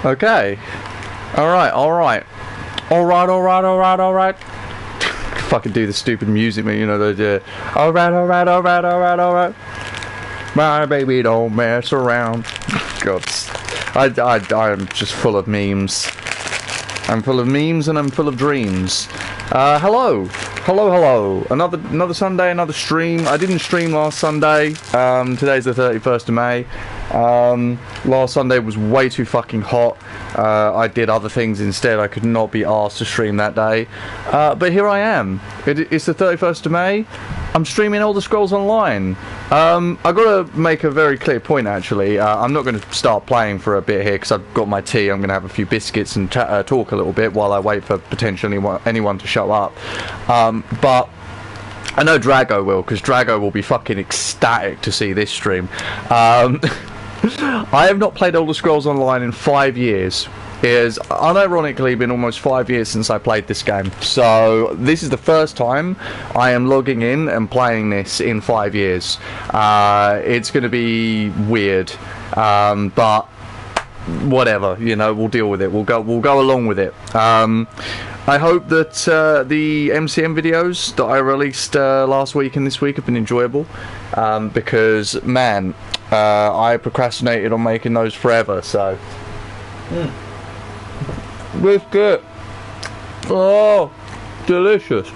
Okay. Alright, alright. Alright, alright, alright, alright. Fucking do the stupid music, man, you know, the alright, alright, alright, alright, alright. My baby don't mess around. God. I'm just full of memes. I'm full of memes and I'm full of dreams. Hello. Hello, hello. Another Sunday, another stream. I didn't stream last Sunday. Today's the 31st of May. Last Sunday was way too fucking hot. I did other things instead. I could not be asked to stream that day. But here I am. It's the 31st of May. I'm streaming Elder Scrolls Online. I've got to make a very clear point, actually. I'm not going to start playing for a bit here because I've got my tea. I'm going to have a few biscuits and talk a little bit while I wait for potentially anyone to show up. But I know Drago will, because Drago will be fucking ecstatic to see this stream. I have not played Elder Scrolls Online in 5 years. It has unironically been almost 5 years since I played this game. So this is the first time I am logging in and playing this in 5 years. It's going to be weird, but whatever, you know, we'll deal with it. We'll go along with it. I hope that the MCM videos that I released last week and this week have been enjoyable, because man, I procrastinated on making those forever. So biscuit, oh, delicious,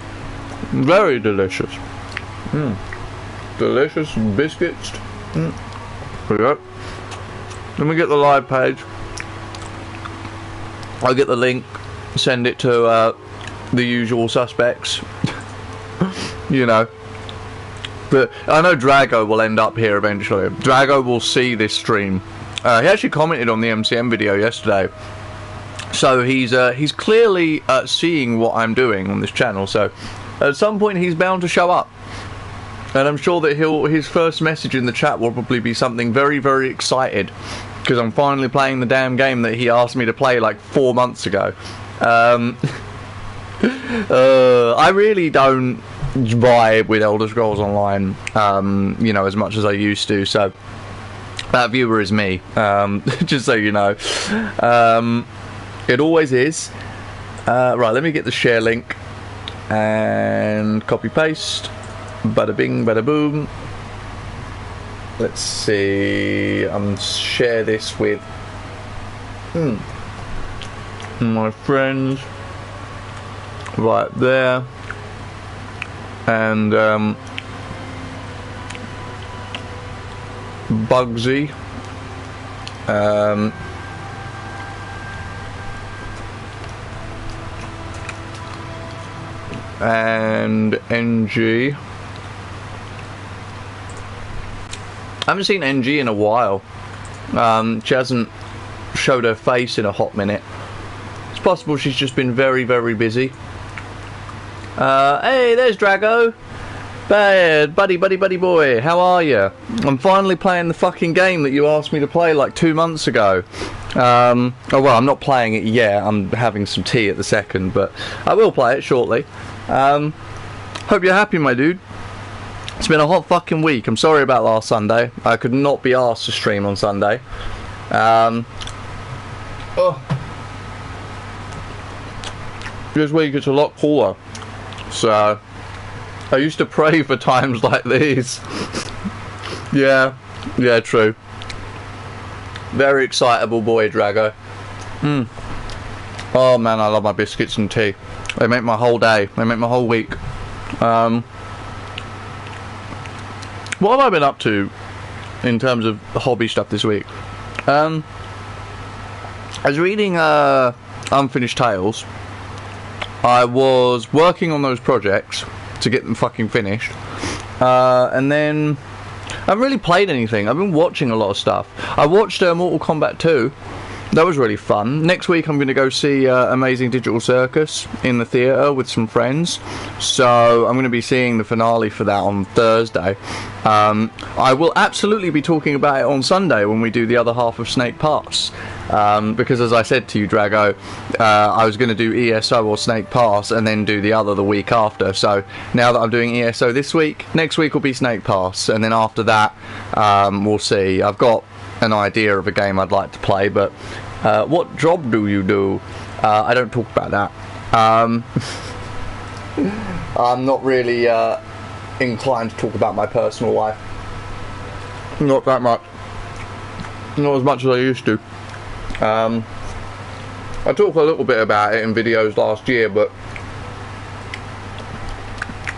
very delicious, delicious biscuits. There we go. Let me get the live page. I'll get the link, send it to the usual suspects. You know. But I know Drago will end up here eventually. Drago will see this stream. He actually commented on the MCM video yesterday. So he's clearly seeing what I'm doing on this channel. So at some point he's bound to show up. And I'm sure that his first message in the chat will probably be something very, very excited, because I'm finally playing the damn game that he asked me to play like 4 months ago. I really don't vibe with Elder Scrolls Online, you know, as much as I used to. So that viewer is me, just so you know. It always is. Right, let me get the share link and copy paste. Bada bing, bada boom. Let's see. Share this with my friends right there, and Bugsy, and NG. I haven't seen NG in a while. She hasn't showed her face in a hot minute. It's possible she's just been very, very busy. Hey, there's Drago. Bad, buddy boy, how are you? I'm finally playing the fucking game that you asked me to play like 2 months ago. Oh well, I'm not playing it yet. I'm having some tea at the second, but I will play it shortly. Hope you're happy, my dude. It's been a hot fucking week. I'm sorry about last Sunday. I could not be asked to stream on Sunday. This week it's a lot cooler. So I used to pray for times like these. Yeah, true. Very excitable boy, Drago. Oh man, I love my biscuits and tea. They make my whole day. They make my whole week. What have I been up to in terms of hobby stuff this week? I was reading Unfinished Tales. I was working on those projects to get them fucking finished. And then I haven't really played anything. I've been watching a lot of stuff. I watched Mortal Kombat 2. That was really fun. Next week I'm going to go see Amazing Digital Circus in the theatre with some friends. So I'm going to be seeing the finale for that on Thursday. I will absolutely be talking about it on Sunday when we do the other half of Snake Pass. Because as I said to you, Drago, I was going to do ESO or Snake Pass and then do the other the week after. So now that I'm doing ESO this week, next week will be Snake Pass. And then after that, we'll see. I've got an idea of a game I'd like to play, but What job do you do? I don't talk about that. I'm not really inclined to talk about my personal life. Not that much. Not as much as I used to. I talked a little bit about it in videos last year, but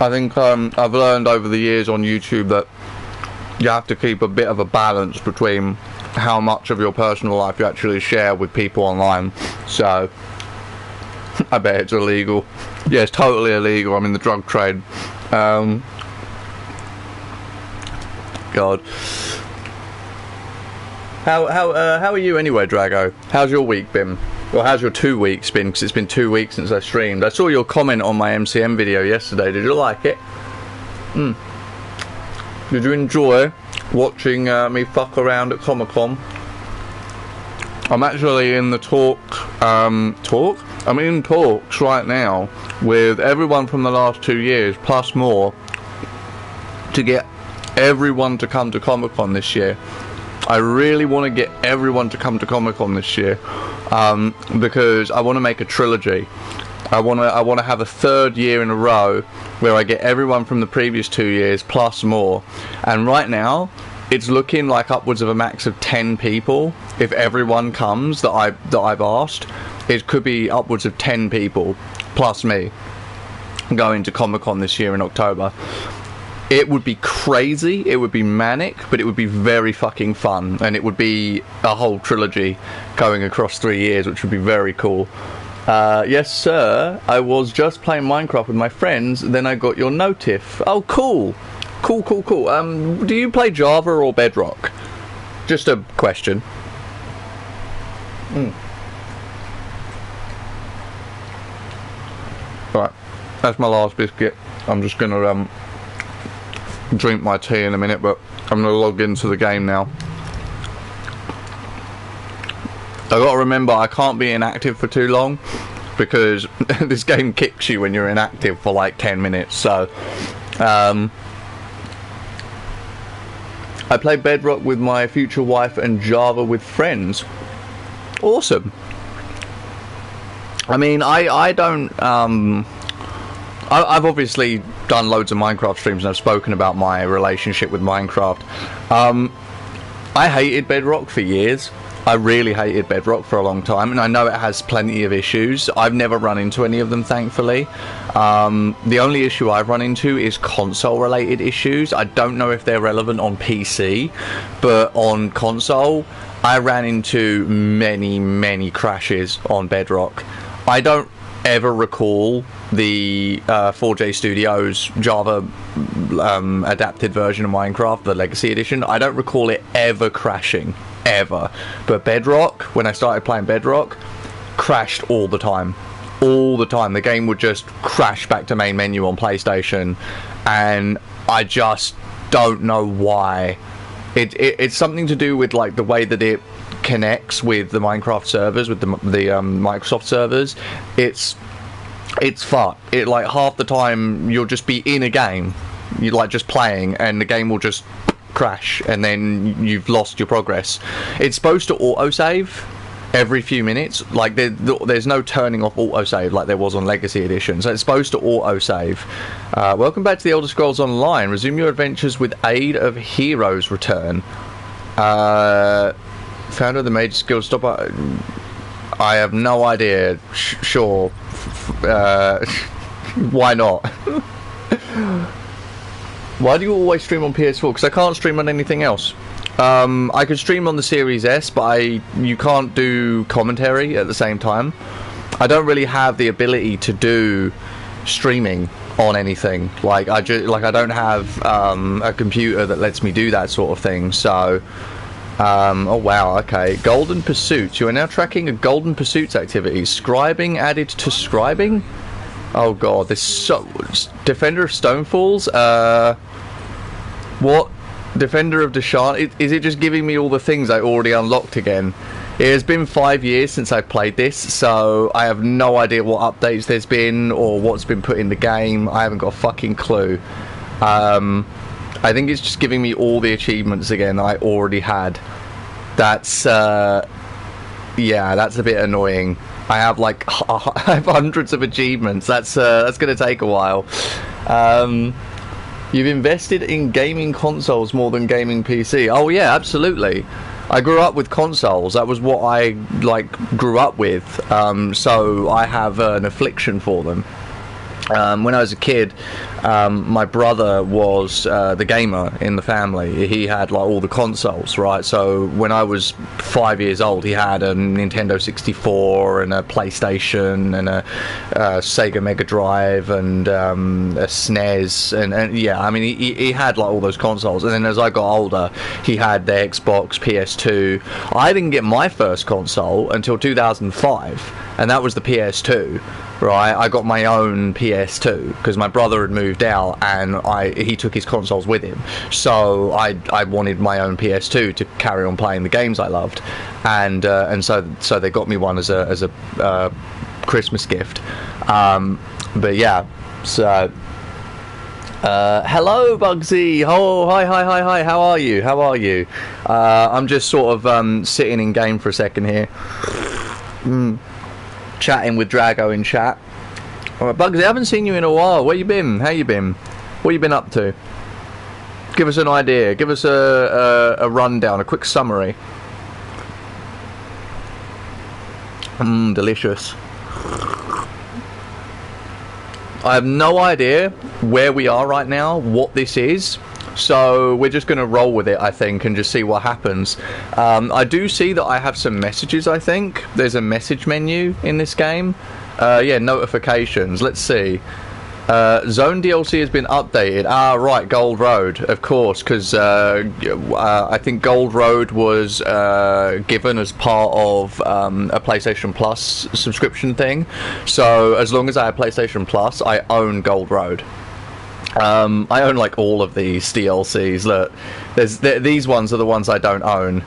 I think I've learned over the years on YouTube that you have to keep a bit of a balance between how much of your personal life you actually share with people online. So I bet it's illegal. Yeah, it's totally illegal. I'm in the drug trade. God. How are you anyway, Drago? How's your week been? Well, how's your 2 weeks been? Because it's been 2 weeks since I streamed. I saw your comment on my MCM video yesterday. Did you like it? Did you enjoy watching me fuck around at Comic-Con? I'm actually in the I'm in talks right now with everyone from the last 2 years, plus more, to get everyone to come to Comic-Con this year. I really want to get everyone to come to Comic-Con this year, because I want to make a trilogy. I want to have a third year in a row where I get everyone from the previous 2 years plus more. And right now, it's looking like upwards of a max of 10 people. If everyone comes that I've asked, it could be upwards of 10 people plus me going to Comic-Con this year in October. It would be crazy, it would be manic, but it would be very fucking fun, and it would be a whole trilogy going across 3 years, which would be very cool. Yes sir, I was just playing Minecraft with my friends, then I got your notif. Oh cool. Cool. Do you play Java or Bedrock? Just a question. Right, that's my last biscuit. I'm just gonna drink my tea in a minute, but I'm gonna log into the game now. I gotta remember I can't be inactive for too long, because this game kicks you when you're inactive for like 10 minutes. So I play Bedrock with my future wife and Java with friends. Awesome. I mean, I don't I've obviously done loads of Minecraft streams and I've spoken about my relationship with Minecraft. I hated Bedrock for years. I really hated Bedrock for a long time, and I know it has plenty of issues. I've never run into any of them, thankfully. The only issue I've run into is console-related issues. I don't know if they're relevant on PC, but on console, I ran into many crashes on Bedrock. I don't ever recall the 4J Studios Java adapted version of Minecraft, the Legacy Edition. I don't recall it ever crashing, ever. But Bedrock, when I started playing Bedrock, crashed all the time. All the time. The game would just crash back to main menu on PlayStation, and I just don't know why. It's something to do with like the way that it connects with the Minecraft servers, with the Microsoft servers. It's fucked. It, like, half the time you'll just be in a game, you're like just playing, and the game will just crash, and then you've lost your progress. It's supposed to autosave every few minutes. Like there's no turning off autosave like there was on Legacy Edition, so it's supposed to autosave. Welcome back to the Elder Scrolls Online. Resume your adventures with aid of heroes return. Founder of the major skill stop. I have no idea. Sure. Why not? Why do you always stream on PS4? Because I can't stream on anything else. I could stream on the Series S, but you can't do commentary at the same time. I don't really have the ability to do streaming on anything. Like I don't have a computer that lets me do that sort of thing. So oh wow, okay. Golden Pursuits. You are now tracking a Golden Pursuits activity. Scribing added to scribing? Oh god, this so... Defender of Stonefalls? What? Defender of Deshaun? Is it just giving me all the things I already unlocked again? It has been 5 years since I played this, so I have no idea what updates there's been or what's been put in the game. I haven't got a fucking clue. I think it's just giving me all the achievements again that I already had. That's Yeah, that's a bit annoying. I have like I have hundreds of achievements. That's going to take a while. You've invested in gaming consoles more than gaming PC. Oh yeah, absolutely. I grew up with consoles. That was what I grew up with. So I have an affliction for them. When I was a kid, my brother was the gamer in the family. He had like all the consoles, right? So when I was 5 years old, he had a Nintendo 64 and a PlayStation and a Sega Mega Drive and a SNES and yeah, I mean he had like all those consoles. And then as I got older, he had the Xbox, PS2. I didn't get my first console until 2005, and that was the PS2. Right, I got my own PS2 because my brother had moved out and he took his consoles with him. So I wanted my own PS2 to carry on playing the games I loved, and so they got me one as a Christmas gift. But yeah, so hello Bugsy. Oh hi. How are you? I'm just sort of sitting in game for a second here. Chatting with Drago in chat. Alright, Bugsy, I haven't seen you in a while. Where you been? How you been? What you been up to? Give us an idea. Give us a rundown, a quick summary. Delicious. I have no idea where we are right now, what this is. So we're just going to roll with it, I think, and just see what happens. I do see that I have some messages, I think. There's a message menu in this game. Yeah, notifications. Let's see. Zone DLC has been updated. Ah, right, Gold Road, of course, because I think Gold Road was given as part of a PlayStation Plus subscription thing. So as long as I have PlayStation Plus, I own Gold Road. I own like all of these DLCs. Look, these ones are the ones I don't own,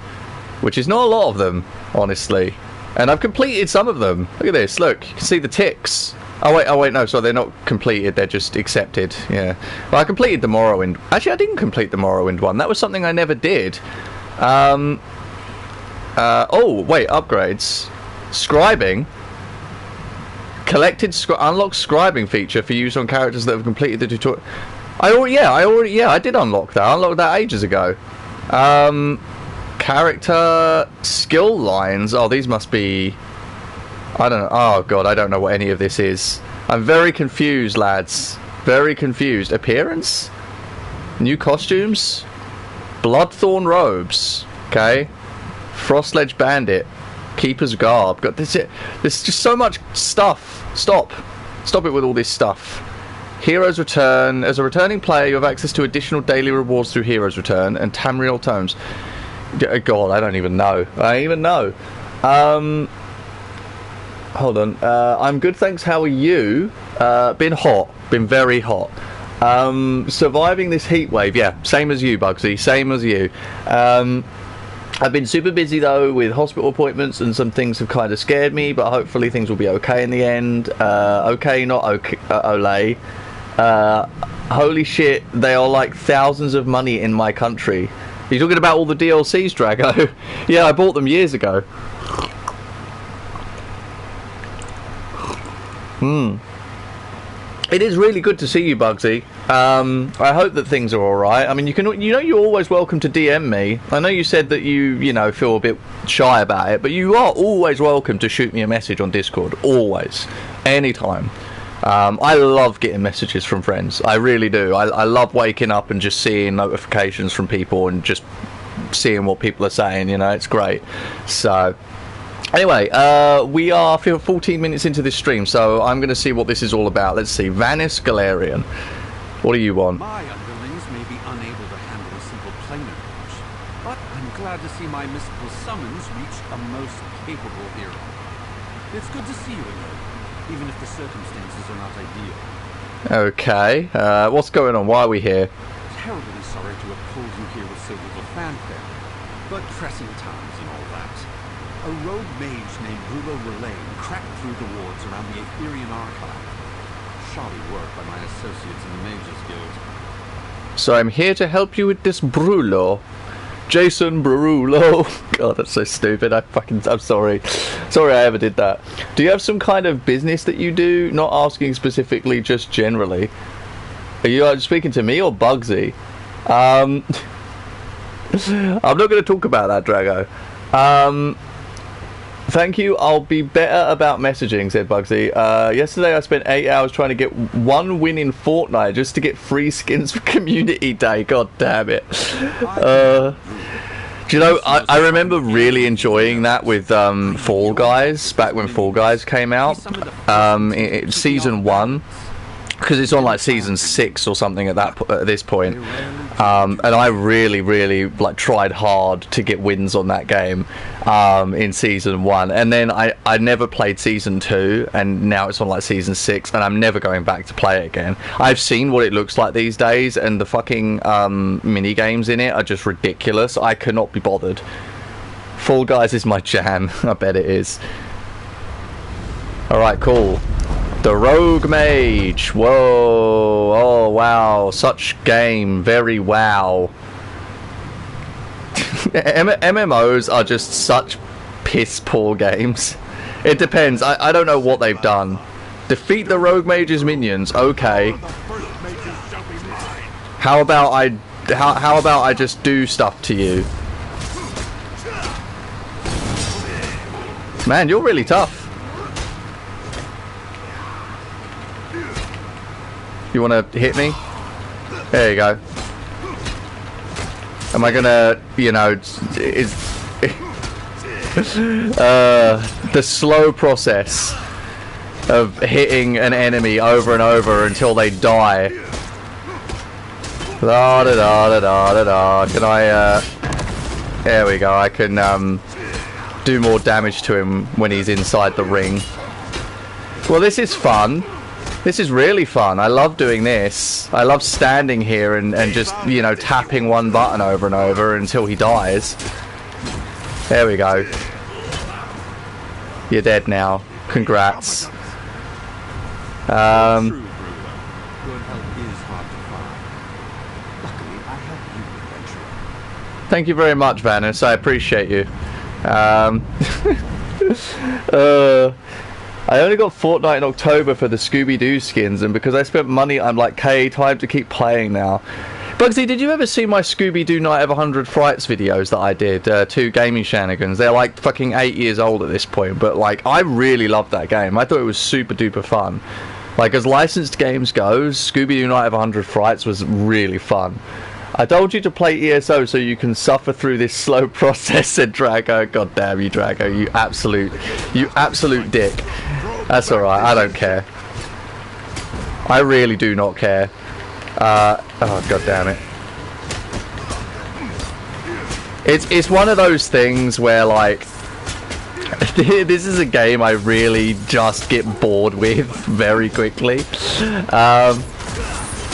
which is not a lot of them, honestly. And I've completed some of them. Look at this. Look, you can see the ticks. Oh wait, no. So they're not completed. They're just accepted. Yeah. Well, I completed the Morrowind. Actually, I didn't complete the Morrowind one. That was something I never did. Oh wait, upgrades, scribing. Collected unlock scribing feature for use on characters that have completed the tutorial. I did unlock that. I unlocked that ages ago. Character skill lines. Oh, these must be. I don't know. Oh god, I don't know what any of this is. I'm very confused, lads. Very confused. Appearance? New costumes? Bloodthorn robes. Okay. Frostledge bandit. Keeper's garb. Got this. There's just so much stuff. Stop it with all this stuff. Heroes Return. As a returning player, you have access to additional daily rewards through Heroes Return and Tamriel Tomes. God, I don't even know. Hold on. I'm good, thanks. How are you? Been hot. Been very hot. Surviving this heat wave. Yeah, same as you, Bugsy. Same as you. I've been super busy though with hospital appointments, and some things have kind of scared me, but hopefully things will be okay in the end. Okay, not okay. Olay. Holy shit, they are like thousands of money in my country. Are you talking about all the DLCs, Drago? Yeah, I bought them years ago. It is really good to see you, Bugsy. I hope that things are alright. I mean, you're always welcome to DM me. I know you said that you feel a bit shy about it, but you are always welcome to shoot me a message on Discord. Always. Anytime. I love getting messages from friends. I really do. I love waking up and just seeing notifications from people and just seeing what people are saying, it's great. So, anyway, we are 14 minutes into this stream, so I'm going to see what this is all about. Let's see. Vanis Galarian. What do you want? My underlings may be unable to handle a simple planar approach, but I'm glad to see my mystical summons reach a most capable hero. It's good to see you again, even if the circumstances are not ideal. Okay, what's going on? Why are we here? Terribly sorry to have pulled you here with so little fanfare, but pressing times and all that. A rogue mage named Brulo Relay cracked through the wards around the Aetherian Archive. Shoddy work by my associates in the Mages Guild. So I'm here to help you with this Brulo. Jason Brulo. God, that's so stupid. I'm sorry. Sorry I ever did that. Do you have some kind of business that you do? Not asking specifically, just generally. Are you speaking to me or Bugsy? I'm not going to talk about that, Drago. Thank you. I'll be better about messaging, said Bugsy. Yesterday I spent 8 hours trying to get one win in Fortnite just to get free skins for Community Day. God damn it. Do you know, I remember really enjoying that with Fall Guys, back when Fall Guys came out. Season 1. Because it's on like season 6 or something at this point, and I really like tried hard to get wins on that game in season 1, and then I never played season 2, and now it's on like season 6, and I'm never going back to play it again. I've seen what it looks like these days, and the fucking mini games in it are just ridiculous. I cannot be bothered. Fall Guys is my jam. I bet it is. All right, cool. The Rogue Mage. Whoa. Oh, wow. Such game. Very wow. MMOs are just such piss poor games. It depends. I don't know what they've done. Defeat the Rogue Mage's minions. Okay. How about I just do stuff to you? Man, you're really tough. You want to hit me? There you go. Am I gonna, you know, the slow process of hitting an enemy over and over until they die. Da da da da da da. Can I? There we go. I can do more damage to him when he's inside the ring. Well, this is fun. This is really fun. I love doing this. I love standing here and just, you know, tapping one button over and over until he dies. There we go. You're dead now. Congrats. Thank you very much, Vanis. I appreciate you. I only got Fortnite in October for the Scooby-Doo skins, and because I spent money, I'm like, K, time to keep playing now. Bugsy, did you ever see my Scooby-Doo Night of 100 Frights videos that I did? 2 gaming shenanigans. They're like fucking 8 years old at this point, but like, I really loved that game. I thought it was super duper fun. Like, as licensed games goes, Scooby-Doo Night of 100 Frights was really fun. I told you to play ESO so you can suffer through this slow process, said Drago. God damn you, Drago, you absolute dick. That's alright, I don't care. I really do not care. Oh, god damn it. It's one of those things where, like, this is a game I really just get bored with very quickly.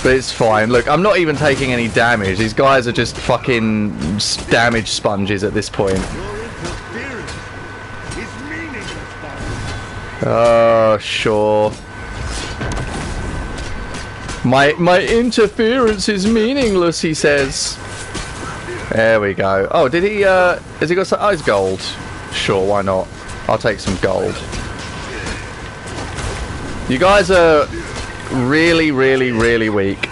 But it's fine. Look, I'm not even taking any damage. These guys are just fucking damage sponges at this point. Oh, sure. My interference is meaningless, he says. There we go. Oh, did he, has he got some, oh, it's gold. Sure, why not? I'll take some gold. You guys are really weak.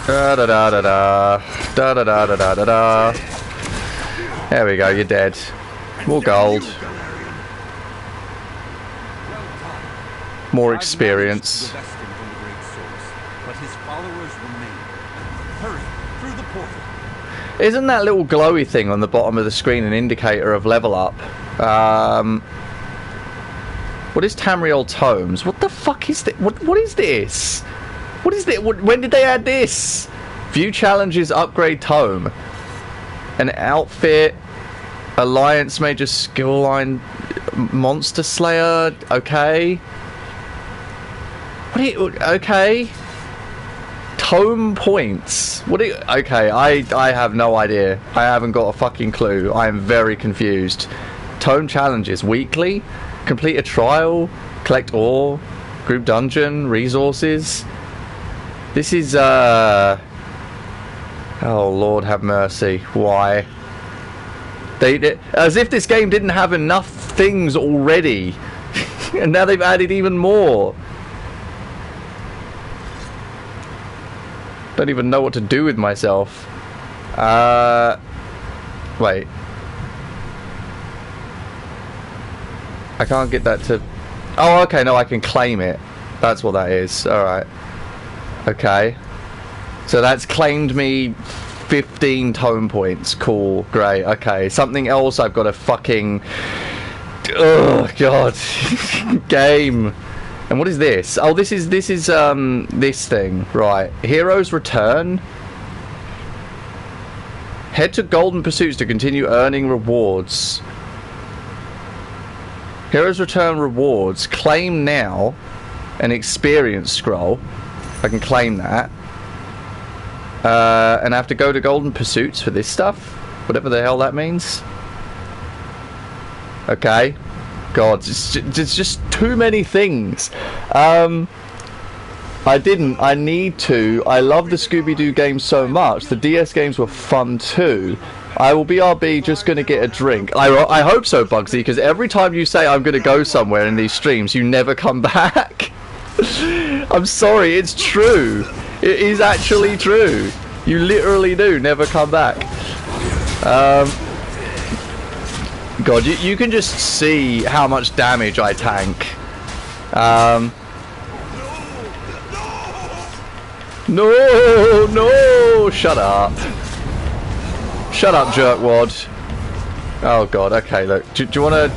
Da da da da da. Da da da da da da da. There we go, you're dead. More gold. More experience. Isn't that little glowy thing on the bottom of the screen an indicator of level up? What is Tamriel Tomes? What the fuck is this? What is this? What is this? When did they add this? View challenges, upgrade tome. An outfit. Alliance major skill line. Monster Slayer. Okay. What are you, okay. Tome points. What are you, okay, I have no idea. I haven't got a fucking clue. I am very confused. Tome challenges. Weekly? Complete a trial? Collect ore? Group dungeon? Resources? This is, Oh, Lord have mercy. Why? As if this game didn't have enough things already. And now they've added even more. Don't even know what to do with myself. Wait. I can't get that to... Oh, okay, no, I can claim it. That's what that is. Alright. Okay. So that's claimed me 15 tone points. Cool. Great. Okay. Something else I've got to fucking... Oh, God. Game. And what is this? Oh, this is this thing. Right. Heroes Return. Head to Golden Pursuits to continue earning rewards. Heroes Return rewards. Claim now an experience scroll. I can claim that. And I have to go to Golden Pursuits for this stuff. Whatever the hell that means. Okay. God, it's just too many things. I need to. I love the Scooby-Doo games so much. The DS games were fun too. I will BRB just going to get a drink. I hope so, Bugsy, because every time you say I'm going to go somewhere in these streams, you never come back. I'm sorry, it's true. It is actually true. You literally do never come back. God, you can just see how much damage I tank. No, shut up. Shut up, jerkwad. Oh God, okay, look. Do you wanna...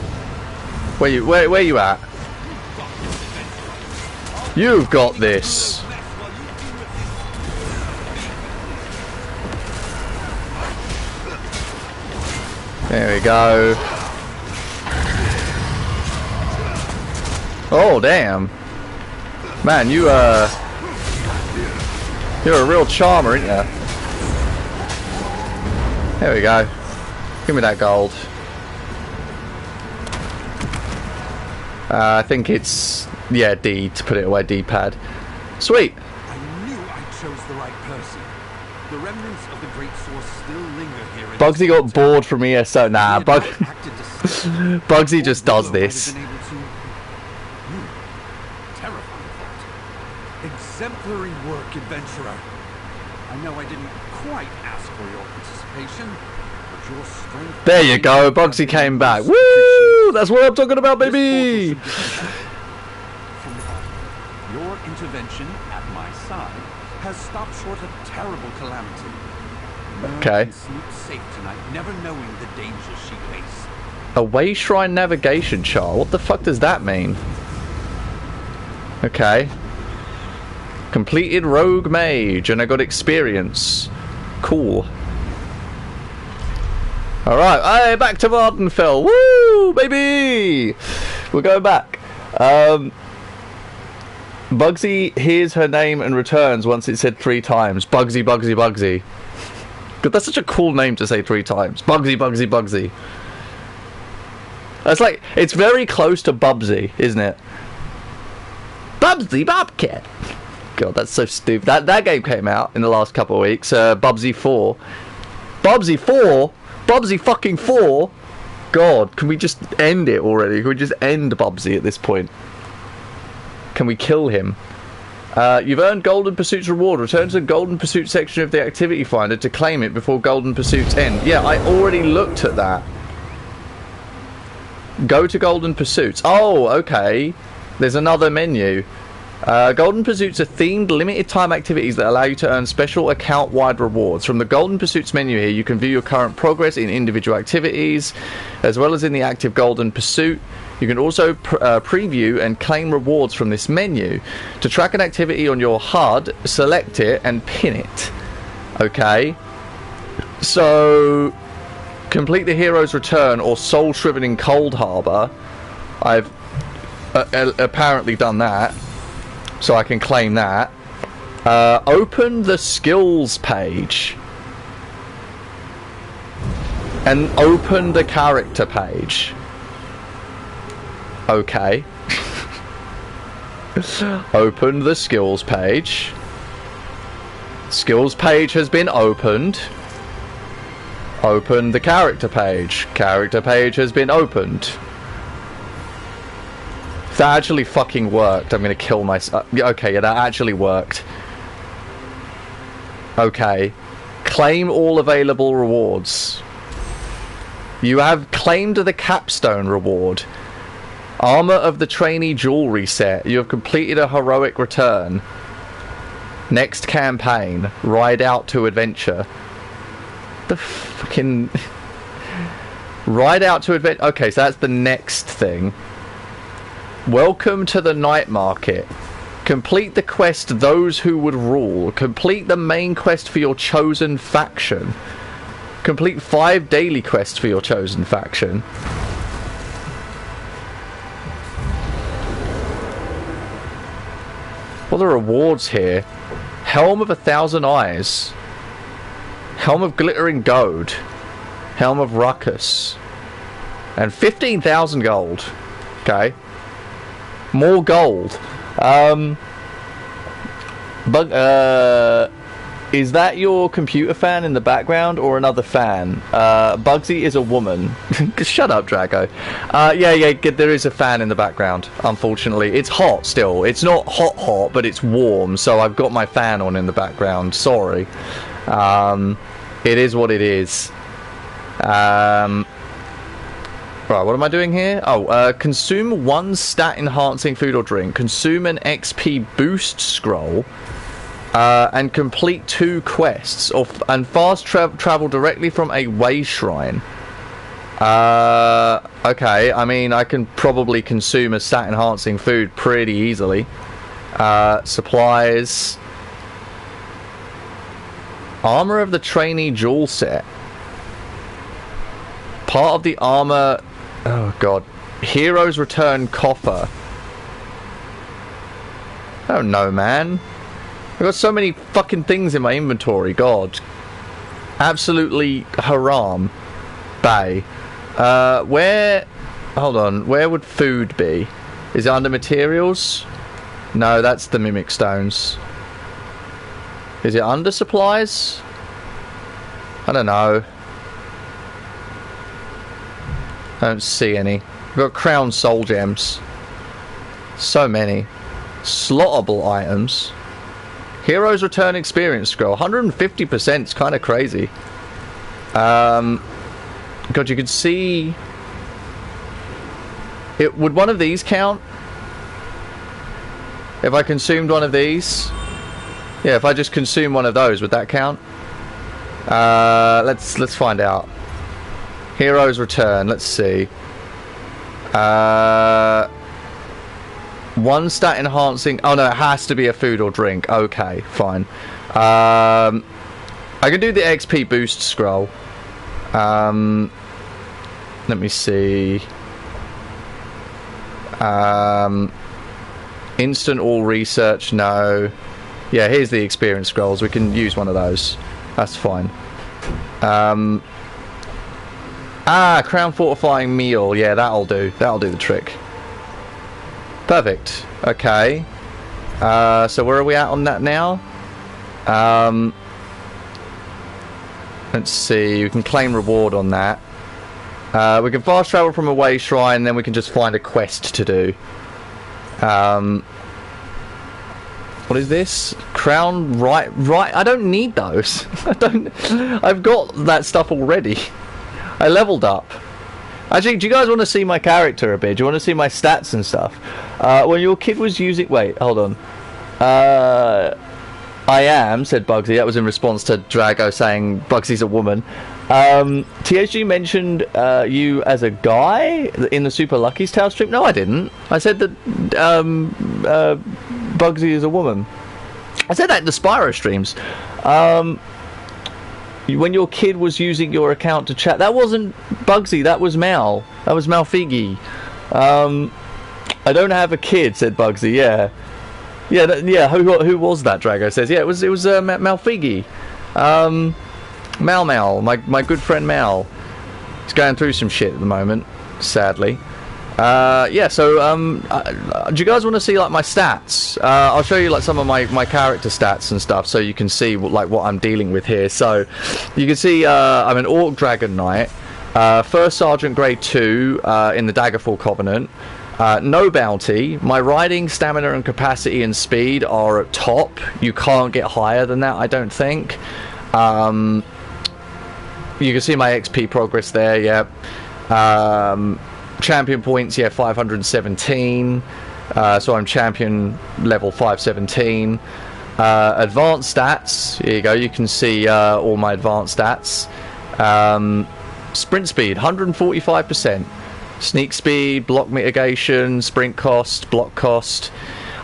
Where you at? You've got this. There we go. Oh, damn. Man, you're a real charmer, aren't you? There we go. Give me that gold. I think it's... Yeah, D to put it away, D-pad. Sweet. I knew I chose the right person. The remnants of the great source still linger here. Bugsy got bored from ESO. Nah, Bugsy just does this. Terrifying thought. Exemplary work, adventurer. I know I didn't quite ask for your participation, but your strength... There you go, Bugsy came back. Woo! That's what I'm talking about, baby! Your intervention at my side has stopped short of terrible calamity. Okay. Sleep safe tonight, never knowing the dangers she faced. Away Shrine Navigation chart. What the fuck does that mean? Okay. Completed Rogue Mage, and I got experience. Cool. Alright, hey, back to Vardenfell. Woo, baby! We're going back. Bugsy hears her name and returns once it's said 3 times. Bugsy, Bugsy, Bugsy. God, that's such a cool name to say 3 times. Bugsy, Bugsy, Bugsy. That's like, it's very close to Bubsy, isn't it? Bubsy Bobcat. God, that's so stupid. That game came out in the last couple of weeks. Bubsy 4. Bubsy 4? Bubsy fucking 4? God, can we just end it already? Can we just end Bubsy at this point? Can we kill him? You've earned Golden Pursuits reward. Return to the Golden Pursuit section of the activity finder to claim it before Golden Pursuits end. Yeah, I already looked at that. Go to Golden Pursuits. Oh, okay. There's another menu. Golden Pursuits are themed limited time activities that allow you to earn special account-wide rewards. From the Golden Pursuits menu here, you can view your current progress in individual activities, as well as in the active Golden Pursuit. You can also preview and claim rewards from this menu. To track an activity on your HUD, select it and pin it. Okay. So, complete the Hero's Return or Soul Shriven in Cold Harbor. I've apparently done that. So I can claim that. Open the skills page. And open the character page. Okay. Open the skills page. Skills page has been opened. Open the character page. Character page has been opened. If that actually fucking worked, I'm gonna kill myself. Okay, yeah, that actually worked. Okay. Claim all available rewards. You have claimed the capstone reward. Armor of the trainee jewelry set. You have completed a heroic return. Next campaign. Ride out to adventure. The fucking... Ride out to adventure. Okay, so that's the next thing. Welcome to the night market. Complete the quest Those Who Would Rule. Complete the main quest for your chosen faction. Complete 5 daily quests for your chosen faction. What are the rewards here? Helm of 1,000 Eyes. Helm of Glittering Gold. Helm of Ruckus. And 15,000 gold. Okay. More gold. Is that your computer fan in the background or another fan? Bugsy is a woman. Shut up, Drago. Yeah, there is a fan in the background, unfortunately. It's hot still. It's not hot, but it's warm, so I've got my fan on in the background. Sorry. It is what it is. Right, what am I doing here? Oh, consume 1 stat enhancing food or drink. Consume an XP boost scroll. And complete 2 quests. And fast travel directly from a way shrine. Okay, I mean, I can probably consume a stat enhancing food pretty easily. Supplies. Armor of the trainee jewel set. Part of the armor... Oh, God. Hero's Return coffer. I don't know, man. I've got so many fucking things in my inventory, God. Absolutely haram. Bay. Where... Hold on. Where would food be? Is it under materials? No, that's the mimic stones. Is it under supplies? I don't know. I don't see any. We've got crown soul gems. So many. Slottable items. Hero's Return experience scroll. 150% is kind of crazy. God, you could see... Would one of these count? If I consumed one of these? Yeah, if I just consume one of those, would that count? Let's find out. Hero's Return, let's see. 1 stat enhancing... Oh no, it has to be a food or drink. Okay, fine. I can do the XP boost scroll. Let me see. Instant all research, no. Yeah, here's the experience scrolls. We can use one of those. That's fine. Crown fortifying meal. Yeah, that'll do. That'll do the trick. Perfect. Okay. So where are we at on that now? Let's see. We can claim reward on that. We can fast travel from a way shrine, then we can just find a quest to do. What is this? Crown right. I don't need those. I've got that stuff already. I leveled up. Actually, do you guys want to see my character a bit? Do you want to see my stats and stuff? When your kid was using... Wait, hold on. I am, said Bugsy. That was in response to Drago saying Bugsy's a woman. THG mentioned you as a guy in the Super Lucky's Tale stream. No, I didn't. I said that Bugsy is a woman. I said that in the Spyro streams. When your kid was using your account to chat, that wasn't Bugsy, that was Mal. That was Malfigi. I don't have a kid, said Bugsy. Yeah. Yeah, who was that? Drago says. Yeah, it was Malfigi. Mal, my good friend Mal. He's going through some shit at the moment, sadly. Yeah, so do you guys want to see like my stats? I'll show you like some of my character stats and stuff, so you can see like what I'm dealing with here. So you can see I'm an Orc Dragon Knight, First Sergeant Grade 2 in the Daggerfall Covenant. No bounty. My riding, stamina and capacity and speed are at top. You can't get higher than that, I don't think. You can see my XP progress there, yeah. Champion points, yeah, 517. So I'm champion level 517. Advanced stats, here you go, you can see all my advanced stats. Sprint speed, 145%. Sneak speed, block mitigation, sprint cost, block cost.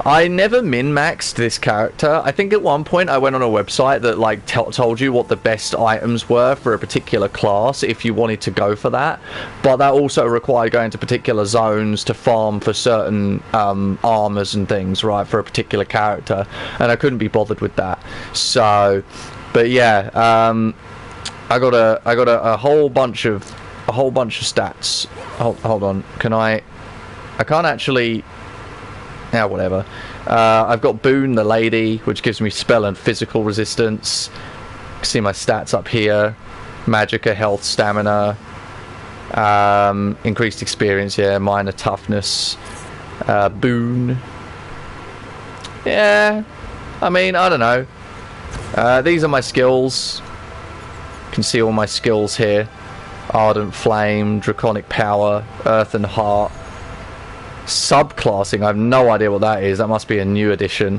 I never min-maxed this character. I think at one point I went on a website that like told you what the best items were for a particular class if you wanted to go for that, but that also required going to particular zones to farm for certain armors and things, right, for a particular character, and I couldn't be bothered with that. So, but yeah, I got a whole bunch of stats. Hold on, I can't actually. Yeah, whatever. I've got Boon the Lady, which gives me spell and physical resistance. You can see my stats up here. Magicka, health, stamina. Increased experience, yeah. Minor toughness. Boon. Yeah. I mean, I don't know. These are my skills. You can see all my skills here. Ardent Flame, Draconic Power, Earth and Heart. Subclassing, I have no idea what that is. That must be a new addition.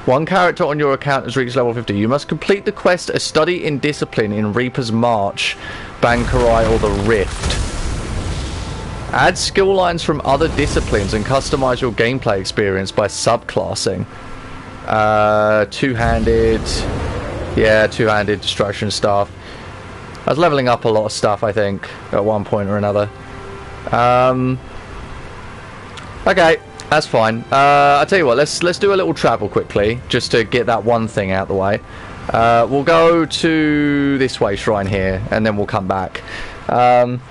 One character on your account has reached level 50. You must complete the quest A Study in Discipline in Reaper's March, Bankarai or the Rift. Add skill lines from other disciplines and customize your gameplay experience by subclassing. Two-handed. Yeah, two-handed destruction staff. I was leveling up a lot of stuff, I think, at one point or another. Okay, that's fine. I'll tell you what, let's do a little travel quickly, just to get that one thing out of the way. We'll go to this way shrine here, and then we'll come back. I'm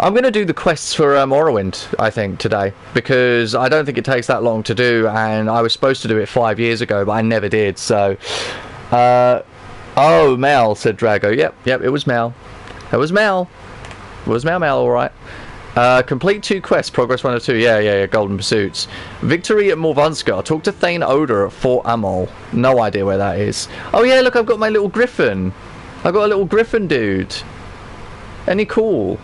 going to do the quests for Morrowind, I think, today, because I don't think it takes that long to do, and I was supposed to do it 5 years ago, but I never did, so... oh, Mel, said Drago. Yep, it was Mel. It was Mel. It was Mel, alright. Complete 2 quests, progress 1 or 2. Yeah, Golden Pursuits. Victory at Morvunska. Talk to Thane Oder at Fort Amol. No idea where that is. Oh yeah, look, I've got my little griffin. I've got a little griffin dude. Any cool?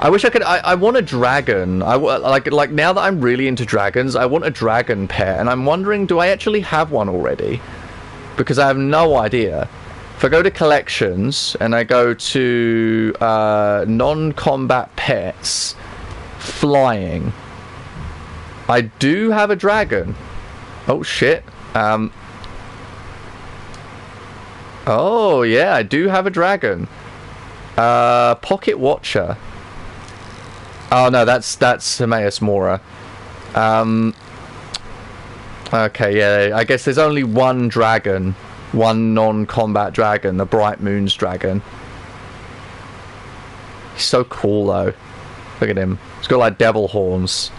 I wish I could. I want a dragon. Like now that I'm really into dragons, I want a dragon pet, and I'm wondering, do I actually have one already? Because I have no idea. If I go to collections and I go to non-combat pets, flying, I do have a dragon. Oh shit. Oh yeah, I do have a dragon. Pocket Watcher. Oh no, that's Hermaeus Mora. Okay, yeah, I guess there's only one dragon. One non-combat dragon, the Bright Moon's dragon. He's so cool though. Look at him. He's got like devil horns.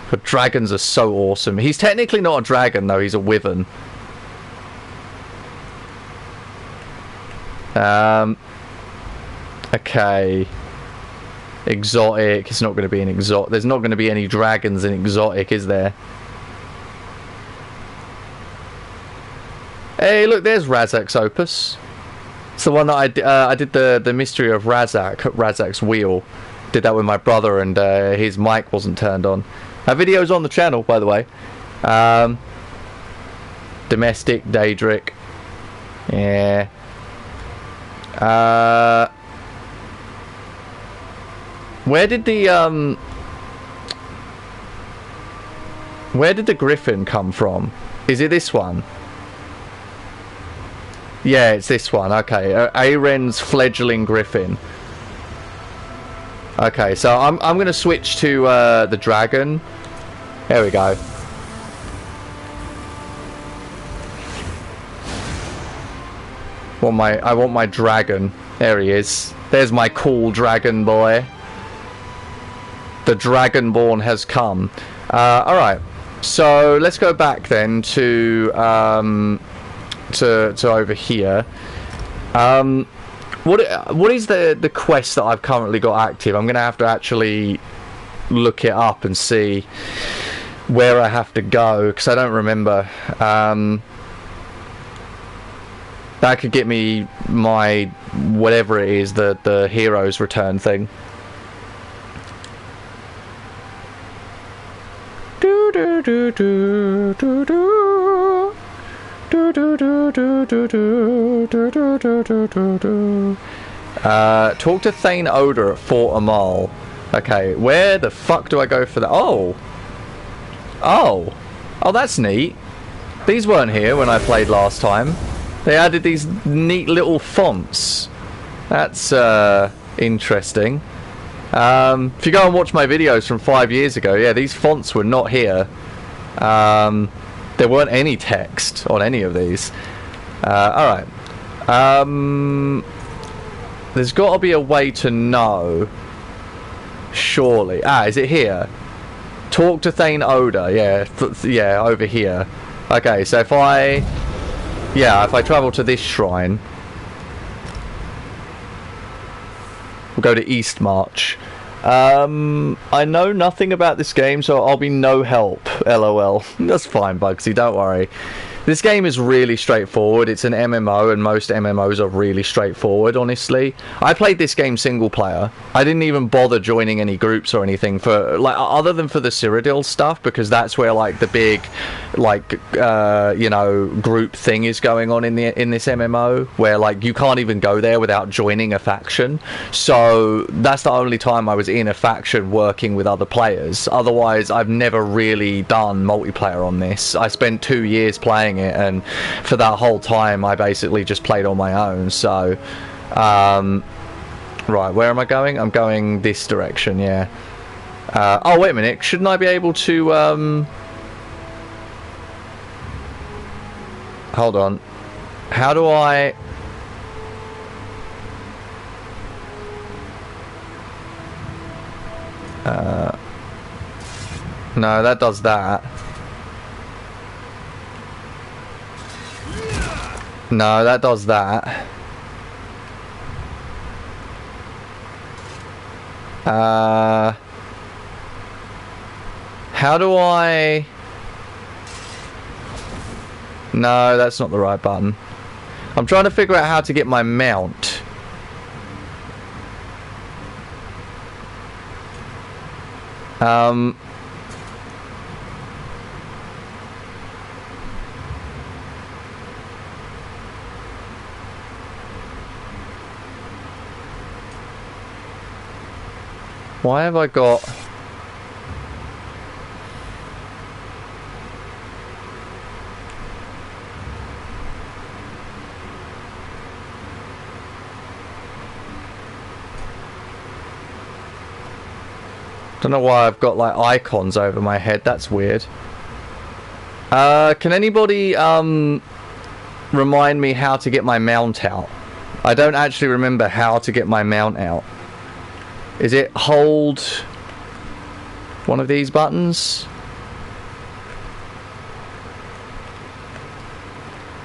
But dragons are so awesome. He's technically not a dragon though, he's a wyvern. Okay. Exotic. It's not going to be an exotic. There's not going to be any dragons in exotic, is there? Hey, look, there's Razak's Opus. It's the one that I did the mystery of Razak's wheel. Did that with my brother, and his mic wasn't turned on. That video's on the channel, by the way. Domestic, Daedric. Yeah. Where did the griffin come from? Is it this one? Yeah, it's this one. Okay, Aren's fledgling griffin. Okay, so I'm gonna switch to the dragon. There we go. I want my dragon. There he is. There's my cool dragon boy. The Dragonborn has come. Alright, so let's go back then to over here. What is the quest that I've currently got active? I'm going to have to actually look it up and see where I have to go, because I don't remember. That could get me my whatever it is, the hero's return thing. Do do do do do do do do do do do do do do do do. Talk to Thane Oder at Fort Amal. Okay, where the fuck do I go for that? Oh, that's neat. These weren't here when I played last time. They added these neat little fonts. That's interesting. If you go and watch my videos from 5 years ago, yeah, these fonts were not here. There weren't any text on any of these. Alright. There's got to be a way to know. Surely. Is it here? Talk to Thane Oder. Yeah, over here. Okay, so if I travel to this shrine, we'll go to East March. I know nothing about this game, so I'll be no help. LOL. That's fine, Bugsy, don't worry. This game is really straightforward. It's an MMO, and most MMOs are really straightforward, honestly. I played this game single player. I didn't even bother joining any groups or anything for, like, other than for the Cyrodiil stuff, because that's where, like, the big, like, you know, group thing is going on in this MMO, where, like, you can't even go there without joining a faction. So that's the only time I was in a faction working with other players. Otherwise, I've never really done multiplayer on this. I spent 2 years playing it, and for that whole time I basically just played on my own. So right, where am I going? I'm going this direction. Yeah. Oh, wait a minute, shouldn't I be able to hold on, how do I no, that does that. No, that does that. How do I... No, that's not the right button. I'm trying to figure out how to get my mount. Why have I got... Don't know why I've got like icons over my head. That's weird. Can anybody remind me how to get my mount out? I don't actually remember how to get my mount out. Is it hold one of these buttons?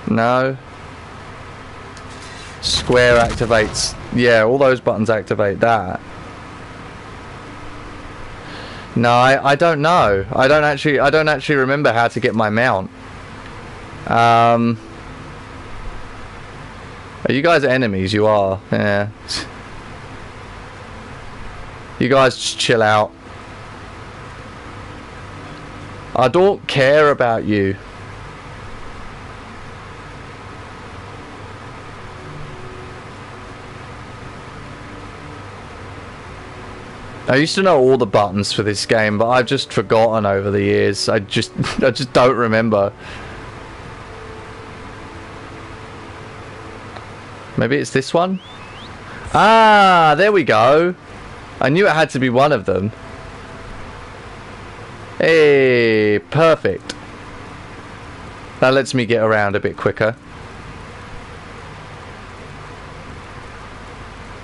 No. Square activates. Yeah, all those buttons activate that. No, I don't know. I don't actually remember how to get my mount. Are you guys enemies? You are. Yeah. You guys just chill out. I don't care about you. I used to know all the buttons for this game, but I've just forgotten over the years. I just don't remember. Maybe it's this one? Ah, there we go. I knew it had to be one of them. Hey, perfect. That lets me get around a bit quicker.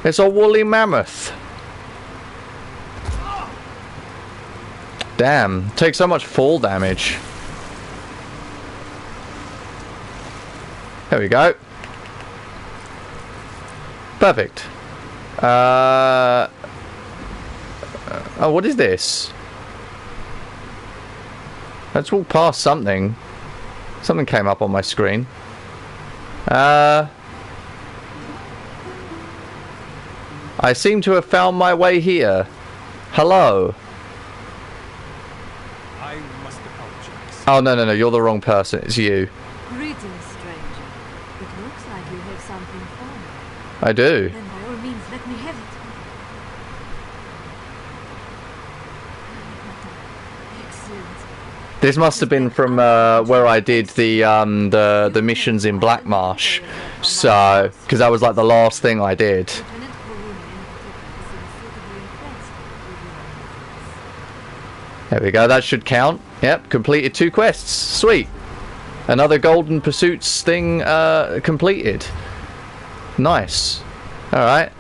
It's a woolly mammoth. Damn, take so much fall damage. There we go. Perfect. Oh, what is this? Let's walk past something. Something came up on my screen. I seem to have found my way here. Hello. I must apologize. Oh, no, you're the wrong person. It's you. Greetings, stranger. It looks like you have something for me. I do. Then by all means, let me have it. Excellent. This must have been from where I did the missions in Black Marsh. So, because that was like the last thing I did. Lieutenant Corona in particular seems suitably impressed with your efforts. There we go, that should count. Yep, completed 2 quests. Sweet. Another Golden Pursuits thing completed. Nice. Alright.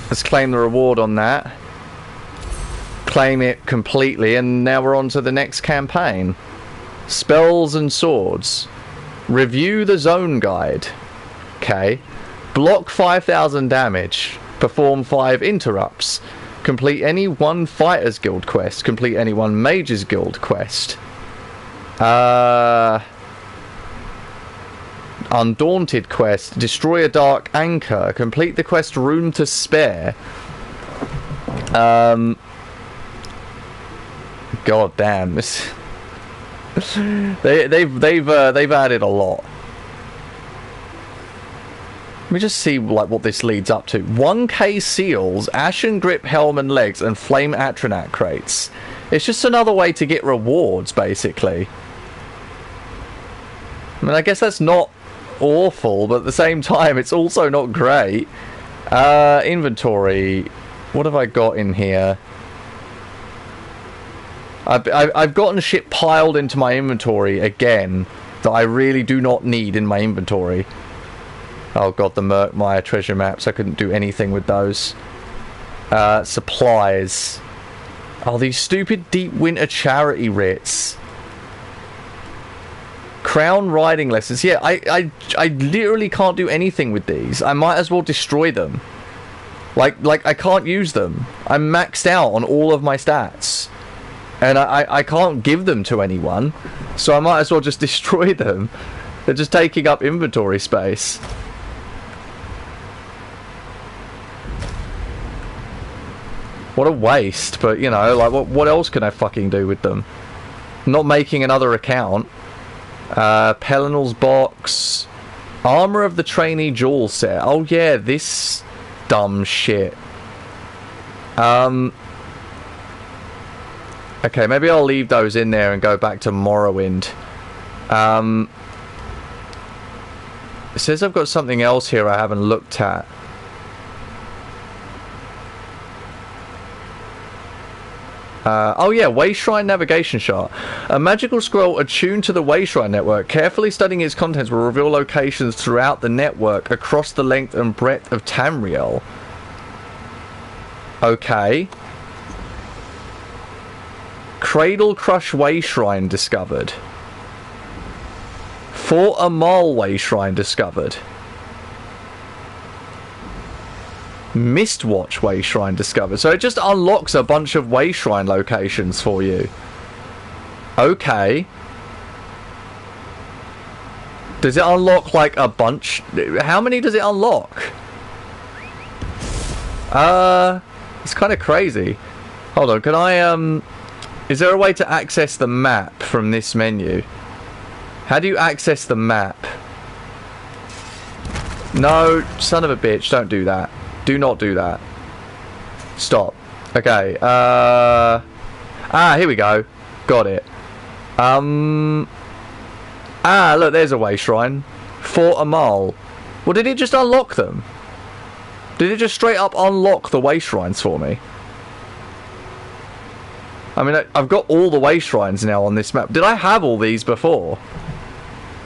Let's claim the reward on that. Claim it completely, and now we're on to the next campaign. Spells and swords. Review the zone guide. Okay. Block 5,000 damage. Perform 5 interrupts. Complete any 1 Fighters Guild quest. Complete any 1 Mages Guild quest. Undaunted quest. Destroy a dark anchor. Complete the quest Room to Spare. God damn, this. they've added a lot. Let me just see like what this leads up to. 1k seals, Ashen Grip helm and legs, and Flame Atronach crates. It's just another way to get rewards, basically. I mean, I guess that's not awful, but at the same time, it's also not great. Inventory. What have I got in here? I've gotten shit piled into my inventory again that I really do not need in my inventory. Oh god, the Murkmire treasure maps. I couldn't do anything with those. Supplies. Oh, these stupid Deep Winter charity writs. Crown riding lessons. Yeah, I literally can't do anything with these. I might as well destroy them. Like I can't use them. I'm maxed out on all of my stats. And I can't give them to anyone, so I might as well just destroy them. They're just taking up inventory space. What a waste, but you know, like what else can I fucking do with them? Not making another account. Pelinal's box. Armor of the Trainee Jewel set. Oh yeah, this dumb shit. Okay, maybe I'll leave those in there and go back to Morrowind. It says I've got something else here I haven't looked at. Oh yeah, Wayshrine Navigation Chart. A magical scroll attuned to the Wayshrine network. Carefully studying its contents will reveal locations throughout the network across the length and breadth of Tamriel. Okay. Cradle Crush Wayshrine discovered. Fort Amal Wayshrine discovered. Mistwatch Wayshrine discovered. So it just unlocks a bunch of Wayshrine locations for you. Okay. Does it unlock like a bunch? How many does it unlock? It's kind of crazy. Hold on, can I is there a way to access the map from this menu? How do you access the map? No, son of a bitch, don't do that. Do not do that. Stop. Okay, here we go. Got it. Look, there's a Wayshrine. Fort Amal. Well, did it just unlock them? Did it just straight up unlock the Wayshrines for me? I mean, I've got all the Wayshrines now on this map. Did I have all these before?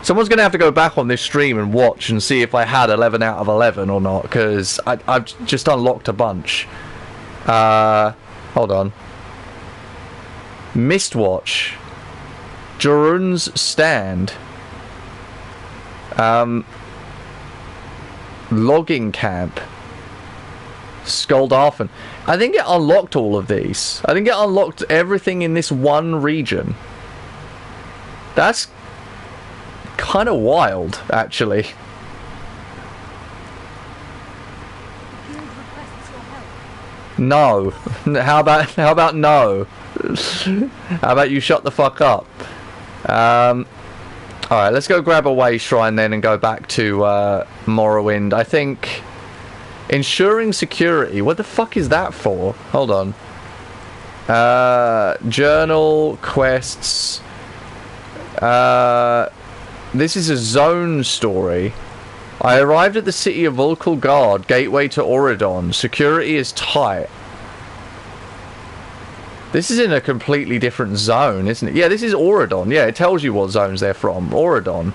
Someone's going to have to go back on this stream and watch and see if I had 11 out of 11 or not, because I've just unlocked a bunch. Hold on. Mistwatch. Jarun's Stand. Logging Camp. Skoldarfen. I think it unlocked all of these. I think it unlocked everything in this one region. That's kind of wild, actually. Guild requests your help. No. How about no? How about you shut the fuck up? Alright, let's go grab a way shrine then and go back to Morrowind. I think ensuring security. What the fuck is that for? Hold on. Journal, quests. This is a zone story. I arrived at the city of Vulcal Guard, gateway to Auridon. Security is tight. This is in a completely different zone, isn't it? Yeah, this is Auridon. Yeah, it tells you what zones they're from. Auridon.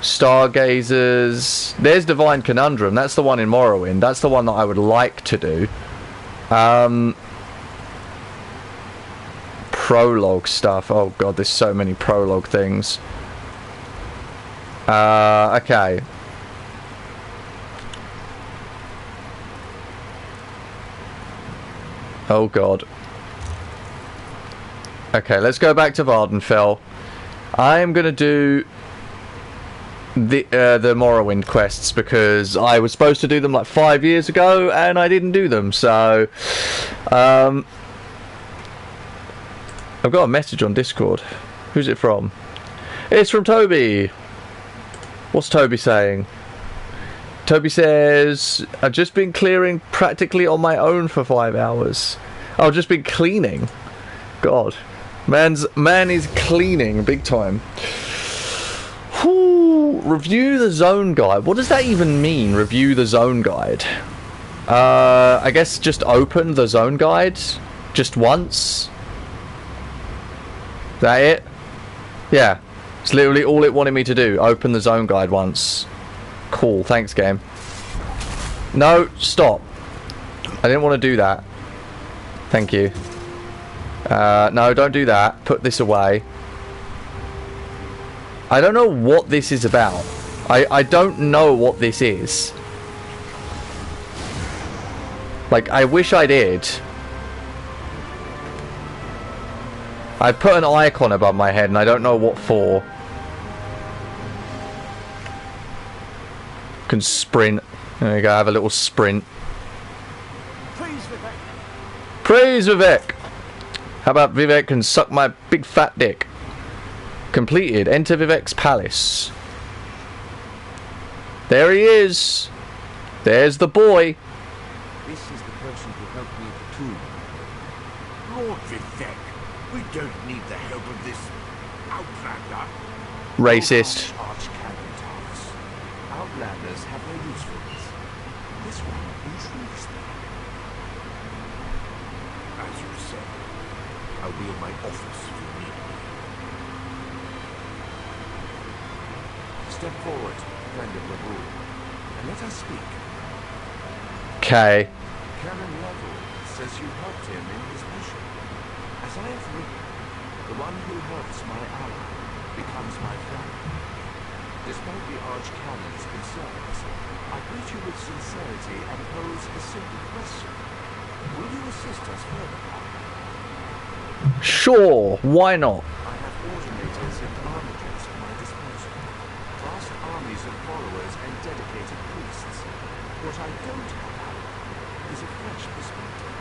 Stargazers. There's Divine Conundrum. That's the one in Morrowind. That's the one that I would like to do. Prologue stuff. Oh god, there's so many prologue things. Okay. Oh god. Okay, let's go back to Vardenfell. I am gonna do the Morrowind quests because I was supposed to do them like 5 years ago and I didn't do them. So, I've got a message on Discord. Who's it from? It's from Toby. What's Toby saying? Toby says, I've just been clearing practically on my own for 5 hours. Oh, just been cleaning. God. Man is cleaning big time. Whew. Review the zone guide. What does that even mean, review the zone guide? I guess just open the zone guide just once. Is that it? Yeah. It's literally all it wanted me to do. Open the zone guide once. Cool. Thanks, game. No, stop. I didn't want to do that. Thank you. No, don't do that. Put this away. I don't know what this is about. I don't know what this is. Like, I wish I did. I put an icon above my head and I don't know what for. Can sprint. There you go, have a little sprint. Praise Vivek! How about Vivek can suck my big fat dick? Completed. Enter Vivek's palace. There he is. There's the boy. This is the person who helped me at the tomb. Lord Vivek, we don't need the help of this outlander. Racist. Outlanders have no use for this. This one intrigues me. As you said, I'll be in my office if you need me. Step forward, friend of Rabu, and let us speak. Okay. Canon Level says you helped him in his mission. As I have written, the one who helps my ally becomes my friend. Despite the Archcanon's concerns, I greet you with sincerity and pose a simple question. Will you assist us further? Sure, why not? I have automators and armigers at my disposal. Vast armies of followers and dedicated priests. What I don't have, however, is a fresh perspective.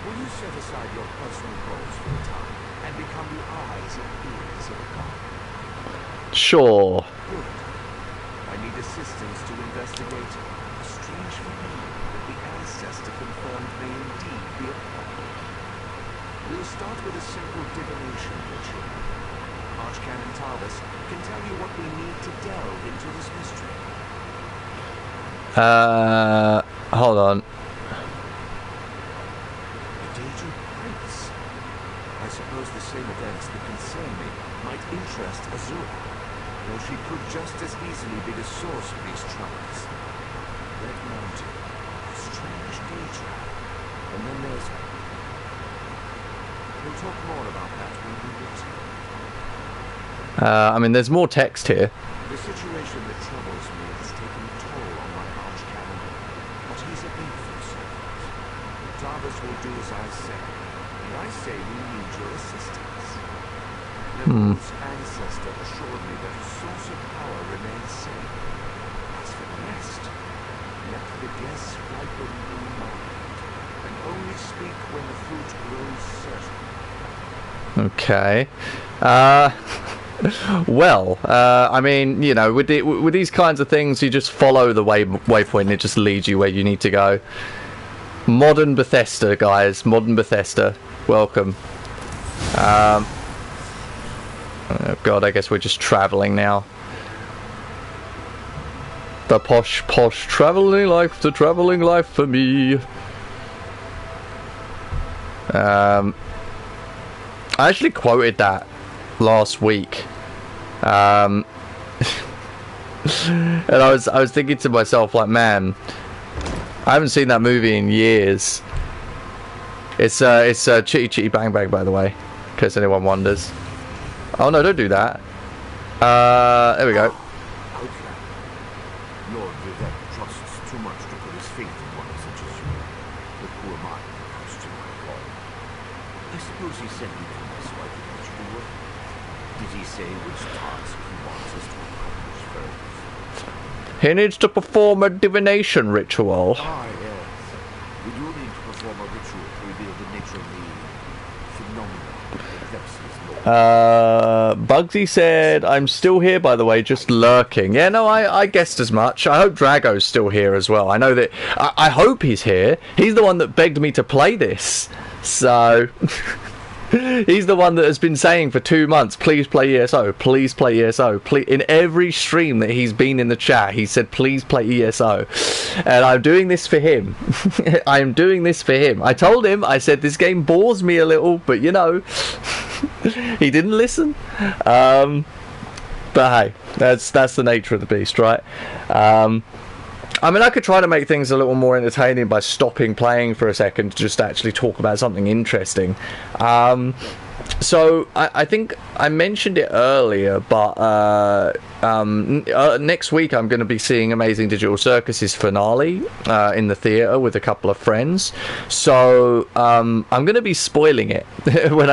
Will you set aside your personal goals for a time and become the eyes and ears of a god? Sure. Good. I need assistance to investigate a strange phenomenon that the ancestor confirmed may indeed be a problem. We'll start with a simple divination ritual. Archcanon Tarvis can tell you what we need to delve into this mystery. Hold on. The Daedric Prince. I suppose the same events that concern me might interest Azura, though she could just as easily be the source of these troubles. Red Mountain, strange Daedra. I mean, there's more text here. The situation that troubles me has taken a toll on my arch calendar, but he's a faithful servant. Jarvis will do as I say, and I say we need your assistance. Neville's ancestor assured me that a source of power remains safe. As for the rest, let the guests ripen in mind, and only speak when the fruit grows certain. Okay. Well, I mean, you know, with these kinds of things, you just follow the waypoint and it just leads you where you need to go. Modern Bethesda, guys. Modern Bethesda. Welcome. Oh god, I guess we're just travelling now. The posh travelling life, the travelling life for me. I actually quoted that last week, and I was thinking to myself, like, man, I haven't seen that movie in years. It's Chitty Chitty Bang Bang, by the way, in case anyone wonders. Oh no, don't do that. There we go. Okay. Lord Vivek trusts too much to put his faith in one such as you. But who am I when it comes to my call? I suppose he sent me to my wife to get you to work. Did he say which task he wants us to accomplish first? He needs to perform a divination ritual. Ah, yes. We do need to perform a ritual to reveal the nature of the phenomenon that vexes Lord. Bugsy said, I'm still here, by the way, just lurking. Yeah, no, I guessed as much. I hope Drago's still here as well. I know that... I hope he's here. He's the one that begged me to play this. So... He's the one that has been saying for 2 months, please play ESO, please play ESO. In every stream that he's been in the chat, he said, please play ESO. And I'm doing this for him. I'm doing this for him. I told him, I said, this game bores me a little, but you know, he didn't listen. But hey, that's the nature of the beast, right? I mean, I could try to make things a little more entertaining by stopping playing for a second to just actually talk about something interesting. So I think I mentioned it earlier, but next week I'm going to be seeing Amazing Digital Circus's finale in the theatre with a couple of friends. So I'm going to be spoiling it when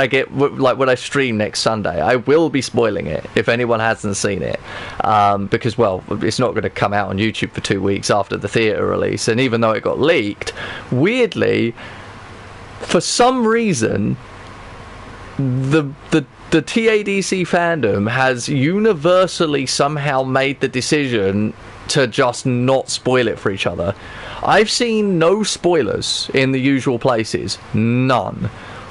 I stream next Sunday. I will be spoiling it if anyone hasn't seen it, because, well, it's not going to come out on YouTube for 2 weeks after the theatre release. And even though it got leaked, weirdly, for some reason, the TADC fandom has universally somehow made the decision to just not spoil it for each other. I've seen no spoilers in the usual places. None.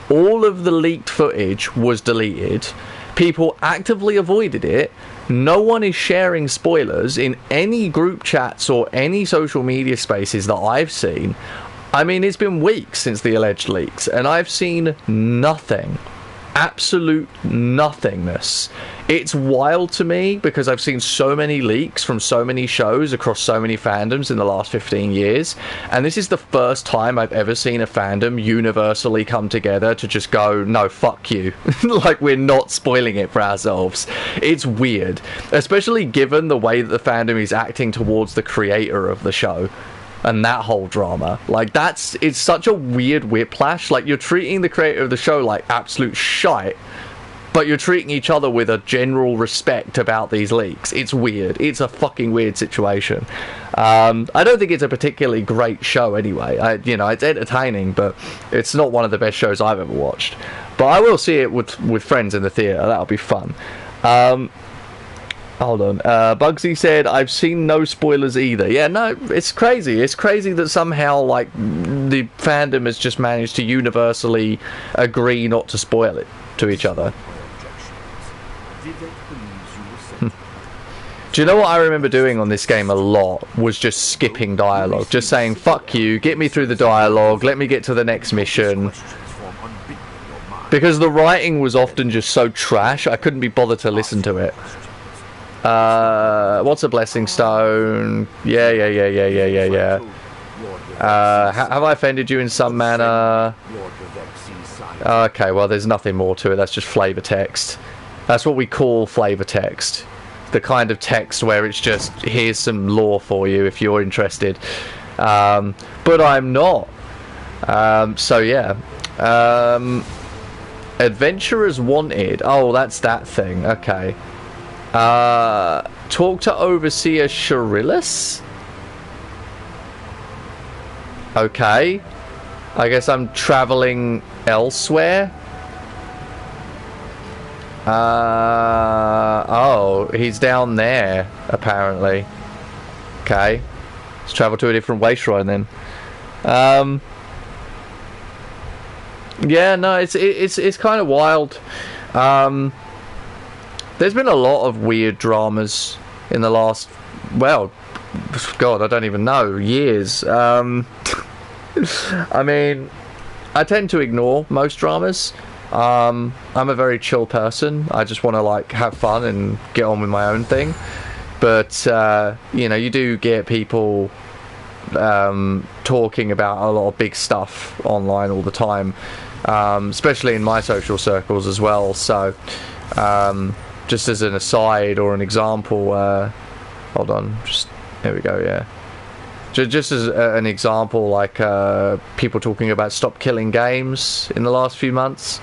All of the leaked footage was deleted. People actively avoided it. No one is sharing spoilers in any group chats or any social media spaces that I've seen. I mean, it's been weeks since the alleged leaks, and I've seen nothing. Absolute nothingness. It's wild to me because I've seen so many leaks from so many shows across so many fandoms in the last 15 years, and this is the first time I've ever seen a fandom universally come together to just go, no, fuck you. Like, we're not spoiling it for ourselves. It's weird, especially given the way that the fandom is acting towards the creator of the show and that whole drama. Like, it's such a weird whiplash. Like, you're treating the creator of the show like absolute shite, but you're treating each other with a general respect about these leaks. It's weird. It's a fucking weird situation. I don't think it's a particularly great show anyway. It's entertaining, but it's not one of the best shows I've ever watched. But I will see it with friends in the theatre. That'll be fun. Hold on. Bugsy said, I've seen no spoilers either. Yeah, no, it's crazy. It's crazy that somehow, like, the fandom has just managed to universally agree not to spoil it to each other. Do you know what I remember doing on this game a lot? Was just skipping dialogue. Just saying, fuck you, get me through the dialogue, let me get to the next mission. Because the writing was often just so trash, I couldn't be bothered to listen to it. What's a blessing stone? Yeah. Have I offended you in some manner? Okay, well, there's nothing more to it. That's just flavor text. That's what we call flavor text. The kind of text where it's just, here's some lore for you if you're interested. But I'm not. So yeah. Adventurers wanted. Oh, that's that thing. Okay. Talk to Overseer Sharillis? Okay. I guess I'm traveling elsewhere. Oh, he's down there, apparently. Okay. Let's travel to a different way shrine then. Yeah, no, it's kind of wild. There's been a lot of weird dramas in the last, well, God, I don't even know, years. I mean, I tend to ignore most dramas. I'm a very chill person. I just want to like have fun and get on with my own thing. But you know, you do get people talking about a lot of big stuff online all the time, especially in my social circles as well. So just as an aside or an example, hold on, just there we go. Yeah, just as an example, like people talking about stop killing games in the last few months,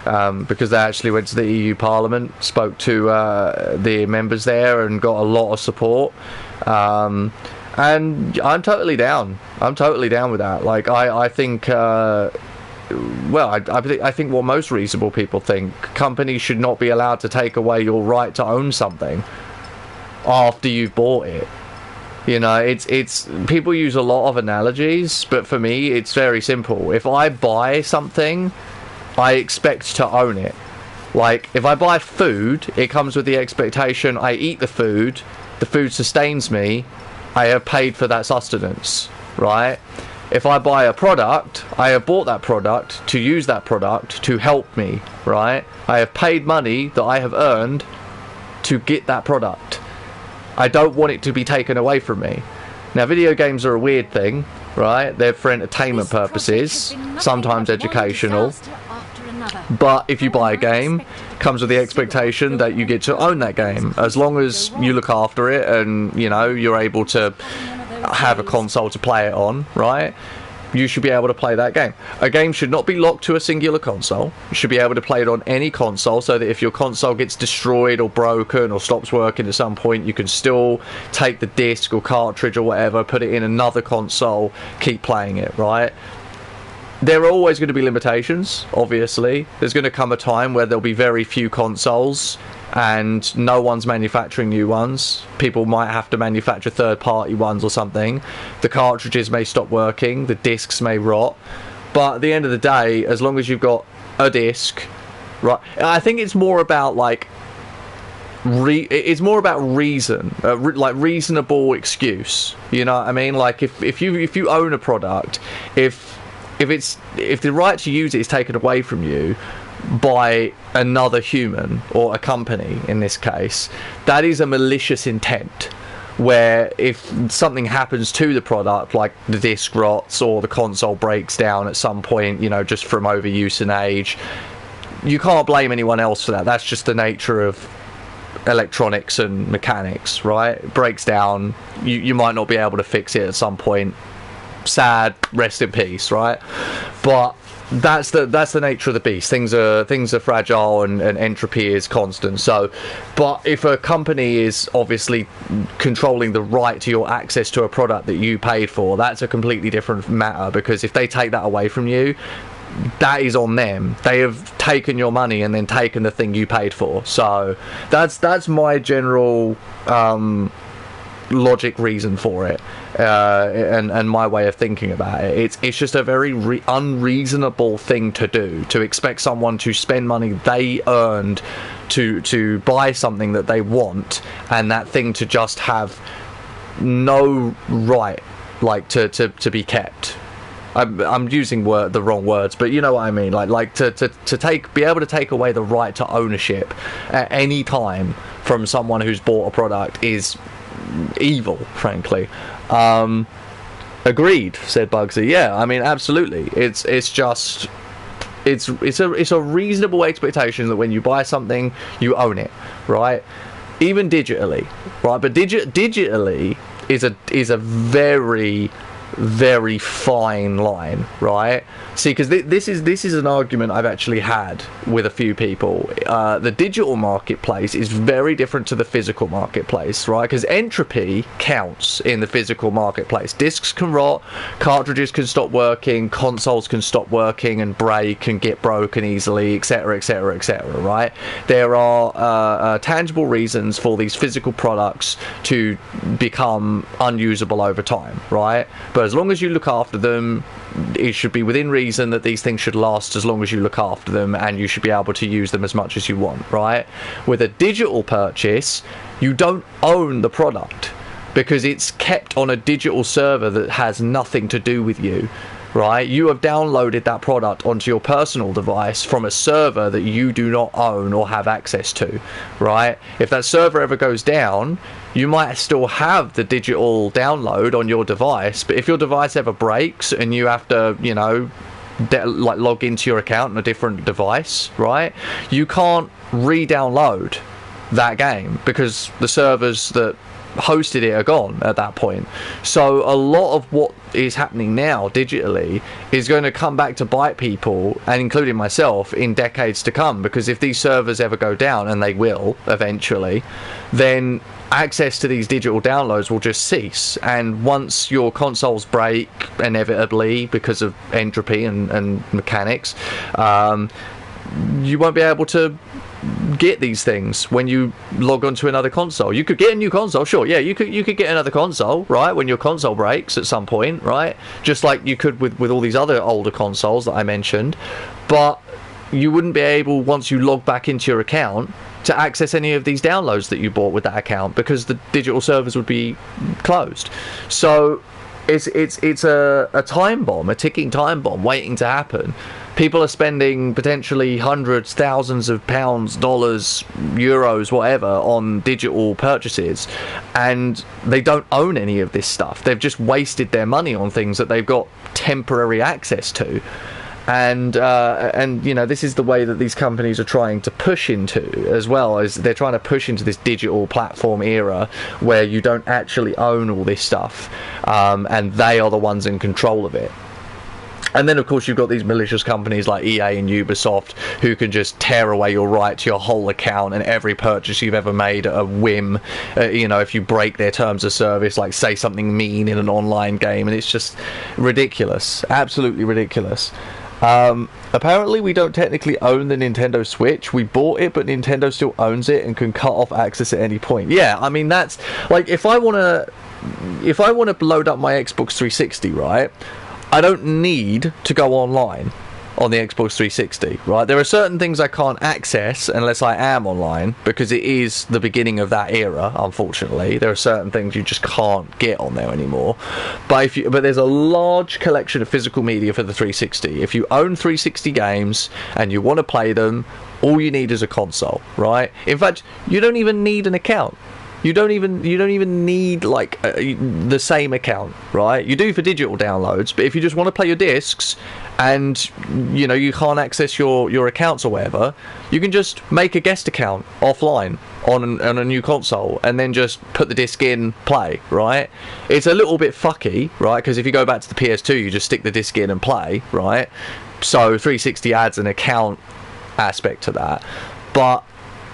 because they actually went to the EU Parliament, spoke to the members there and got a lot of support. And I'm totally down. I'm totally down with that. Like, I think, well, I think what most reasonable people think, companies should not be allowed to take away your right to own something after you've bought it. You know, it's people use a lot of analogies, but for me, it's very simple. If I buy something, I expect to own it. Like, if I buy food, it comes with the expectation I eat the food sustains me, I have paid for that sustenance, right? If I buy a product, I have bought that product to use that product to help me, right? I have paid money that I have earned to get that product. I don't want it to be taken away from me. Now, video games are a weird thing, right? They're for entertainment purposes, sometimes educational. But if you buy a game, it comes with the expectation that you get to own that game. As long as you look after it and, you know, you're able to have a console to play it on, right? You should be able to play that game. A game should not be locked to a singular console. You should be able to play it on any console, so that if your console gets destroyed or broken or stops working at some point, you can still take the disc or cartridge or whatever, put it in another console, keep playing it, right? There are always going to be limitations, obviously. There's going to come a time where there'll be very few consoles and no one's manufacturing new ones. People might have to manufacture third-party ones or something. The cartridges may stop working, the discs may rot. But at the end of the day, as long as you've got a disc, right? I think it's more about like it's more about reason, like reasonable excuse. You know what I mean? Like if you own a product, if the right to use it is taken away from you by another human or a company in this case, that is a malicious intent, where if something happens to the product, like the disc rots or the console breaks down at some point, you know, just from overuse and age, you can't blame anyone else for that. That's just the nature of electronics and mechanics, right? It breaks down, you might not be able to fix it at some point. Sad, rest in peace, right? But that's the nature of the beast. Things are fragile and entropy is constant. So, but if a company is obviously controlling the right to your access to a product that you paid for, that's a completely different matter, because if they take that away from you, that is on them. They have taken your money and then taken the thing you paid for. So that's my general logic reason for it, and my way of thinking about it. It's just a very unreasonable thing to do, to expect someone to spend money they earned to buy something that they want, and that thing to just have no right, like to be kept. I'm using the wrong words, but you know what I mean. Like to be able to take away the right to ownership at any time from someone who's bought a product is evil, frankly. Agreed, said Bugsy. Yeah, I mean, absolutely. It's just it's a reasonable expectation that when you buy something, you own it, right? Even digitally, right? But digitally is a very, very fine line, right? See, because this is an argument I've actually had with a few people. The digital marketplace is very different to the physical marketplace, right? Because entropy counts in the physical marketplace. Discs can rot, cartridges can stop working, consoles can stop working and break and get broken easily, etc., etc., etc., right? There are tangible reasons for these physical products to become unusable over time, right? But as long as you look after them, it should be within reason that these things should last as long as you look after them, and you should be able to use them as much as you want, right? With a digital purchase, you don't own the product because it's kept on a digital server that has nothing to do with you, right? You have downloaded that product onto your personal device from a server that you do not own or have access to, right? If that server ever goes down, you might still have the digital download on your device, but if your device ever breaks and you have to, you know, like log into your account on a different device, right, you can't re-download that game because the servers that hosted it are gone at that point. So a lot of what is happening now digitally is going to come back to bite people, and including myself, in decades to come, because if these servers ever go down, and they will eventually, then access to these digital downloads will just cease. And once your consoles break, inevitably because of entropy and mechanics, you won't be able to get these things when you log onto another console. You could get a new console, sure, yeah, you could get another console, right, when your console breaks at some point, right, just like you could with all these other older consoles that I mentioned, but you wouldn't be able, once you log back into your account, to access any of these downloads that you bought with that account, because the digital servers would be closed. So it's a time bomb, a ticking time bomb waiting to happen. People are spending potentially hundreds, thousands of pounds, dollars, euros, whatever, on digital purchases, and they don't own any of this stuff. They've just wasted their money on things that they've got temporary access to. And you know, this is the way that these companies are trying to push into, as well, as they're trying to push into this digital platform era where you don't actually own all this stuff, and they are the ones in control of it. And then, of course, you've got these malicious companies like EA and Ubisoft who can just tear away your right to your whole account and every purchase you've ever made at a whim. You know, if you break their terms of service, like say something mean in an online game, and it's just ridiculous, absolutely ridiculous. Apparently we don't technically own the Nintendo Switch. We bought it, but Nintendo still owns it and can cut off access at any point. Yeah, I mean, that's like, if I want to load up my Xbox 360, right, I don't need to go online on the Xbox 360, right? There are certain things I can't access unless I am online, because it is the beginning of that era, unfortunately. There are certain things you just can't get on there anymore. But there's a large collection of physical media for the 360. If you own 360 games and you want to play them, all you need is a console, right? In fact, you don't even need an account. You don't even need like the same account, right? You do for digital downloads, but if you just want to play your discs and you know you can't access your accounts or whatever, you can just make a guest account offline on a new console and then just put the disc in, play, right? It's a little bit fucky, right? Because if you go back to the PS2, you just stick the disc in and play, right? So 360 adds an account aspect to that, but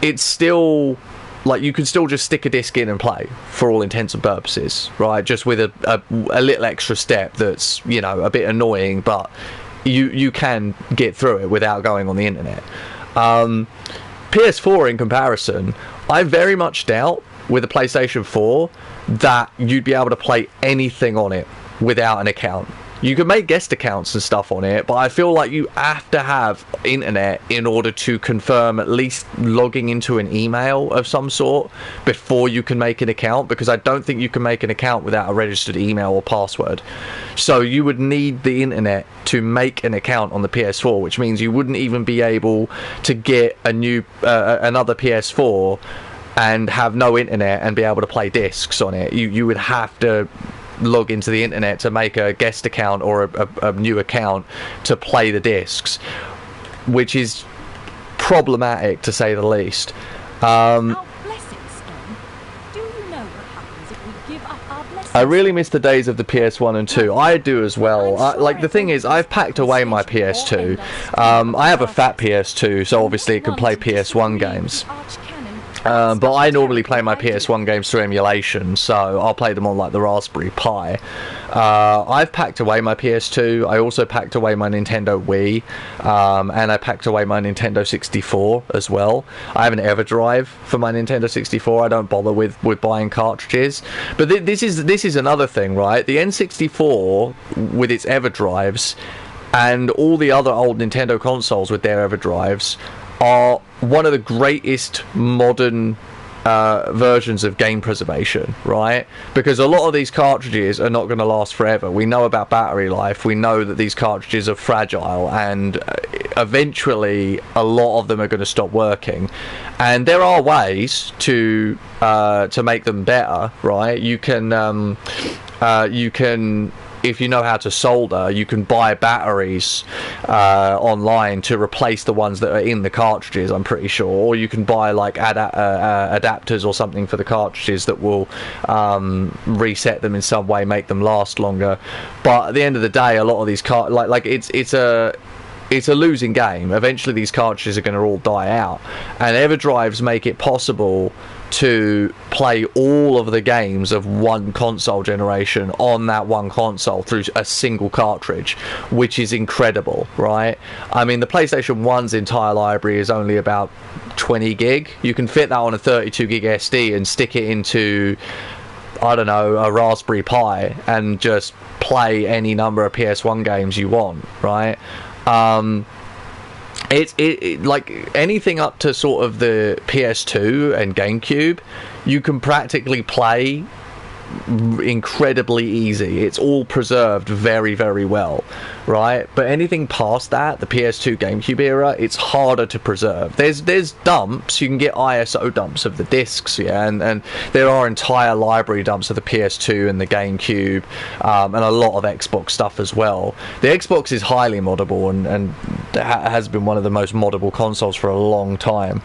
it's still, like, you can still just stick a disc in and play for all intents and purposes, right? Just with a little extra step that's, you know, a bit annoying, but you can get through it without going on the internet. PS4, in comparison, I very much doubt with a PlayStation 4 that you'd be able to play anything on it without an account. You can make guest accounts and stuff on it, but I feel like you have to have internet in order to confirm at least logging into an email of some sort before you can make an account, because I don't think you can make an account without a registered email or password. So you would need the internet to make an account on the PS4, which means you wouldn't even be able to get a new another PS4 and have no internet and be able to play discs on it. You would have to log into the internet to make a guest account or a new account to play the discs. which is problematic to say the least. Our blessing stone. Do you know what happens if we give up our blessing? I really miss the days of the PS1 and 2. I do as well. Like, the thing is, I've packed away my PS2. I have a fat PS2, so obviously it can play PS1 games. But I normally play my PS1 games through emulation, so I'll play them on like the Raspberry Pi. I've packed away my PS2. I also packed away my Nintendo Wii, and I packed away my Nintendo 64 as well. I have an EverDrive for my Nintendo 64. I don't bother with buying cartridges. But this is another thing, right? The N64 with its EverDrives and all the other old Nintendo consoles with their EverDrives are one of the greatest modern versions of game preservation, right? Because a lot of these cartridges are not going to last forever. We know about battery life. We know that these cartridges are fragile, and eventually a lot of them are going to stop working. And there are ways to make them better, right? You can if you know how to solder, you can buy batteries online to replace the ones that are in the cartridges, I'm pretty sure. Or you can buy like adapters or something for the cartridges that will reset them in some way, make them last longer. But at the end of the day, a lot of these it's a losing game. Eventually these cartridges are going to all die out, and EverDrives make it possible to play all of the games of one console generation on that one console through a single cartridge, which is incredible, right? I mean, the PlayStation 1's entire library is only about 20 gig. You can fit that on a 32 gig SD and stick it into, I don't know, a Raspberry Pi and just play any number of PS1 games you want, right? It like anything up to sort of the PS2 and GameCube, you can practically play incredibly easy. It's all preserved very, very well, right? But anything past that, the PS2 GameCube era, it's harder to preserve. There's dumps. You can get ISO dumps of the discs, yeah, and there are entire library dumps of the PS2 and the GameCube, and a lot of Xbox stuff as well. The Xbox is highly moddable and has been one of the most moddable consoles for a long time.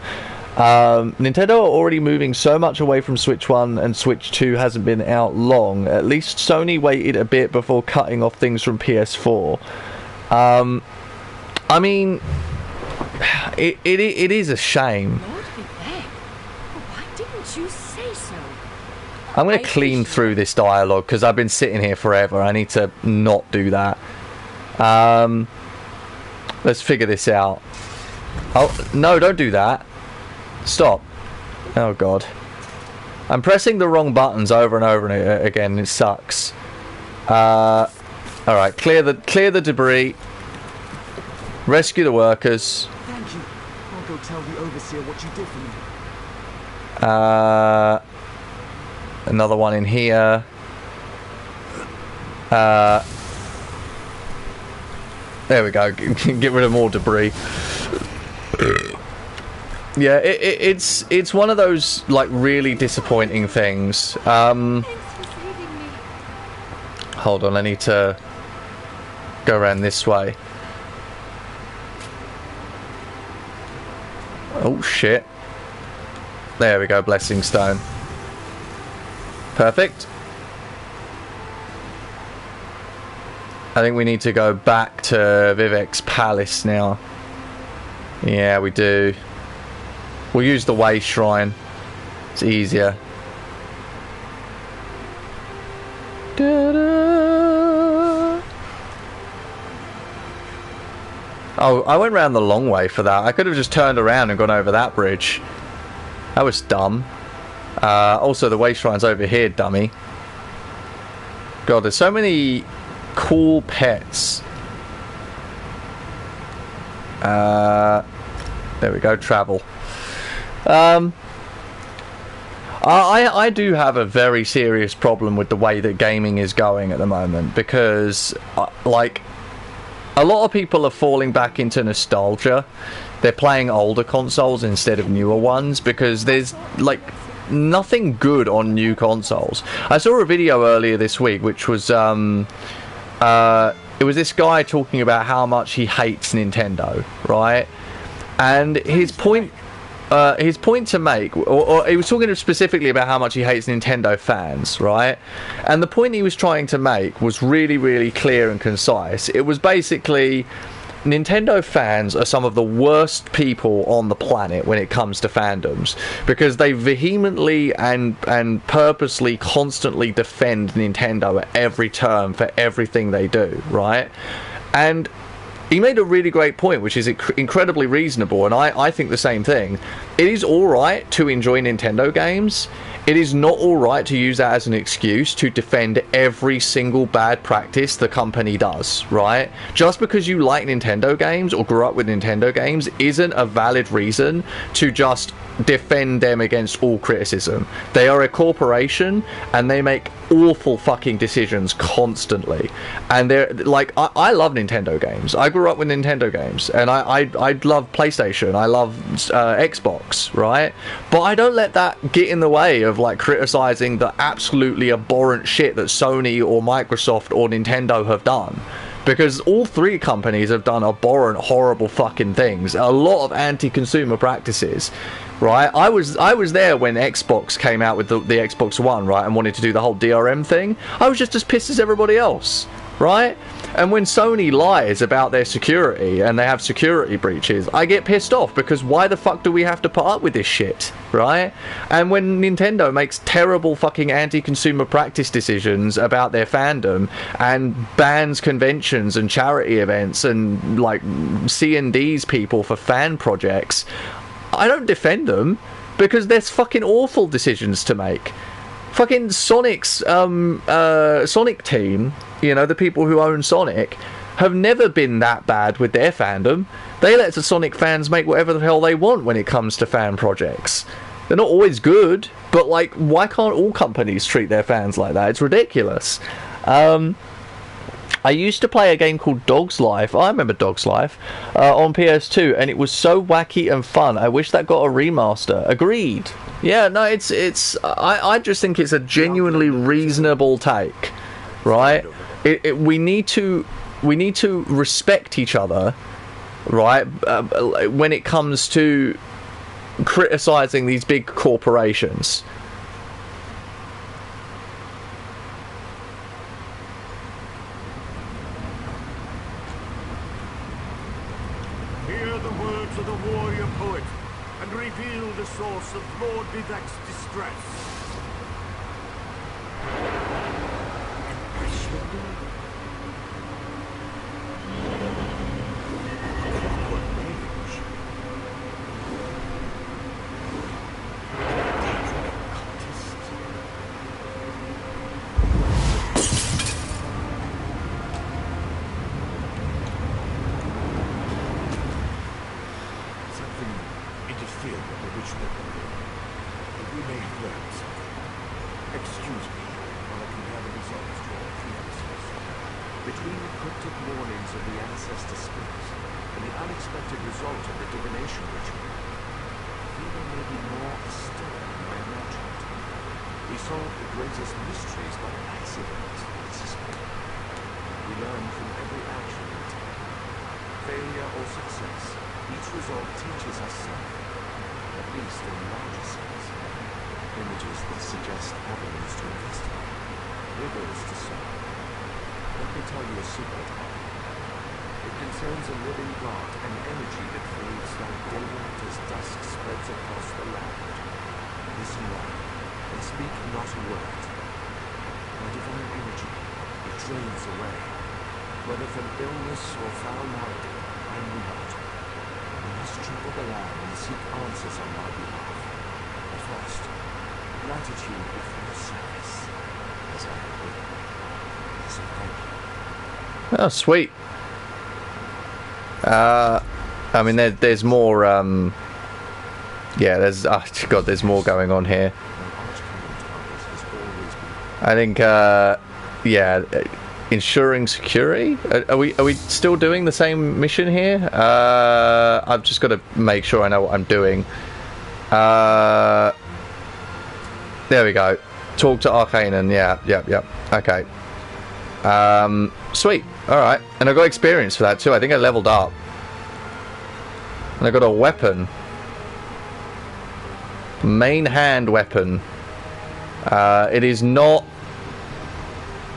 Nintendo are already moving so much away from Switch 1, and Switch 2 hasn't been out long. At least Sony waited a bit before cutting off things from PS4. I mean, it is a shame. Lord be there. Why didn't you say so? I'm going to clean through this dialogue because I've been sitting here forever. I need to not do that. Let's figure this out. Oh, no, don't do that. Stop. Oh god. I'm pressing the wrong buttons over and over again. It sucks. Alright, clear the debris. Rescue the workers. Thank you. I'll go tell the overseer what you did for me. Another one in here. There we go. Get rid of more debris. Yeah, it's one of those like really disappointing things. Thanks for saving me. Hold on, I need to go around this way. Oh shit. There we go, blessing stone. Perfect. I think we need to go back to Vivek's palace now. Yeah, we do. We'll use the way shrine. It's easier. Da-da. Oh, I went round the long way for that. I could have just turned around and gone over that bridge. That was dumb. Also, the way shrine's over here, dummy. God, there's so many cool pets. There we go, travel. I do have a very serious problem with the way that gaming is going at the moment, because like a lot of people are falling back into nostalgia. They're playing older consoles instead of newer ones because there's like nothing good on new consoles. I saw a video earlier this week which was it was this guy talking about how much he hates Nintendo, right? And his point to make, or he was talking specifically about how much he hates Nintendo fans, right? And the point he was trying to make was really, really clear and concise. It was basically, Nintendo fans are some of the worst people on the planet when it comes to fandoms, because they vehemently and purposely constantly defend Nintendo at every turn for everything they do, right? And he made a really great point, which is incredibly reasonable, and I think the same thing. It is alright to enjoy Nintendo games. It is not alright to use that as an excuse to defend every single bad practice the company does, right? Just because you like Nintendo games or grew up with Nintendo games isn't a valid reason to just defend them against all criticism. They are a corporation and they make awful fucking decisions constantly, and they're like, I love Nintendo games. I grew up with Nintendo games, and I love PlayStation, I love Xbox, right? But I don't let that get in the way of like criticizing the absolutely abhorrent shit that Sony or Microsoft or Nintendo have done, because all three companies have done abhorrent, horrible fucking things, a lot of anti-consumer practices, right? I was there when Xbox came out with the Xbox One, right, and wanted to do the whole DRM thing. I was just as pissed as everybody else, right? And when Sony lies about their security and they have security breaches, I get pissed off, because why the fuck do we have to put up with this shit, right? And when Nintendo makes terrible fucking anti-consumer practice decisions about their fandom and bans conventions and charity events and like C&Ds people for fan projects, I don't defend them, because there's fucking awful decisions to make. Fucking Sonic's Sonic team, you know, the people who own Sonic, have never been that bad with their fandom. They let the Sonic fans make whatever the hell they want when it comes to fan projects. They're not always good, but like, why can't all companies treat their fans like that? It's ridiculous. I used to play a game called Dog's Life. I remember Dog's Life on PS2, and it was so wacky and fun. I wish that got a remaster. Agreed. Yeah, no, I just think it's a genuinely reasonable take, right? We need to respect each other, right? When it comes to criticizing these big corporations. Hear the words of the warrior poet, and reveal the source of Lord Vivek's distress. Oh, sweet. I mean, there's more, yeah, there's more going on here. I think, yeah, ensuring security? Are we still doing the same mission here? I've just got to make sure I know what I'm doing. There we go. Talk to Arcanan, yeah, okay. Sweet. Alright. And I got experience for that too. I think I leveled up. And I got a weapon. Main hand weapon. It is not...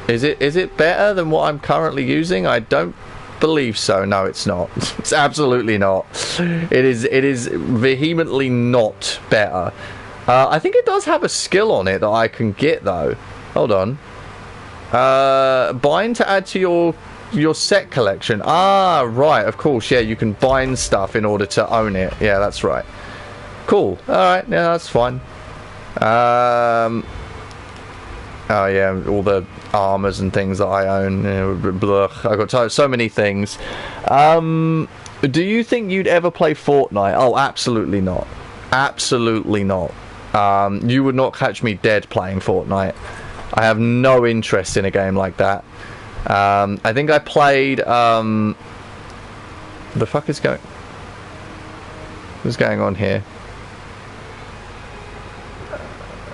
Is it better than what I'm currently using? I don't believe so. No, it's not. It's absolutely not. It is vehemently not better. I think it does have a skill on it that I can get though. Hold on. Bind to add to your set collection. Ah, right. Of course. Yeah, you can bind stuff in order to own it. Yeah, that's right. Cool. All right. Yeah, that's fine. Oh yeah, all the armors and things that I own. I got so many things. Do you think you'd ever play Fortnite? Oh, absolutely not. Absolutely not. You would not catch me dead playing Fortnite. I have no interest in a game like that. I think I played. The fuck is going? What's going on here?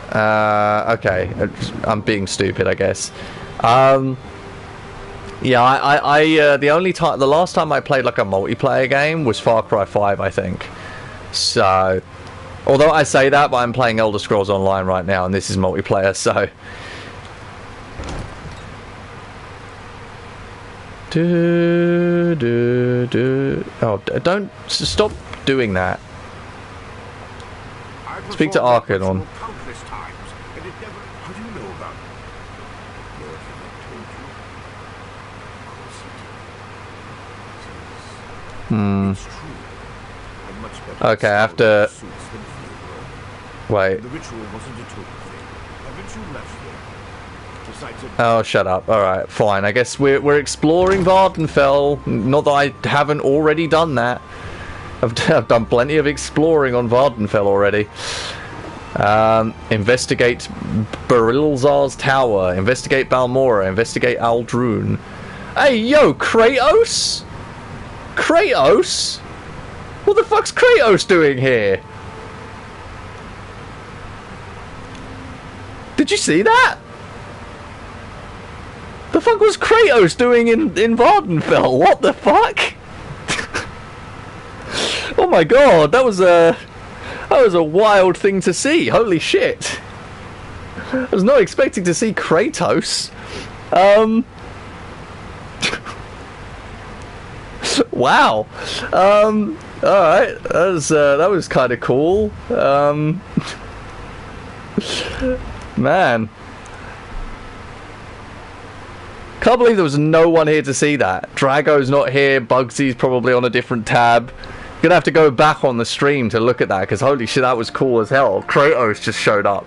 Okay, I'm being stupid, I guess. Yeah, the last time I played like a multiplayer game was Far Cry 5, I think. So, although I say that, but I'm playing Elder Scrolls Online right now, and this is multiplayer, so. Oh, don't stop doing that. Speak to Arcanon. How do you know about it? Lord, have I told you? It's true. I'm much better Okay, I have to... suits than field work. Wait. The ritual wasn't a total thing. Haven't you left there? Decided Oh, shut up. Alright, fine. I guess we're exploring Vardenfell. Not that I haven't already done that. I've done plenty of exploring on Vardenfell already. Investigate Barilzar's Tower. Investigate Balmora. Investigate Aldrune. Hey, yo, Kratos? Kratos? What the fuck's Kratos doing here? Did you see that? The fuck was Kratos doing in Vardenfell? What the fuck? Oh my god, that was a wild thing to see. Holy shit. I was not expecting to see Kratos. Wow. Alright, that was kind of cool. Man. Can't believe there was no one here to see that. Drago's not here, Bugsy's probably on a different tab. Gonna have to go back on the stream to look at that, because holy shit, that was cool as hell. Kratos just showed up.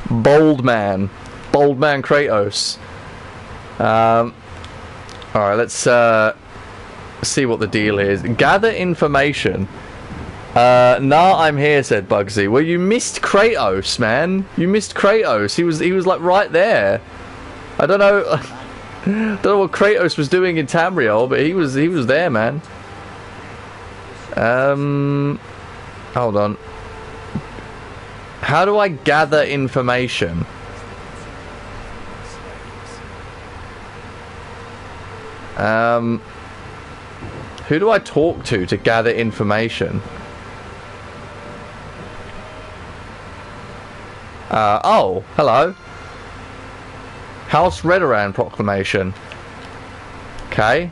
Bold man Kratos. Alright, let's see what the deal is. Gather information. Nah, I'm here, said Bugsy. Well, you missed Kratos, man. You missed Kratos. He was like right there. I don't know what Kratos was doing in Tamriel, but he was there, man. Hold on. How do I gather information? Who do I talk to gather information? Oh, hello. House Redoran proclamation. Okay.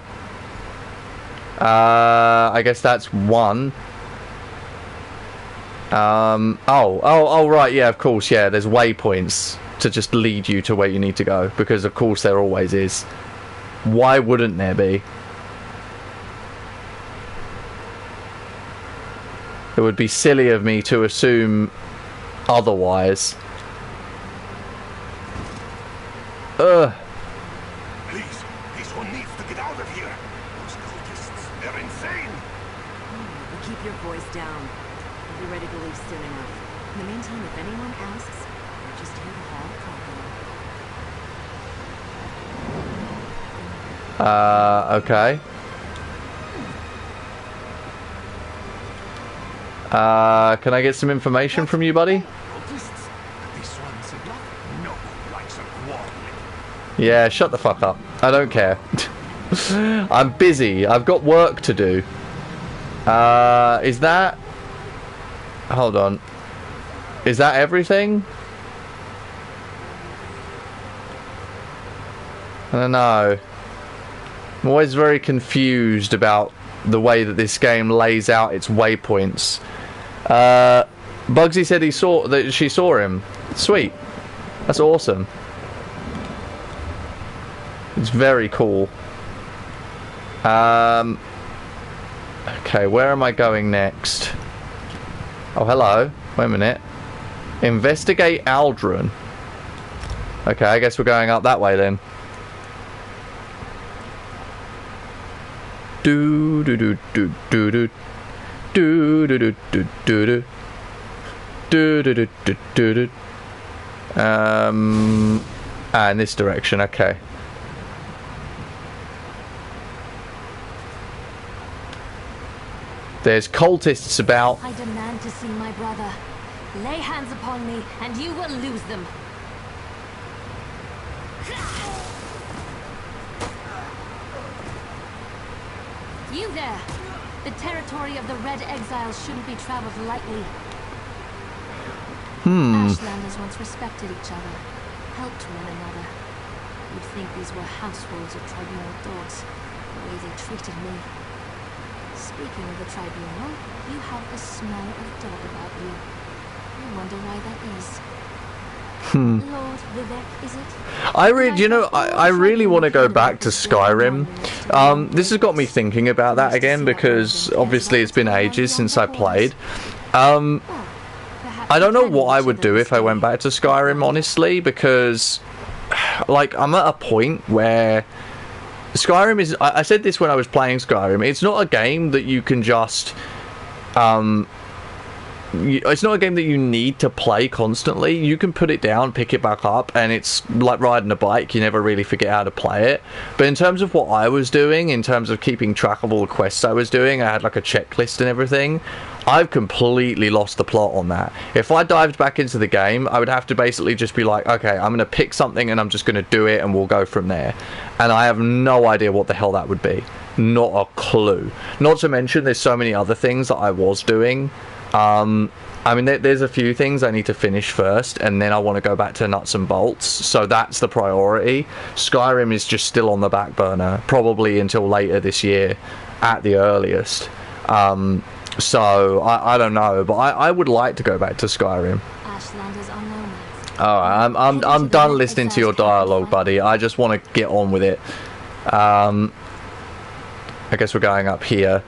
I guess that's one. Oh, right, yeah, of course, yeah, there's waypoints to just lead you to where you need to go, because of course there always is. Why wouldn't there be? It would be silly of me to assume otherwise. Please, one needs to get out of here. Those cultists, they're insane. Well, keep your voice down. I'll be ready to leave soon enough. In the meantime, if anyone asks, we're just here to haul cargo. Okay. Can I get some information from you, buddy? Cultists? This one said nothing. No one likes a quarreling. Yeah, shut the fuck up. I don't care. I'm busy. I've got work to do. Is that... Hold on. Is that everything? I don't know. I'm always very confused about the way that this game lays out its waypoints. Bugsy said she saw him. Sweet. That's awesome. It's very cool. Okay, where am I going next? Oh, hello. Wait a minute. Investigate Aldrin. Okay, I guess we're going up that way then. Do do do do do do do do do do do do do do do do do. In this direction. Okay. There's cultists about. I demand to see my brother. Lay hands upon me, and you will lose them. You there! The territory of the Red Exiles shouldn't be traveled lightly. Ashlanders once respected each other, helped one another. You'd think these were housewolves or tribunal dogs, the way they treated me. Speaking of the tribunal, you have the smell of dog about you. I wonder why that is. Lord Vivek, is it? I really want to go back to Skyrim. This has got me thinking about that again because obviously it's been ages since I played. I don't know what I would do if I went back to Skyrim, honestly, because like I'm at a point where Skyrim is. I said this when I was playing Skyrim. It's not a game that you can just. It's not a game that you need to play constantly. You can put it down, pick it back up, and it's like riding a bike. You never really forget how to play it. But in terms of what I was doing, in terms of keeping track of all the quests I was doing, I had like a checklist and everything. I've completely lost the plot on that. If I dived back into the game, I would have to basically just be like, okay, I'm going to pick something and I'm just going to do it and we'll go from there. And I have no idea what the hell that would be. Not a clue. Not to mention there's so many other things that I was doing. I mean, there's a few things I need to finish first, and then I want to go back to nuts and bolts, so that's the priority. Skyrim is just still on the back burner, probably until later this year, at the earliest. So, I don't know, but I would like to go back to Skyrim. Alright, I'm done listening to your dialogue, buddy. I just want to get on with it. I guess we're going up here.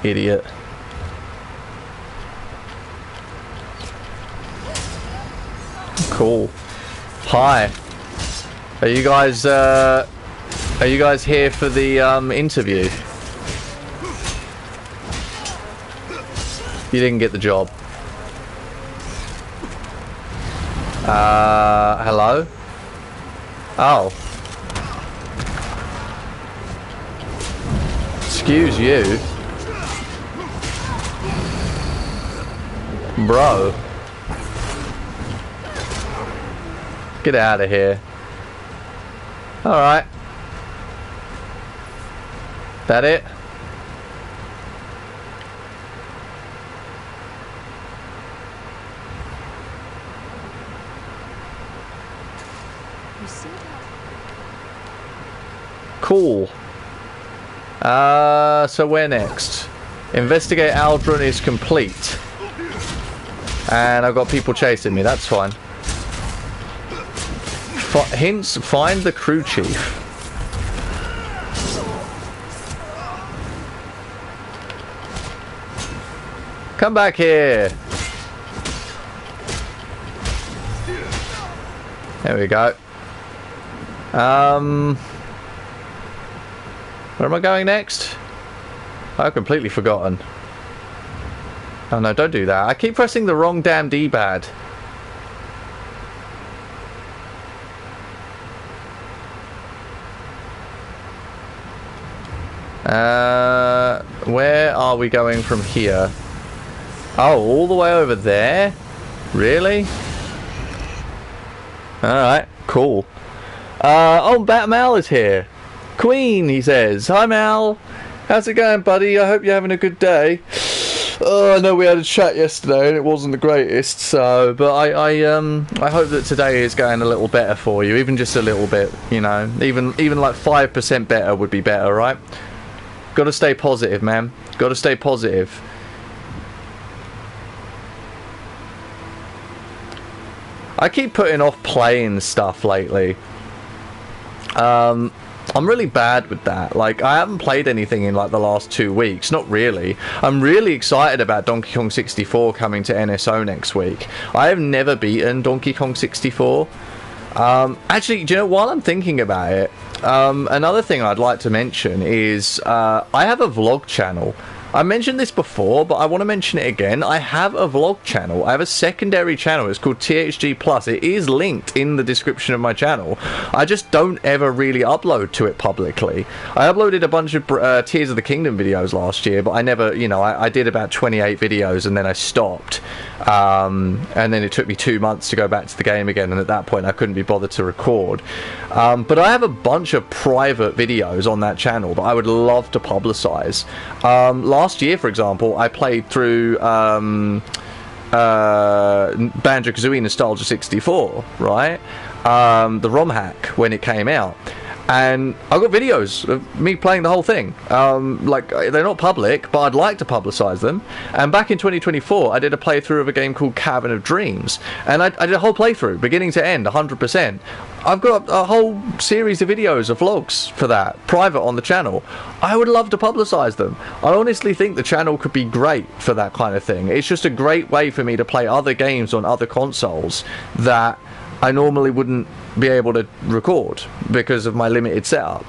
Idiot. Cool. Hi. Are you guys here for the interview? You didn't get the job. Hello? Oh. Excuse you. Bro. Get out of here. Alright. That it? Cool. So where next? Investigate Aldrin is complete. And I've got people chasing me, that's fine. Hints, find the crew chief. Come back here. There we go. Where am I going next? I've completely forgotten. Oh no, don't do that. I keep pressing the wrong damn D-pad. Where are we going from here? Oh, all the way over there? Really? Alright, cool. Oh, Batmal is here. Queen, he says. Hi, Mal. How's it going, buddy? I hope you're having a good day. Oh, I know we had a chat yesterday and it wasn't the greatest, so... But I hope that today is going a little better for you. Even just a little bit, you know. Even like 5% better would be better, right? Gotta stay positive, man. Gotta stay positive. I keep putting off playing stuff lately. I'm really bad with that. Like, I haven't played anything in like the last 2 weeks. Not really. I'm really excited about Donkey Kong 64 coming to NSO next week. I have never beaten Donkey Kong 64. Actually, do you know, while I'm thinking about it, another thing I'd like to mention is I have a vlog channel. I mentioned this before, but I want to mention it again. I have a vlog channel. I have a secondary channel. It's called THG Plus. It is linked in the description of my channel. I just don't ever really upload to it publicly. I uploaded a bunch of Tears of the Kingdom videos last year, but I never, you know, I did about 28 videos and then I stopped. And then it took me 2 months to go back to the game again, and at that point I couldn't be bothered to record. But I have a bunch of private videos on that channel that I would love to publicize. Last year, for example, I played through Banjo-Kazooie Nostalgia 64, right? The ROM hack when it came out. And I've got videos of me playing the whole thing. Like, they're not public, but I'd like to publicise them. And back in 2024, I did a playthrough of a game called Cavern of Dreams. And I did a whole playthrough, beginning to end, 100%. I've got a whole series of videos, of vlogs for that, private on the channel. I would love to publicise them. I honestly think the channel could be great for that kind of thing. It's just a great way for me to play other games on other consoles that I normally wouldn't be able to record because of my limited setup,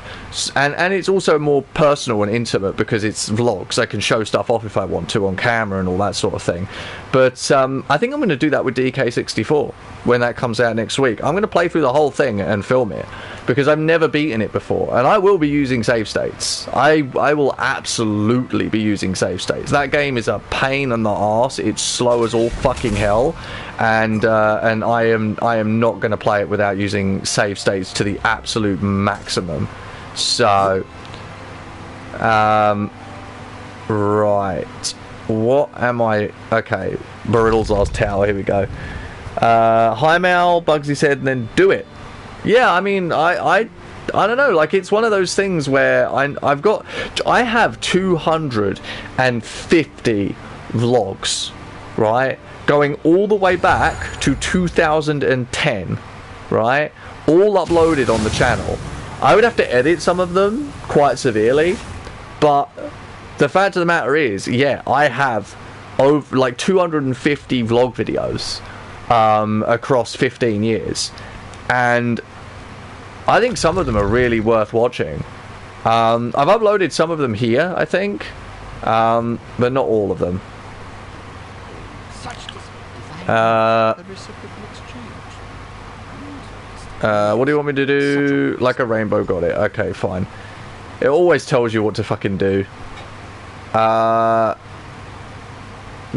and it's also more personal and intimate because it's vlogs. I can show stuff off if I want to on camera and all that sort of thing. But I think I'm going to do that with DK64 when that comes out next week. I'm going to play through the whole thing and film it because I've never beaten it before, and I will be using save states. I will absolutely be using save states. That game is a pain in the arse. It's slow as all fucking hell, and I am not going to play it without using save states to the absolute maximum. So right, what am I? Okay, Burittle's Last Tower, here we go. Hi Mal, Bugsy said, and then do it. Yeah, I mean, I don't know, like, it's one of those things where I have 250 vlogs, right, going all the way back to 2010, right, all uploaded on the channel. I would have to edit some of them quite severely, but the fact of the matter is, yeah, I have over like 250 vlog videos across 15 years, and I think some of them are really worth watching. I've uploaded some of them here, I think, but not all of them. What do you want me to do? Like a rainbow, got it. Okay, fine. It always tells you what to fucking do.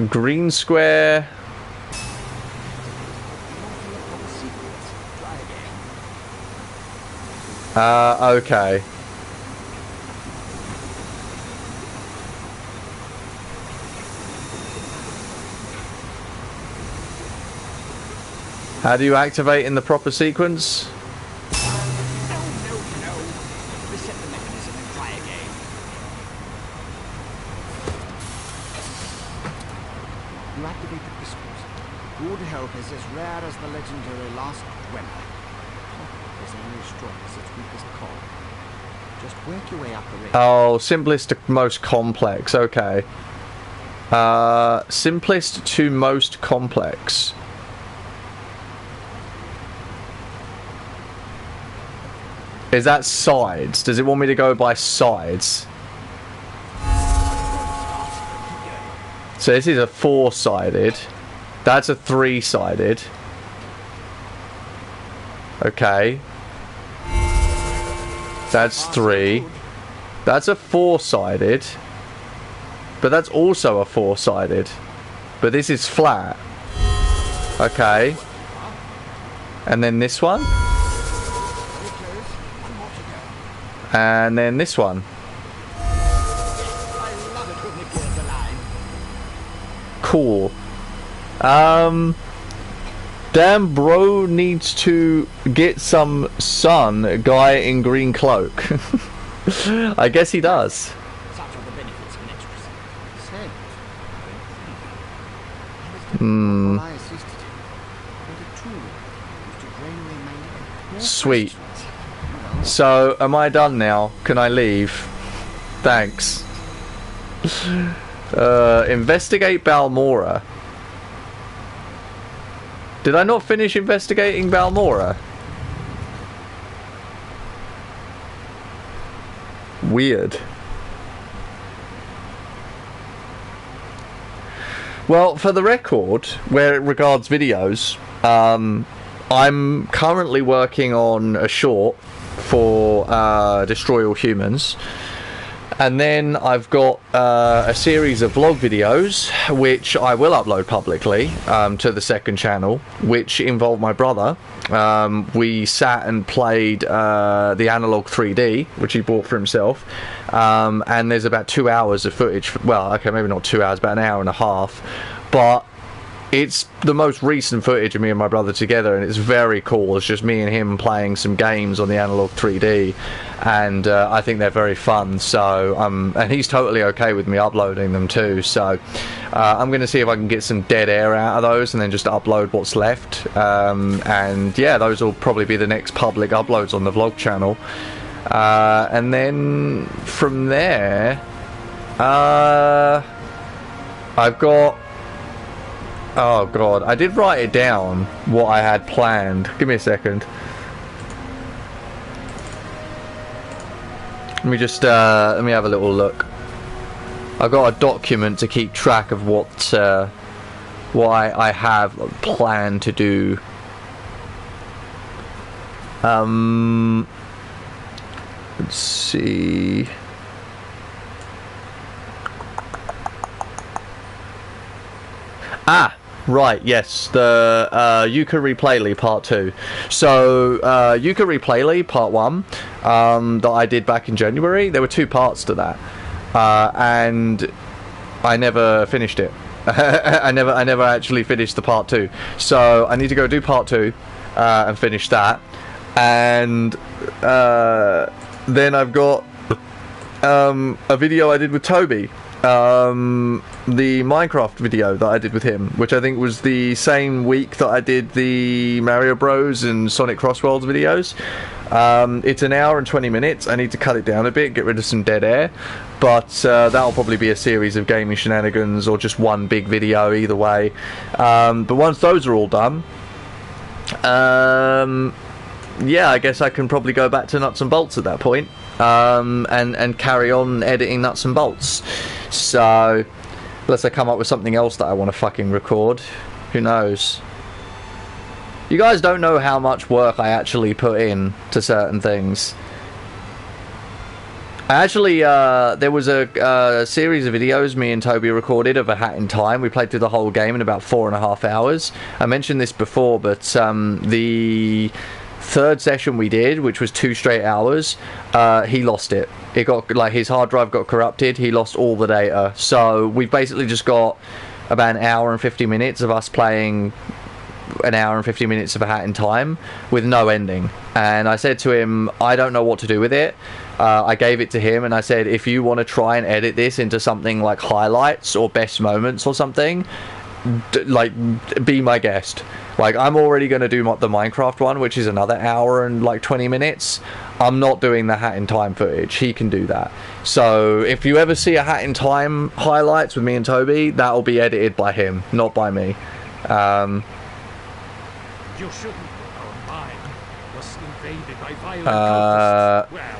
Green square. Okay. How do you activate in the proper sequence? No. Reset the mechanism and try again. You activate the crystals. Good help is as rare as the legendary Last Dweller. Is only as strong as its weakest call. Just work your way up the range. Oh, simplest to most complex. Okay. Simplest to most complex. Is that sides? Does it want me to go by sides? So this is a 4-sided. That's a 3-sided. Okay. That's 3. That's a 4-sided. But that's also a 4-sided. but this is flat. Okay. And then this one. And then this one. Cool. Damn, bro needs to get some sun, guy in green cloak. I guess he does. Such are the benefits of an extra set. Hmm. I assisted him. But a tool used to drain away my life. Sweet. So, am I done now? Can I leave? Thanks. Investigate Balmora. Did I not finish investigating Balmora? Weird. Well, for the record, where it regards videos, I'm currently working on a short for Destroy All Humans. And then I've got a series of vlog videos, which I will upload publicly to the second channel, which involve my brother. We sat and played the Analog 3D, which he bought for himself. And there's about 2 hours of footage. Well, okay, maybe not 2 hours, about an hour and a half. But it's the most recent footage of me and my brother together, and it's very cool. It's just me and him playing some games on the Analog 3D, and I think they're very fun. So and he's totally okay with me uploading them too. So I'm going to see if I can get some dead air out of those, and then just upload what's left. And yeah, those will probably be the next public uploads on the vlog channel. And then from there, I've got. Oh god, I did write it down, what I had planned. Give me a second. Let me just, let me have a little look. I've got a document to keep track of what I have planned to do. Let's see... Ah! Right, yes, the Yuka Replayly Part 2. So, Yuka Replayly Part 1, that I did back in January, there were 2 parts to that. And I never finished it. I never actually finished the Part 2. So, I need to go do Part 2, and finish that. And, then I've got, a video I did with Toby. The Minecraft video that I did with him, which I think was the same week that I did the Mario Bros and Sonic Crossworlds videos. It's an hour and 20 minutes. I need to cut it down a bit, get rid of some dead air, but that'll probably be a series of gaming shenanigans or just one big video, either way. But once those are all done, yeah, I guess I can probably go back to Nuts and Bolts at that point, and carry on editing Nuts and Bolts. So, unless I come up with something else that I want to fucking record, who knows? You guys don't know how much work I actually put in to certain things. I actually, there was a series of videos me and Toby recorded of A Hat in Time. We played through the whole game in about 4.5 hours. I mentioned this before, but the third session we did, which was 2 straight hours, he lost it. It got, like, his hard drive got corrupted. He lost all the data. So we've basically just got about an hour and 50 minutes of us playing an hour and 50 minutes of A Hat in Time with no ending. And I said to him, I don't know what to do with it. I gave it to him and I said, if you want to try and edit this into something like highlights or best moments or something, like, be my guest. Like, I'm already going to do the Minecraft one, which is another hour and like 20 minutes. I'm not doing the Hat in Time footage. He can do that. So if you ever see A Hat in Time highlights with me and Toby, that'll be edited by him, not by me. You shouldn't. Our mine was invaded by violent cultists. Well,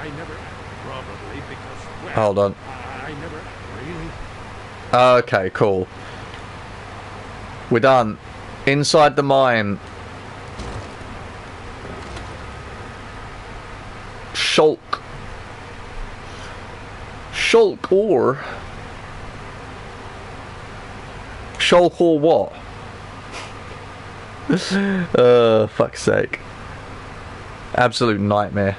I never. Probably because. Well, hold on. I never really. Okay, cool. We're done. Inside the mine. Shulk. Shulk ore. Shulk or what? Fuck's sake. Absolute nightmare.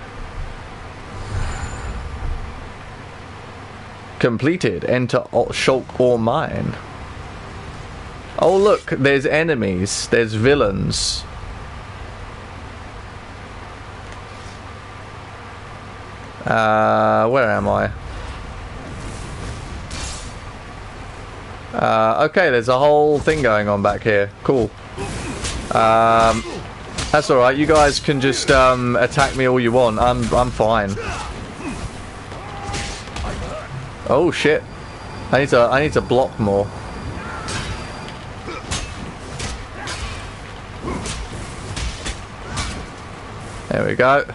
Completed. Enter Shulk or mine. Oh look, there's enemies. There's villains. Where am I? Okay, there's a whole thing going on back here. Cool. That's alright, you guys can just attack me all you want. I'm fine. Oh shit. I need to block more. There we go.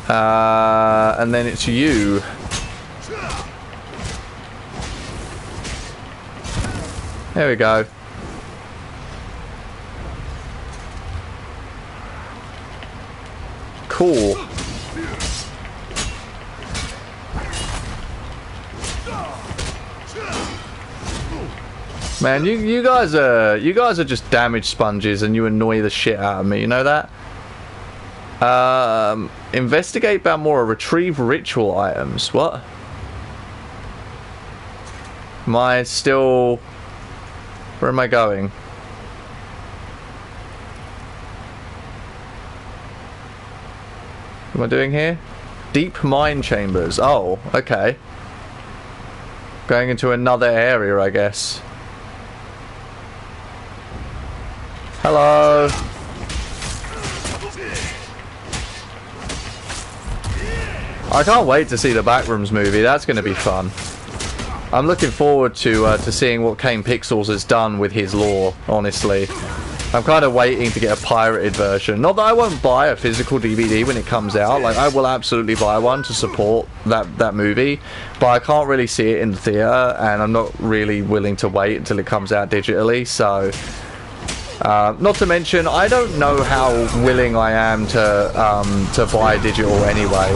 And then it's you. There we go. Cool. Man, you guys are just damage sponges and you annoy the shit out of me, you know that? Investigate Balmora, retrieve ritual items. What? Am I still... Where am I going? What am I doing here? Deep mine chambers. Oh, okay. Going into another area, I guess. Hello. I can't wait to see the Backrooms movie. That's going to be fun. I'm looking forward to seeing what Kane Pixels has done with his lore, honestly. I'm kind of waiting to get a pirated version. Not that I won't buy a physical DVD when it comes out. Like, I will absolutely buy one to support that movie. But I can't really see it in the theater, and I'm not really willing to wait until it comes out digitally, so... not to mention, I don't know how willing I am to buy digital anyway.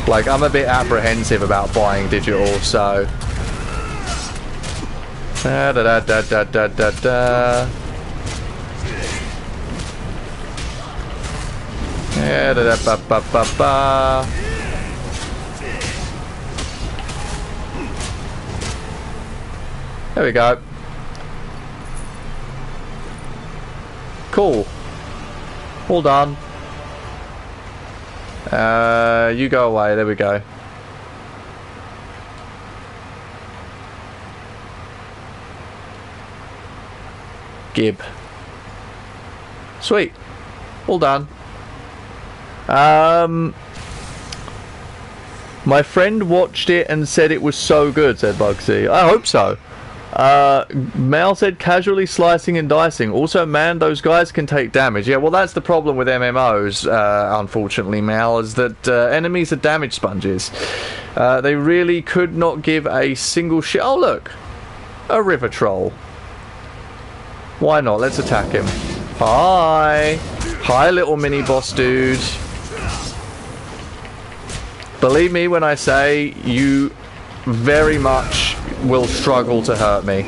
Like, I'm a bit apprehensive about buying digital, so... Da da da da da da da. Yeah, da da ba ba ba ba. There we go. Cool. All done. You go away. There we go. Gib. Sweet. All done. My friend watched it and said it was so good, said Bugsy. I hope so. Mal said casually slicing and dicing. Also, man, those guys can take damage. Yeah, well, that's the problem with MMOs, unfortunately, Mal, is that enemies are damage sponges. They really could not give a single shit. Oh, look. A river troll. Why not? Let's attack him. Hi. Hi, little mini boss dude. Believe me when I say you very much will struggle to hurt me.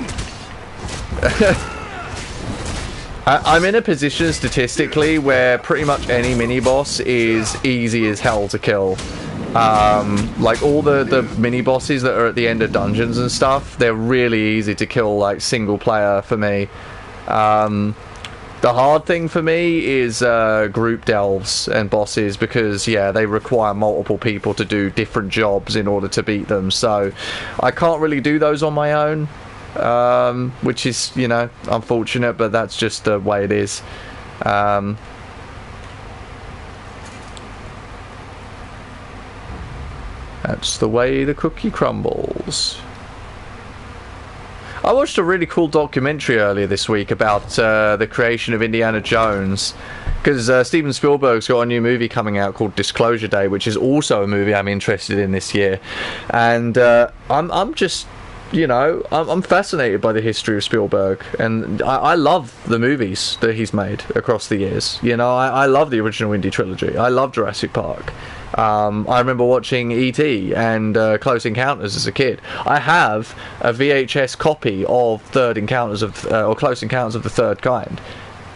I'm in a position statistically where pretty much any mini boss is easy as hell to kill. Like all the mini bosses that are at the end of dungeons and stuff, they're really easy to kill, like single player for me. The hard thing for me is group delves and bosses, because yeah, they require multiple people to do different jobs in order to beat them, so I can't really do those on my own, which is, you know, unfortunate, but that's just the way it is. That's the way the cookie crumbles. I watched a really cool documentary earlier this week about the creation of Indiana Jones, because Steven Spielberg's got a new movie coming out called Disclosure Day, which is also a movie I'm interested in this year, and I'm just you know, I'm fascinated by the history of Spielberg, and I love the movies that he's made across the years. You know, I love the original Indy trilogy. I love Jurassic Park. I remember watching E.T. and Close Encounters as a kid. I have a VHS copy of Close Encounters of the Third Kind.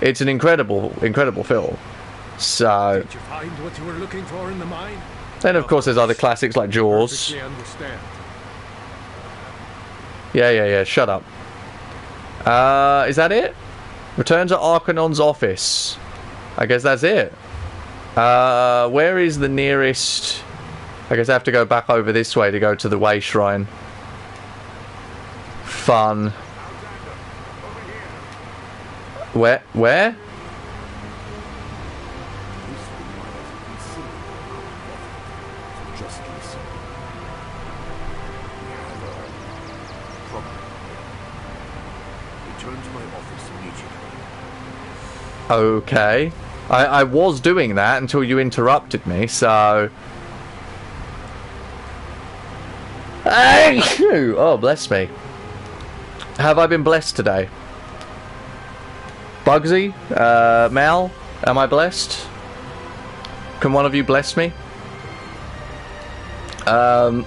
It's an incredible film. So, Did you find what you were looking for in the mine? then of course there's other classics like Jaws. Perfectly understand. Yeah, shut up. Is that it? Return to Arcanon's office. I guess that's it. Where is the nearest... I guess I have to go back over this way to go to the Way Shrine. Fun. Where? Just listen. We have a problem. Return to my office immediately. Okay. I was doing that until you interrupted me, so... Oh, bless me. Have I been blessed today? Bugsy? Mal? Am I blessed? Can one of you bless me? Oh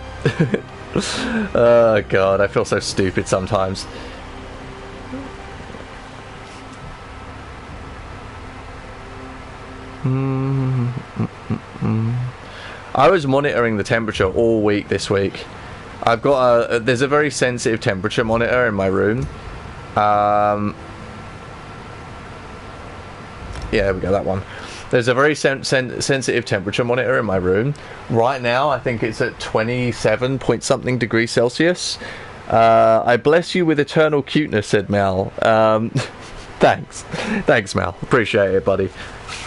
god, I feel so stupid sometimes. I was monitoring the temperature all week this week. I've got there's a very sensitive temperature monitor in my room. Yeah, there we go, that one. There's a very sensitive temperature monitor in my room. Right now, I think it's at 27 point something degrees Celsius. I bless you with eternal cuteness, said Mal. Thanks. Thanks, Mal. Appreciate it, buddy.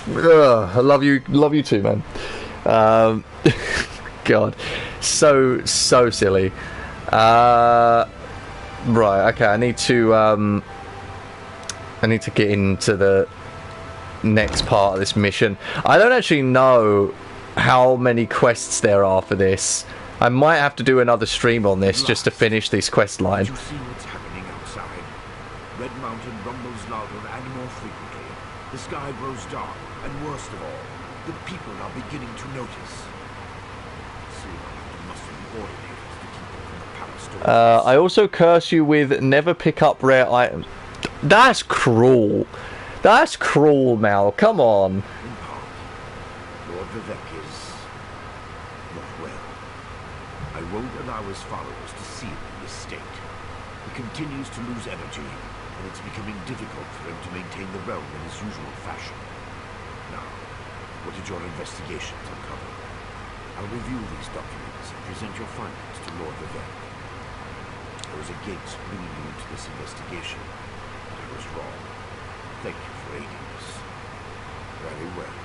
I love you too, man. God. So silly. Right, okay, I need to get into the next part of this mission. I don't actually know how many quests there are for this. I might have to do another stream on this just to finish this quest line. You see what's happening outside. Red Mountain rumbles louder and more frequently. The sky grows dark, and worst of all, the people are beginning to notice. Soon I'll have to muster the ordinators to keep them from the palace doors. I also curse you with never pick up rare items. That's cruel. That's cruel, Mal. Come on. In part, Lord Vivek is not well. I won't allow his followers to see him in this state. He continues to lose energy, and it's becoming difficult for him to maintain the realm in his usual fashion. Now, what did your investigations uncover? I'll review these documents and present your findings to Lord Vivek. There was a gate leading you into this investigation, but I was wrong. Thank you for aiding us. Very well.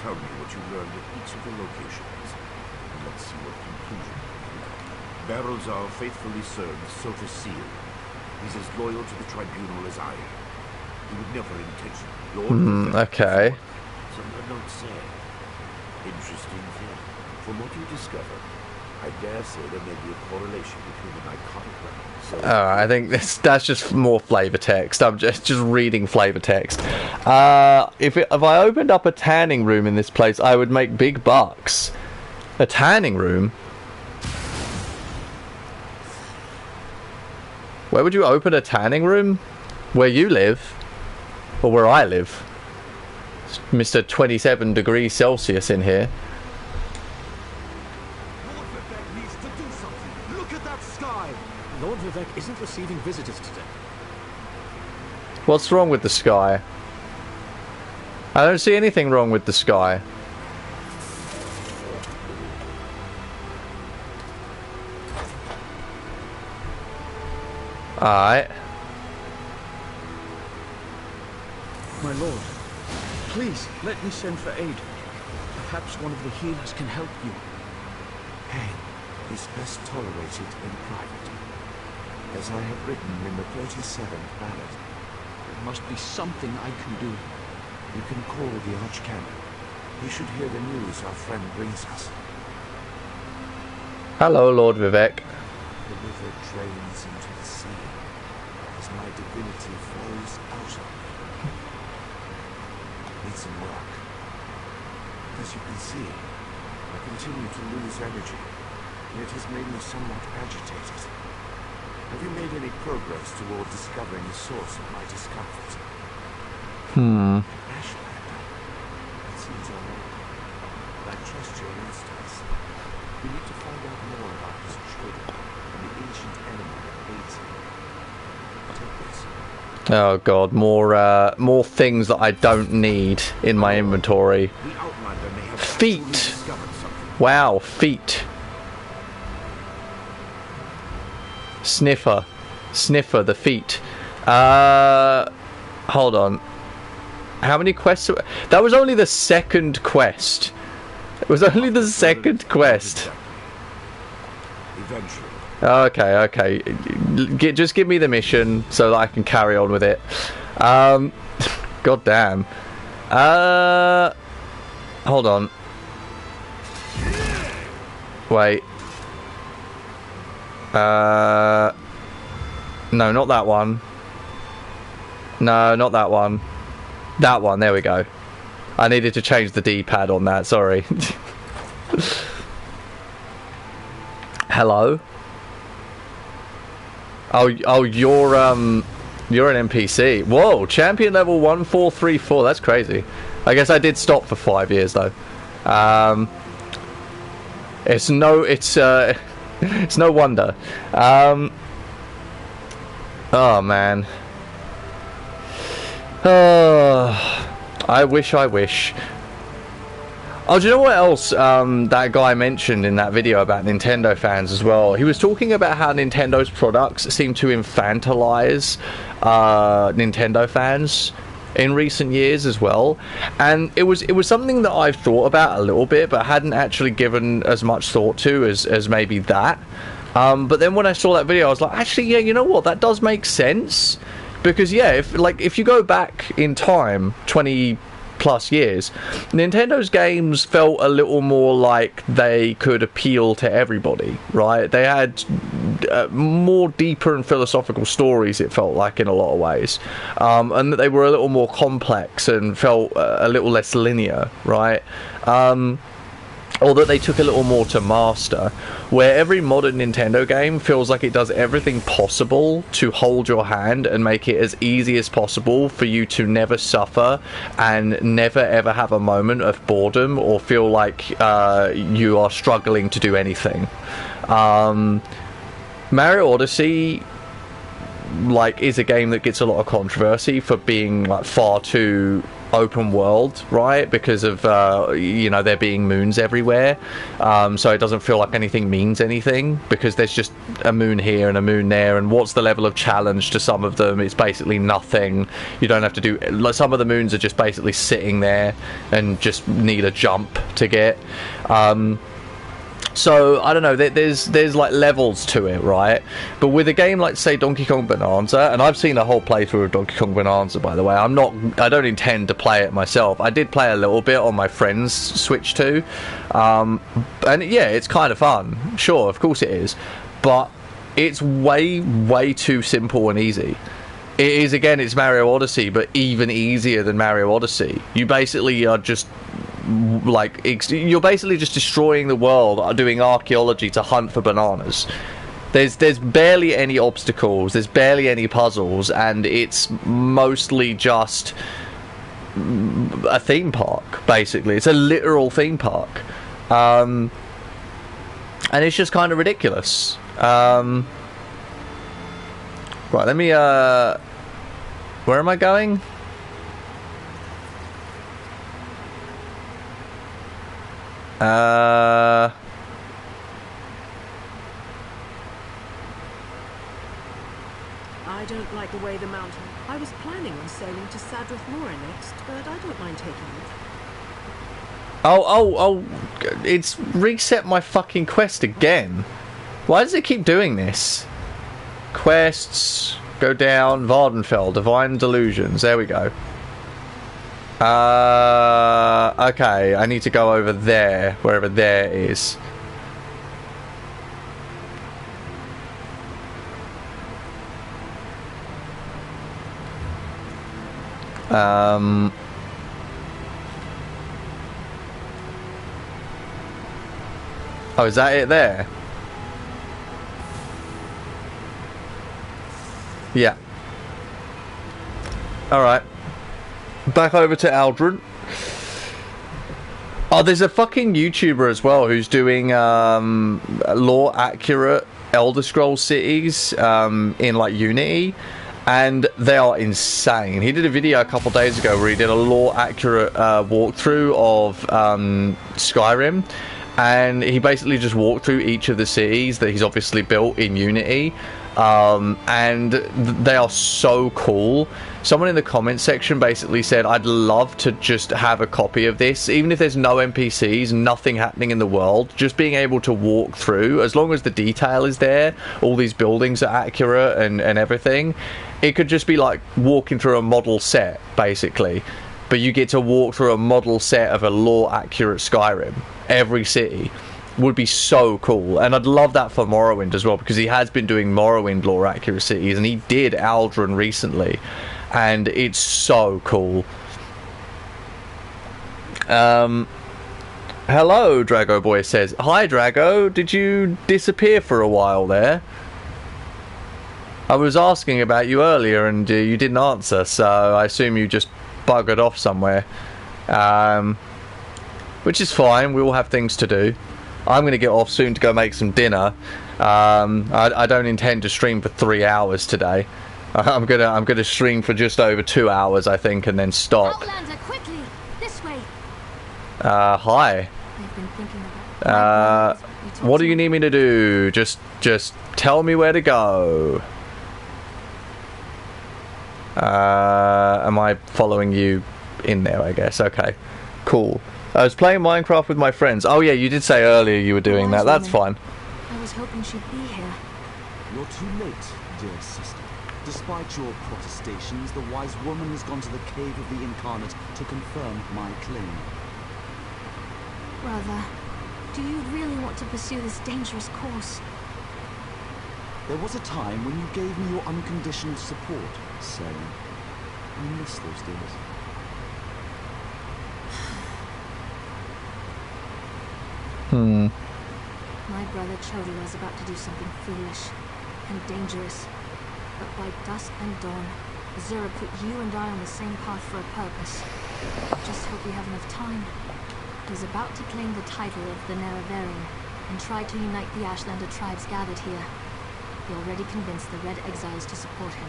Tell me what you learned at each of the locations, and let's see what conclusion you come to. Barrelzar faithfully served Sota Seal. He's as loyal to the tribunal as I am. He would never intentionally. Lord Okay. Some would not say. Interesting thing. From what you discovered, I dare say there may be a correlation between the narcotic weapons. I think that's just more flavor text. I'm just reading flavor text. If I opened up a tanning room in this place, I would make big bucks. A tanning room? Where would you open a tanning room? Where you live? Or where I live? It's Mr. 27 degrees Celsius in here. Lord Vivek needs to do something. Look at that sky. Lord Vivek isn't receiving visitors today. What's wrong with the sky? I don't see anything wrong with the sky. Alright. My lord, please let me send for aid. Perhaps one of the healers can help you. Pain is best tolerated in private. As I have written in the 37th ballad, There must be something I can do. you can call the Archcanon. He should hear the news our friend brings us. Hello, Lord Vivek. The river drains into the sea as my divinity flows out of me. Need some work. As you can see, I continue to lose energy, and it has made me somewhat agitated. Have you made any progress toward discovering the source of my discomfort? Ashland. That seems alright. But I trust your instincts. We need to find out more about this trader and the ancient enemy that aids him. Take this. Oh god, more things that I don't need in my inventory. The Outlander may have Feet. actually discovered something. Wow, feet. Sniffer, the feet. Hold on. How many quests? That was only the second quest. It was only the second quest. Eventually. Okay. Just give me the mission so that I can carry on with it. God damn. Hold on. Wait. No, not that one. No, not that one. That one, there we go. I needed to change the D-pad on that, sorry. Hello? Oh, you're an NPC. Whoa, champion level 1434, that's crazy. I guess I did stop for 5 years though. It's no wonder. Oh man. I wish. Oh, do you know what else that guy mentioned in that video about Nintendo fans as well? He was talking about how Nintendo's products seem to infantilize Nintendo fans in recent years as well, and it was something that I've thought about a little bit but hadn't actually given as much thought to as maybe that. But then when I saw that video I was like, actually yeah, you know what, that does make sense, because yeah, if you go back in time 20 plus years, Nintendo's games felt a little more like they could appeal to everybody, right? They had more deeper and philosophical stories, it felt like, in a lot of ways, and that they were a little more complex and felt a little less linear, right? Or that they took a little more to master, where every modern Nintendo game feels like it does everything possible to hold your hand and make it as easy as possible for you to never suffer and never ever have a moment of boredom or feel like you are struggling to do anything. Mario Odyssey is a game that gets a lot of controversy for being far too open world, right? Because of there being moons everywhere, so it doesn't feel like anything means anything, because there's just a moon here and a moon there, and what's the level of challenge to some of them? It's basically nothing. You don't have to do, some of the moons are just basically sitting there and just need a jump to get. So I don't know, there's levels to it, right? But with a game like, say, Donkey Kong Bonanza, and I've seen a whole playthrough of Donkey Kong Bonanza, by the way. I don't intend to play it myself. I did play a little bit on my friend's Switch too, and yeah, it's kind of fun. Sure, of course it is, but it's way too simple and easy. It is, again, it's Mario Odyssey, but even easier than Mario Odyssey. You basically are just you're basically just destroying the world, doing archaeology to hunt for bananas. There's barely any obstacles, there's barely any puzzles, and it's mostly just a theme park, basically. It's a literal theme park. And it's just kind of ridiculous. Right, let me, where am I going? I don't like the way the mountain. I was planning on sailing to Sadrith Mora next, but I don't mind taking it. Oh, it's reset my fucking quest again. Why does it keep doing this? Quests, go down, Vardenfell, Divine Delusions, there we go. Okay, I need to go over there, wherever there is. Oh, is that it there? Yeah. Alright. Back over to Aldrin. Oh, there's a fucking YouTuber as well who's doing lore accurate Elder Scrolls cities in like Unity, and they are insane. He did a video a couple days ago where he did a lore accurate walkthrough of Skyrim, and he basically just walked through each of the cities that he's obviously built in Unity. And they are so cool. Someone in the comments section basically said, I'd love to just have a copy of this, even if there's no NPCs, nothing happening in the world, just being able to walk through, as long as the detail is there, all these buildings are accurate and everything. It could just be like walking through a model set, basically, but you get to walk through a model set of a lore accurate Skyrim, every city. Would be so cool, and I'd love that for Morrowind as well, because he has been doing Morrowind lore accuracies, and he did Aldrin recently, and it's so cool. Hello, Drago Boy says. Hi, Drago. Did you disappear for a while there? I was asking about you earlier, and you didn't answer, so I assume you just buggered off somewhere. Which is fine. We all have things to do. I'm going to get off soon to go make some dinner. I don't intend to stream for 3 hours today. I'm gonna stream for just over 2 hours, I think, and then stop. Outlander, quickly! This way! Hi. I've been thinking about What do you need me to do? Just tell me where to go. Am I following you in there, I guess? Okay. Cool. I was playing Minecraft with my friends. Oh yeah, you did say earlier you were doing that. That's fine. I was hoping she'd be here. You're too late, dear sister. Despite your protestations, the wise woman has gone to the cave of the incarnate to confirm my claim. Brother, do you really want to pursue this dangerous course? There was a time when you gave me your unconditional support, Sarah. I miss those days. My brother Chodala is about to do something foolish and dangerous. But by dusk and dawn, Azura put you and I on the same path for a purpose. Just hope we have enough time. He's about to claim the title of the Neraverian and try to unite the Ashlander tribes gathered here. He already convinced the Red Exiles to support him.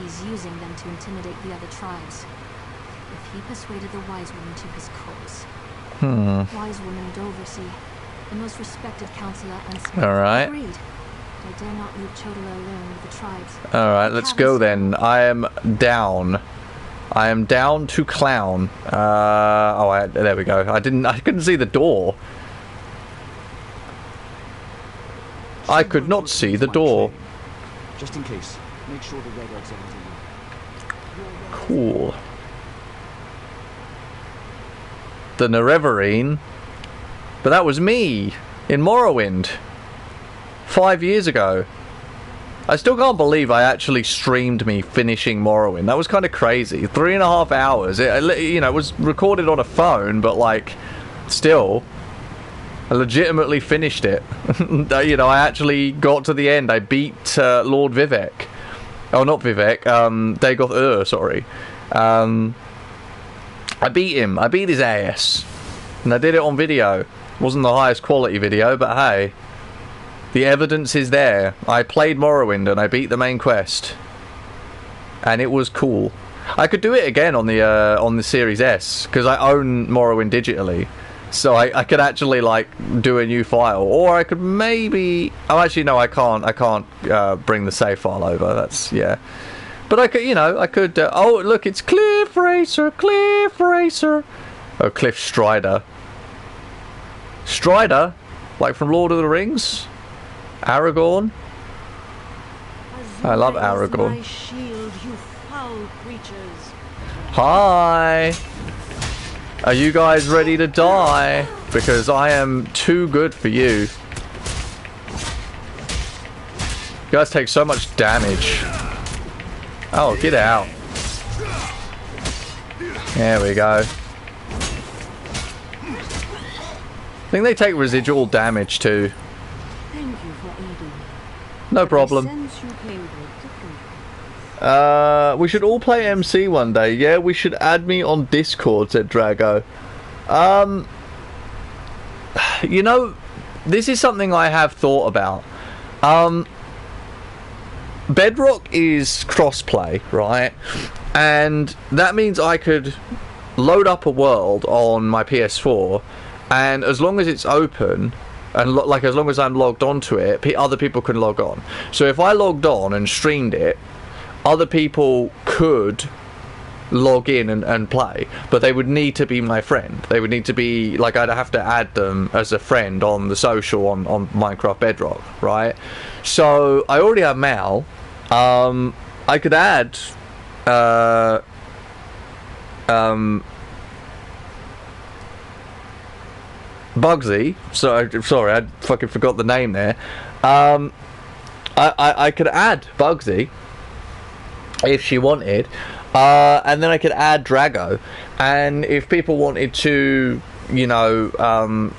He's using them to intimidate the other tribes. If he persuaded the Wise Woman to his cause. Wise Woman Doversea, the most respected counselor and spirit, agreed. But I dare not leave Chodala alone with the tribes. Alright, let's go then. I am down. I am down to clown. There we go. I couldn't see the door. I could not see the door. Just in case, make sure the red eggs are cool. The Nerevarine. But that was me in Morrowind 5 years ago. I still can't believe I actually streamed me finishing Morrowind. That was kind of crazy. 3.5 hours. It was recorded on a phone, but like, still, I legitimately finished it. I actually got to the end. I beat Lord Vivek. Oh, not Vivek. Dagoth sorry. I beat him. I beat his ass. And I did it on video. Wasn't the highest quality video, but hey. The evidence is there. I played Morrowind and I beat the main quest. And it was cool. I could do it again on the Series S, because I own Morrowind digitally. So I could actually, like, do a new file. Or I could maybe... Oh, actually, no, I can't. I can't bring the save file over. That's... yeah. But I could, I could... oh, look, it's Cliff Racer! Cliff Racer! Oh, Cliff Strider. Strider? Like from Lord of the Rings? Aragorn? I love Aragorn. My shield, you foul creatures. Hi! Are you guys ready to die? Because I am too good for you. You guys take so much damage. Oh, get out. There we go. I think they take residual damage too. Thank you for aiding me. No I problem. sense you came to a different. We should all play MC one day. Yeah, we should add me on Discord, said Drago. You know, this is something I have thought about. Bedrock is crossplay, right? And that means I could load up a world on my PS4, and as long as it's open, and like as long as I'm logged onto it, other people can log on. So if I logged on and streamed it, other people could log in and play, but they would need to be my friend. They would need to be, like, I'd have to add them as a friend on the social on Minecraft Bedrock, right? So I already have Mal. I could add Bugsy. Sorry, I fucking forgot the name there. I could add Bugsy if she wanted, and then I could add Drago, and if people wanted to, you know,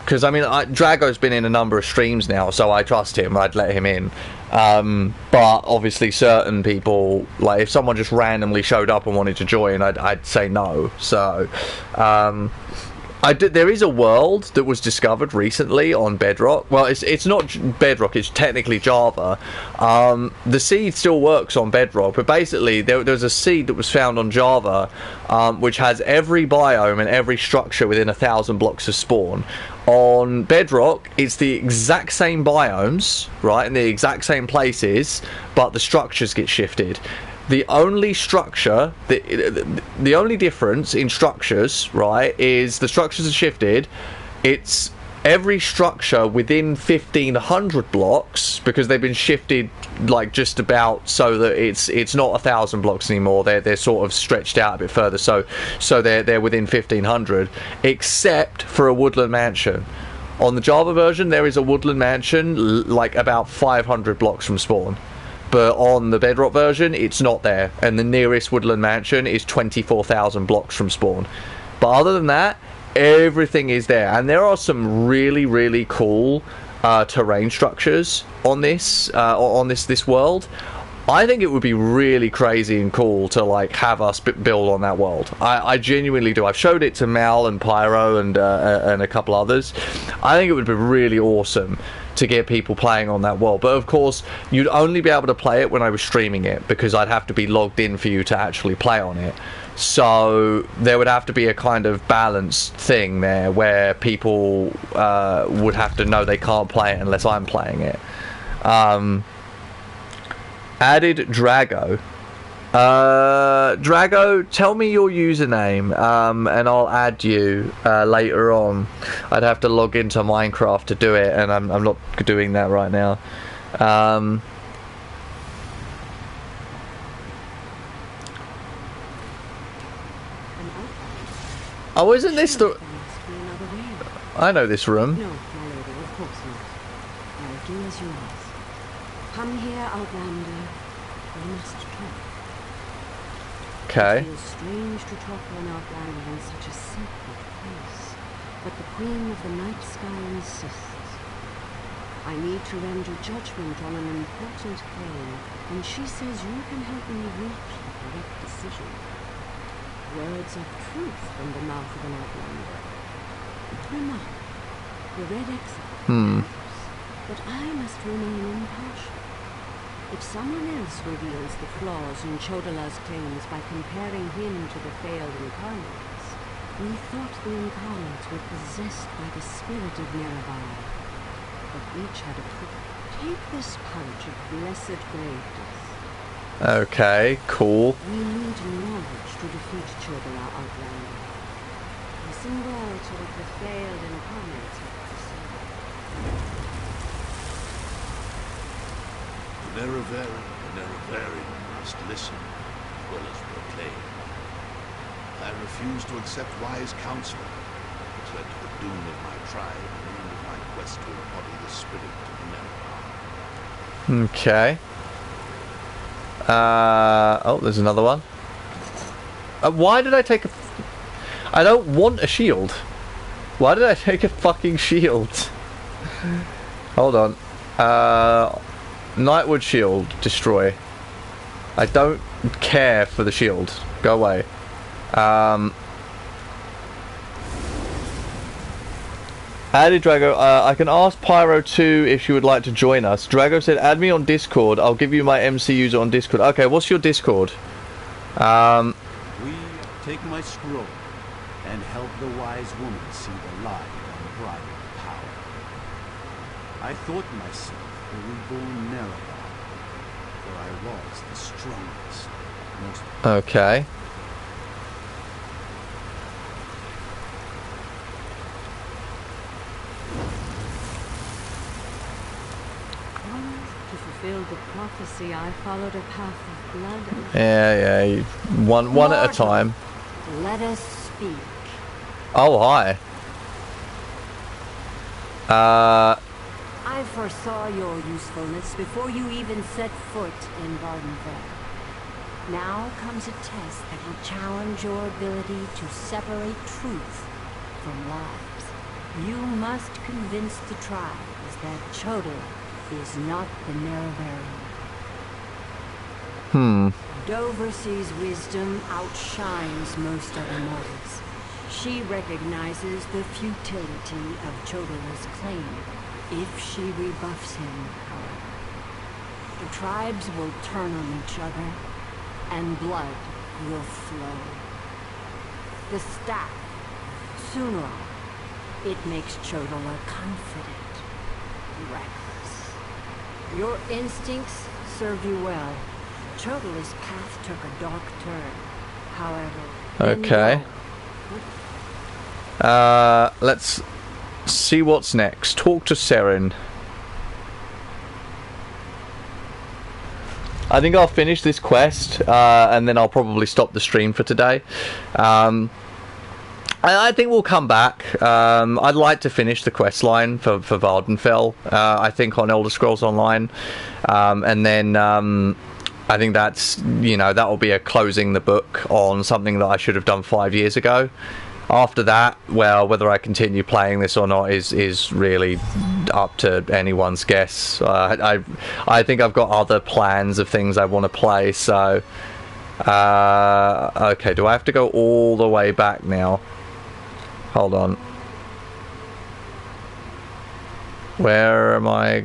because I mean, Drago's been in a number of streams now, so I trust him. I'd let him in. But obviously, certain people, like if someone just randomly showed up and wanted to join, I'd say no. So, there is a world that was discovered recently on Bedrock. Well, it's not Bedrock, it's technically Java. The seed still works on Bedrock, but basically there's a seed that was found on Java, which has every biome and every structure within 1,000 blocks of spawn. On Bedrock, it's the exact same biomes, right, in the exact same places, but the structures get shifted. The only structure, the only difference in structures, right, is the structures are shifted. It's every structure within 1,500 blocks, because they've been shifted like just about so that it's not 1,000 blocks anymore. They're sort of stretched out a bit further, so they're within 1,500, except for a woodland mansion. On the Java version, there is a woodland mansion like about 500 blocks from spawn. But on the Bedrock version, it's not there, and the nearest woodland mansion is 24,000 blocks from spawn. But other than that, everything is there, and there are some really, really cool terrain structures on this world. I think it would be really crazy and cool to like have us build on that world. I genuinely do. I've showed it to Mal and Pyro and a couple others. I think it would be really awesome to get people playing on that world, but of course you'd only be able to play it when I was streaming it, because I'd have to be logged in for you to actually play on it. So there would have to be a kind of balanced thing there where people would have to know they can't play it unless I'm playing it. Added Drago. Drago, tell me your username, and I'll add you later on. I'd have to log into Minecraft to do it, and I'm not doing that right now. Oh, isn't this the... I know this room. No, my lady, of course not. I'll do as you ask. Come here, Outlander. We must talk. Okay. It feels strange to talk to an Outlander in such a sacred place, but the Queen of the Night Sky insists. I need to render judgment on an important claim, and she says you can help me reach the correct decision. Words of truth from the mouth of an Outlander. Remark, the Red Exile, but I must remain impartial. If someone else reveals the flaws in Chodala's claims by comparing him to the failed incarnates, we thought the incarnates were possessed by the spirit of Nerevar, but each had a purpose. Take this pouch of blessed grave death. Okay, cool. We need knowledge to defeat Chodala, Outlander. Listen well to what the failed incarnates have to say. The Nerevari must listen as well as proclaim. I refuse to accept wise counsel, which led to the doom of my tribe and the end of my quest to embody the spirit of Nerevar. Okay. Oh, there's another one. Why did I take a... I don't want a shield. Why did I take a fucking shield? Hold on. Nightwood shield. Destroy. I don't care for the shield. Go away. Added Drago, I can ask Pyro 2 if she would like to join us. Drago said, add me on Discord. I'll give you my MC user on Discord. Okay, what's your Discord? We take my scroll and help the wise woman see the light unbridled power. I thought myself a reborn Nerevar, for I was the strongest, most... Okay. To fulfill the prophecy, I followed a path of blood. Yeah, one at a time. Let us speak. Oh, hi. I foresaw your usefulness before you even set foot in Vardenfell. Now comes a test that will challenge your ability to separate truth from lies. You must convince the tribes that Chodor is not the Nerevarine. Doversee's wisdom outshines most other mortals. She recognizes the futility of Chodor's claim if she rebuffs him, however. The tribes will turn on each other, and blood will flow. The staff, sooner it makes Chodor confident, reckless. Your instincts served you well. Chodor's path took a dark turn, however. Okay. Let's see what's next. Talk to Seren. I think I'll finish this quest, and then I'll probably stop the stream for today. I think we'll come back. I'd like to finish the quest line for Vardenfell, I think, on Elder Scrolls Online. And then I think that's, that will be a closing the book on something that I should have done 5 years ago. After that, well, whether I continue playing this or not is really up to anyone's guess. I think I've got other plans of things I want to play, so... okay, do I have to go all the way back now? Hold on. Where am I?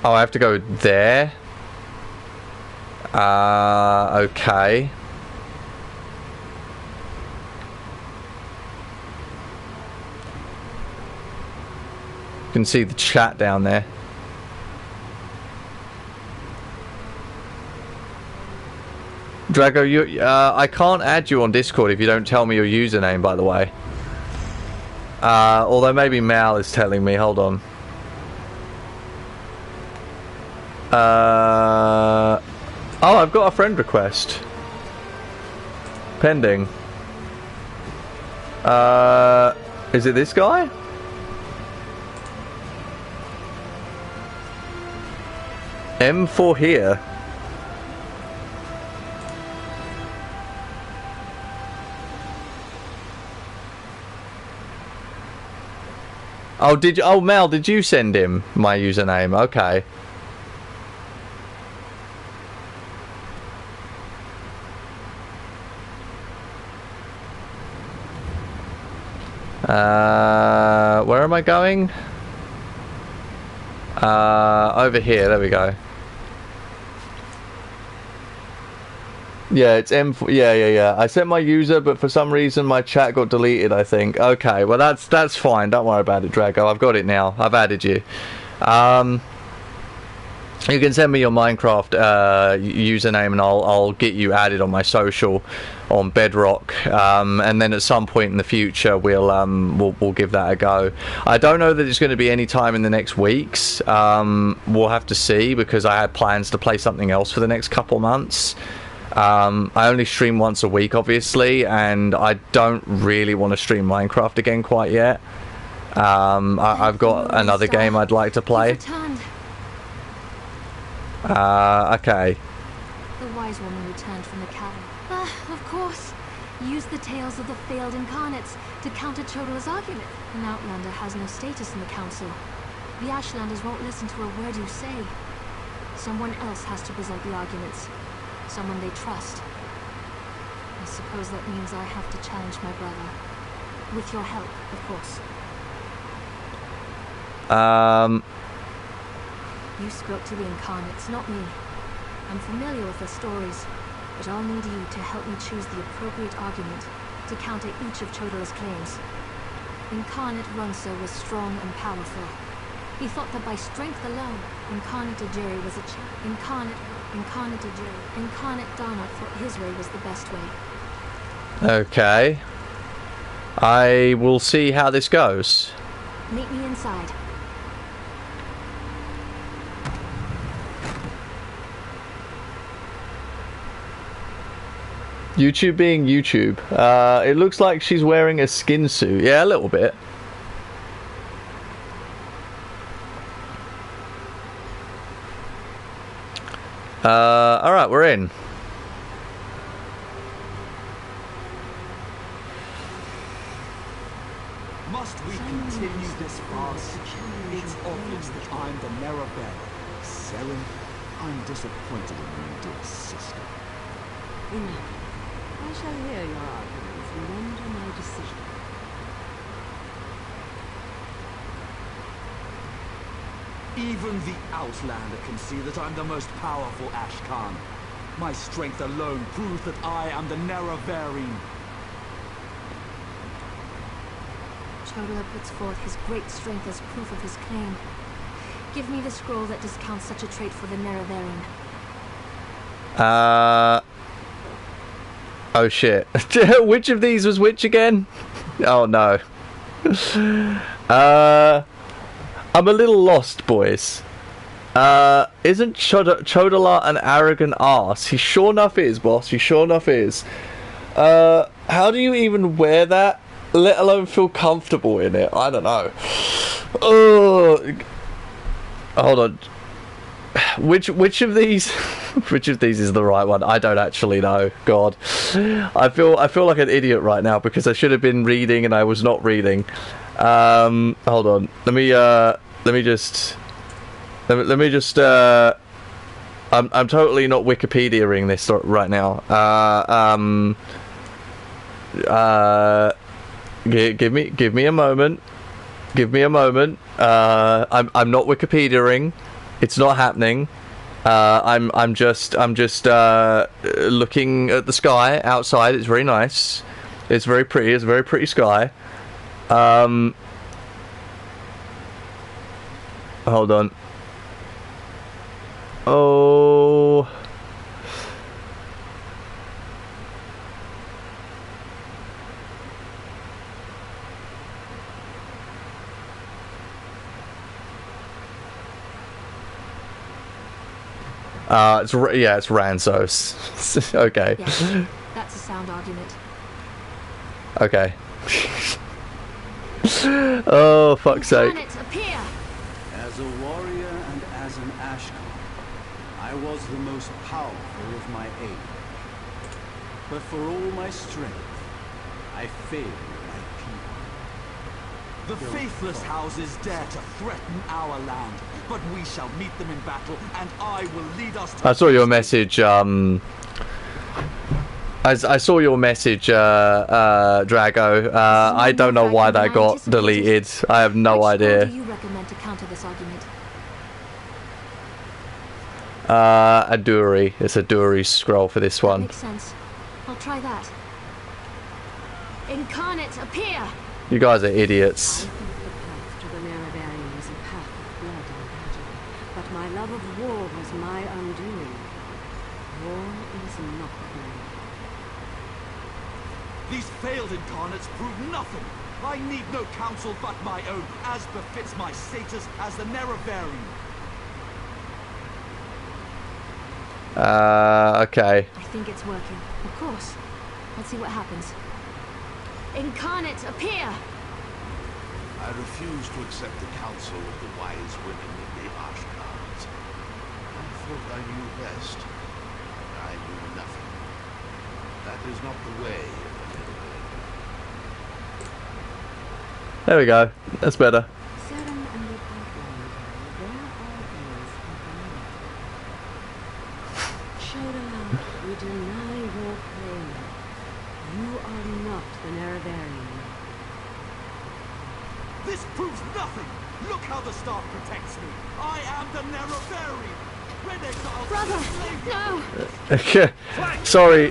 Oh, I have to go there. Okay. You can see the chat down there. Drago, I can't add you on Discord if you don't tell me your username, by the way. Although maybe Mal is telling me. Hold on. Oh, I've got a friend request. Pending. Is it this guy? M4 here. Oh, did you? Oh, Mel, did you send him my username? Okay. Where am I going? Over here. There we go. Yeah, it's M4. Yeah. I sent my user, but for some reason my chat got deleted, I think. Okay, well that's fine. Don't worry about it, Drago. I've got it now. I've added you. You can send me your Minecraft username, and I'll get you added on my social on Bedrock. And then at some point in the future, we'll give that a go. I don't know that it's going to be any time in the next weeks. We'll have to see, because I had plans to play something else for the next couple months. I only stream once a week, obviously, and I don't really want to stream Minecraft again quite yet. I've got another game I'd like to play. Okay. The wise woman returned from the cavern. Of course. Use the tales of the failed incarnates to counter Chodala's argument. An outlander has no status in the council. The Ashlanders won't listen to a word you say. Someone else has to present the arguments. Someone they trust. I suppose that means I have to challenge my brother. With your help, of course. You spoke to the incarnates, not me. I'm familiar with their stories, but I'll need you to help me choose the appropriate argument to counter each of Chodala's claims. Incarnate Ronso was strong and powerful. He thought that by strength alone, Incarnate Ajiri was a Incarnate Ajiri. Incarnate Dana thought his way was the best way. Okay. I will see how this goes. Meet me inside. YouTube being YouTube. It looks like she's wearing a skin suit. Yeah, a little bit. Alright, we're in. Must we continue this farce? It's obvious that I'm the Nerebearer. Selling? I'm disappointed in you, dear sister. Enough. I shall hear your arguments and render my decision. Even the Outlander can see that I'm the most powerful Ashkan. My strength alone proves that I am the Nerevarine. Chodala puts forth his great strength as proof of his claim. Give me the scroll that discounts such a trait for the Nerevarine. Oh shit. Which of these was which again? Oh no. I'm a little lost, boys. Isn't Chodala an arrogant ass? He sure enough is, boss. He sure enough is. How do you even wear that? Let alone feel comfortable in it? I don't know. Oh, hold on. Which of these which of these is the right one? I don't actually know. God, I feel like an idiot right now because I should have been reading and I was not reading. Hold on. Let me just. I'm totally not Wikipediaing this right now. Give me a moment. Give me a moment. I'm not Wikipediaing. It's not happening. I'm just looking at the sky outside. It's very nice. It's very pretty. It's a very pretty sky. Hold on. Oh. It's Ranzos. Okay. Yes, that's a sound argument. Okay. Oh, fuck's sake. Planets appear. As a warrior and as an Ashkan, I was the most powerful of my age. But for all my strength, I failed my people. The faithless houses dare to threaten our land, but we shall meet them in battle, and I will lead us to... I saw your message, I saw your message, Drago. I don't know why that got deleted. I have no idea. Which do you recommend to counter this argument? Aduri. It's a Aduri scroll for this one. Makes sense. I'll try that. Incarnates appear! You guys are idiots. I think the path to the Nerevarine was a path of blood and battle, but my love of war was my undoing. War is not mine. These failed incarnates prove nothing. I need no counsel but my own, as befits my status as the Nerevarine. Okay. I think it's working. Of course. Let's see what happens. Incarnates appear! I refuse to accept the counsel of the wise women in the Ashkans. I thought I knew best. I knew nothing. That is not the way of the There we go. That's better. Seven and the pipeline. Where are these abandoned? Shoda, we deny your claim. You are not the Nerevarine. This proves nothing! Look how the staff protects me! I am the Nerevarine! Red Exiles... Brother, no! sorry,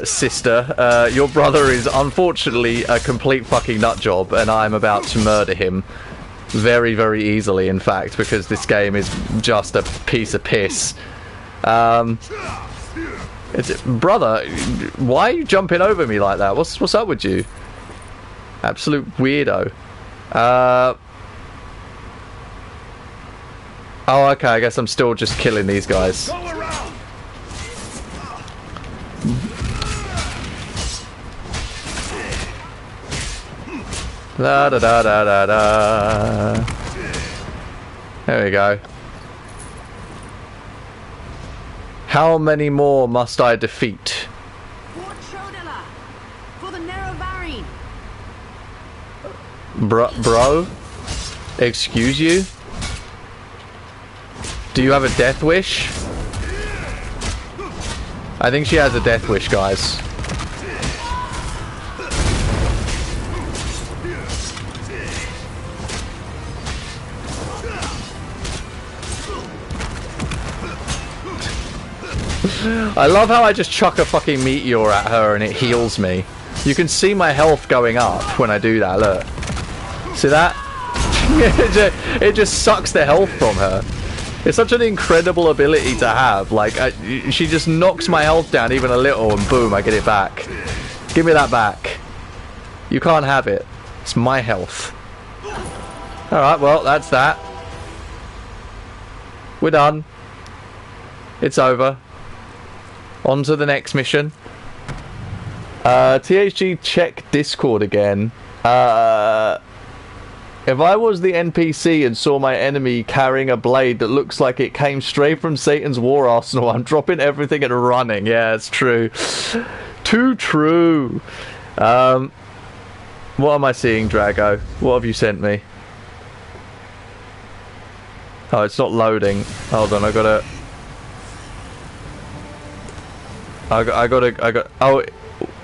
sister. Your brother is unfortunately a complete fucking nutjob, and I'm about to murder him. Very, very easily, in fact, because this game is just a piece of piss. Brother, why are you jumping over me like that? What's up with you? Absolute weirdo. Oh, okay, I guess I'm still just killing these guys. Go around. Da da da da da da. There we go. How many more must I defeat? Fort Shodala! For the Nerevarine! Bro? Excuse you? Do you have a death wish? I think she has a death wish, guys. I love how I just chuck a fucking meteor at her and it heals me. You can see my health going up when I do that, look. See that? It just sucks the health from her. It's such an incredible ability to have. Like, she just knocks my health down even a little and boom, I get it back. Give me that back. You can't have it. It's my health. Alright, well, that's that. We're done. It's over. On to the next mission. THG, check Discord again. If I was the NPC and saw my enemy carrying a blade that looks like it came straight from Satan's war arsenal, I'm dropping everything and running. Yeah, it's true. Too true. What am I seeing, Drago? What have you sent me? Oh, it's not loading. Hold on, I got. Oh,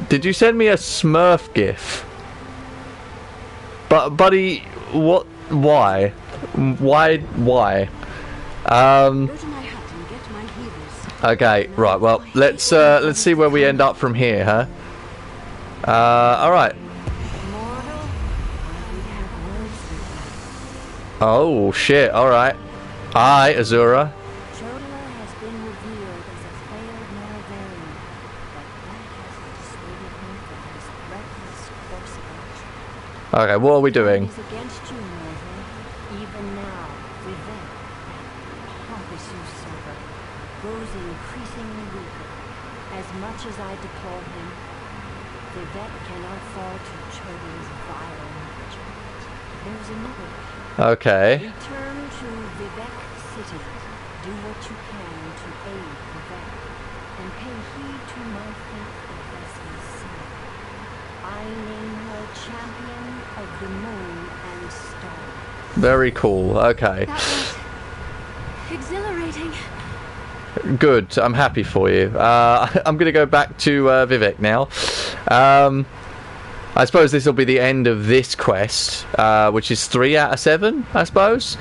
did you send me a Smurf GIF? But, buddy, what? Why? Why? Okay, right. Well, let's see where we end up from here, huh? All right. Oh shit! All right. Hi, Azura. Okay, what are we doing? Even now, Vivek, pompous usurper, grows increasingly weaker. As much as I deplore him, Vivek cannot fall to Chodin's vile management. There's another way. Okay. Return to Vivek City. Do what you can to aid Vivek, and pay heed to my faithful vessel's son. I name her champion of the moon and stars. Very cool. Okay. That was exhilarating. Good. I'm happy for you. I'm going to go back to Vivek now. I suppose this will be the end of this quest, which is 3 out of 7, I suppose.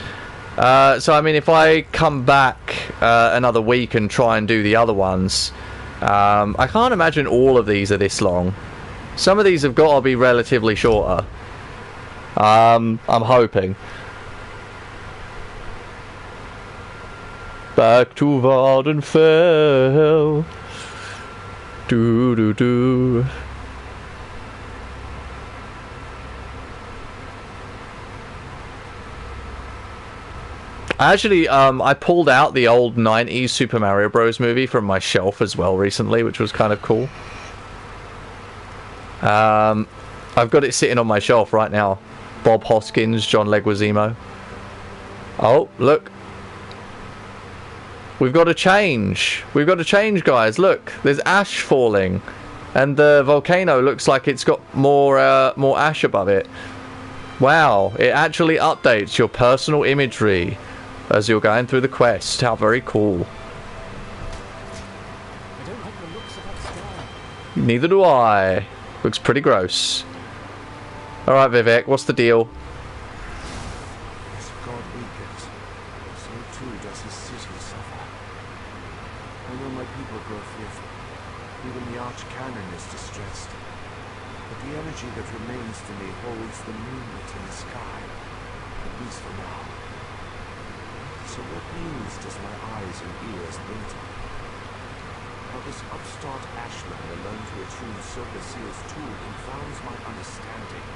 So, I mean, if I come back another week and try and do the other ones, I can't imagine all of these are this long. Some of these have got to be relatively shorter. I'm hoping. Back to Vardenfell. Do. Actually, I pulled out the old 90s Super Mario Bros. Movie from my shelf as well recently, which was kind of cool. I've got it sitting on my shelf right now. Bob Hoskins, John Leguizamo. Oh, look. We've got to change. We've got to change, guys. Look, there's ash falling. And the volcano looks like it's got more ash above it. Wow, it actually updates your personal imagery as you're going through the quest. How very cool. I don't like the looks of that sky. Neither do I. Looks pretty gross. Alright, Vivek, what's the deal? As God weakens, so too does his city suffer. I know my people grow fearful. Even the Archcanon is distressed. But the energy that remains to me holds the moonlit in the sky, at least for now. So what news does my eyes and ears bring to me? How this upstart ashman alone to attune Silver Seal's tool confounds my understanding.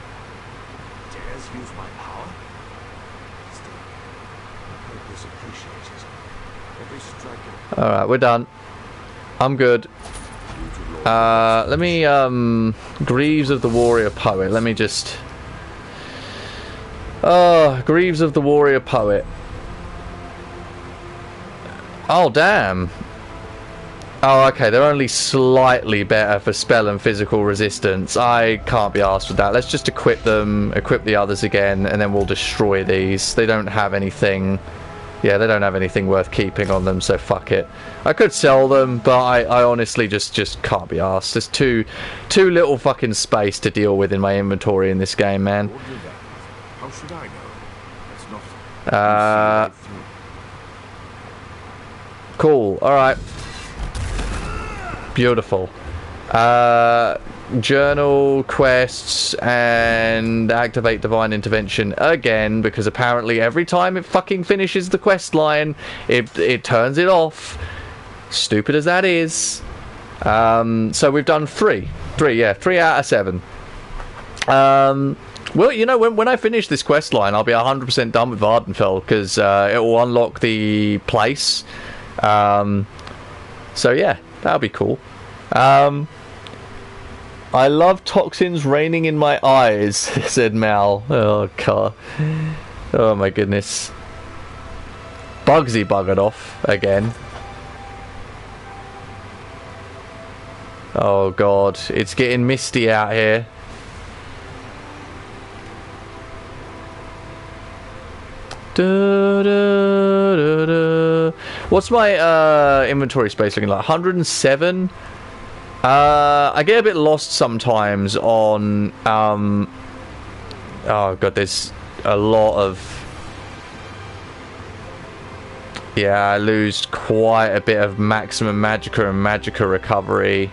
Dares use my power? Still, I hope is appreciated. Every strike of Alright, we're done. I'm good. Let me, Greaves of the Warrior Poet. Let me just... Oh, Greaves of the Warrior Poet. Oh, damn. Oh, okay, they're only slightly better for spell and physical resistance. I can't be arsed with that. Let's just equip them, equip the others again, and then we'll destroy these. They don't have anything... Yeah, they don't have anything worth keeping on them, so fuck it. I could sell them, but I honestly just can't be arsed. There's too little fucking space to deal with in my inventory in this game, man. How should I know? That's not... Cool, alright. Beautiful. Journal, quests, and activate divine intervention again, because apparently every time it fucking finishes the quest line, it turns it off. Stupid as that is. So we've done 3 out of 7. Well, you know, when I finish this quest line, I'll be 100% done with Vardenfell, because it will unlock the place. So yeah, that'll be cool. I love toxins raining in my eyes, said Mal. Oh, God. Oh, my goodness. Bugsy buggered off again. Oh, God. It's getting misty out here. What's my inventory space looking like? 107? I get a bit lost sometimes on oh god, there's a lot of... Yeah, I lose quite a bit of maximum magicka and magicka recovery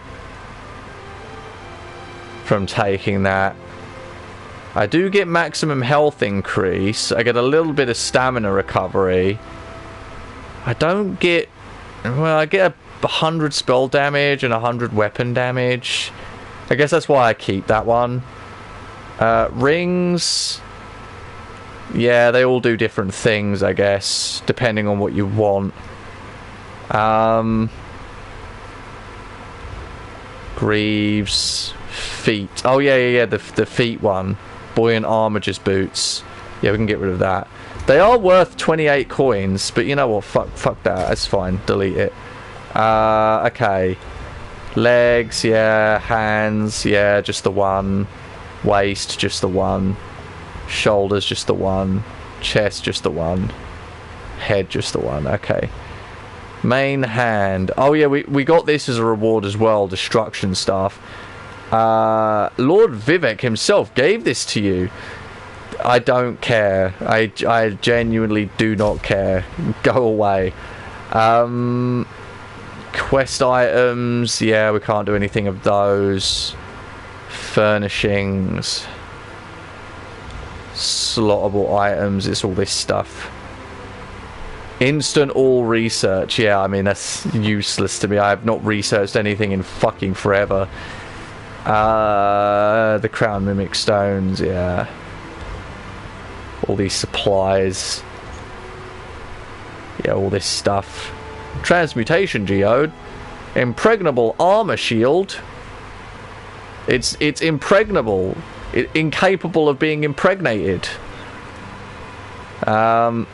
from taking that. I do get maximum health increase. I get a little bit of stamina recovery. I don't get... Well, I get 100 spell damage and 100 weapon damage. I guess that's why I keep that one. Rings... Yeah, they all do different things, I guess, depending on what you want. Greaves... Feet. Oh, yeah, the feet one. Buoyant Armiger's boots. Yeah, we can get rid of that. They are worth 28 coins, but you know what? Fuck that. That's fine. Delete it. Okay. Legs, yeah. Hands, yeah, just the one. Waist, just the one. Shoulders, just the one. Chest, just the one. Head, just the one. Okay. Main hand. Oh yeah, we got this as a reward as well. Destruction staff. Lord Vivek himself gave this to you. I don't care. I genuinely do not care. Go away. Quest items. Yeah, we can't do anything of those. Furnishings. Slottable items. It's all this stuff. Instant all research. Yeah, I mean, that's useless to me. I have not researched anything in fucking forever. The crown mimic stones. Yeah. All these supplies. Yeah, all this stuff. Transmutation geode. Impregnable armor shield. It's impregnable. Incapable of being impregnated. Right.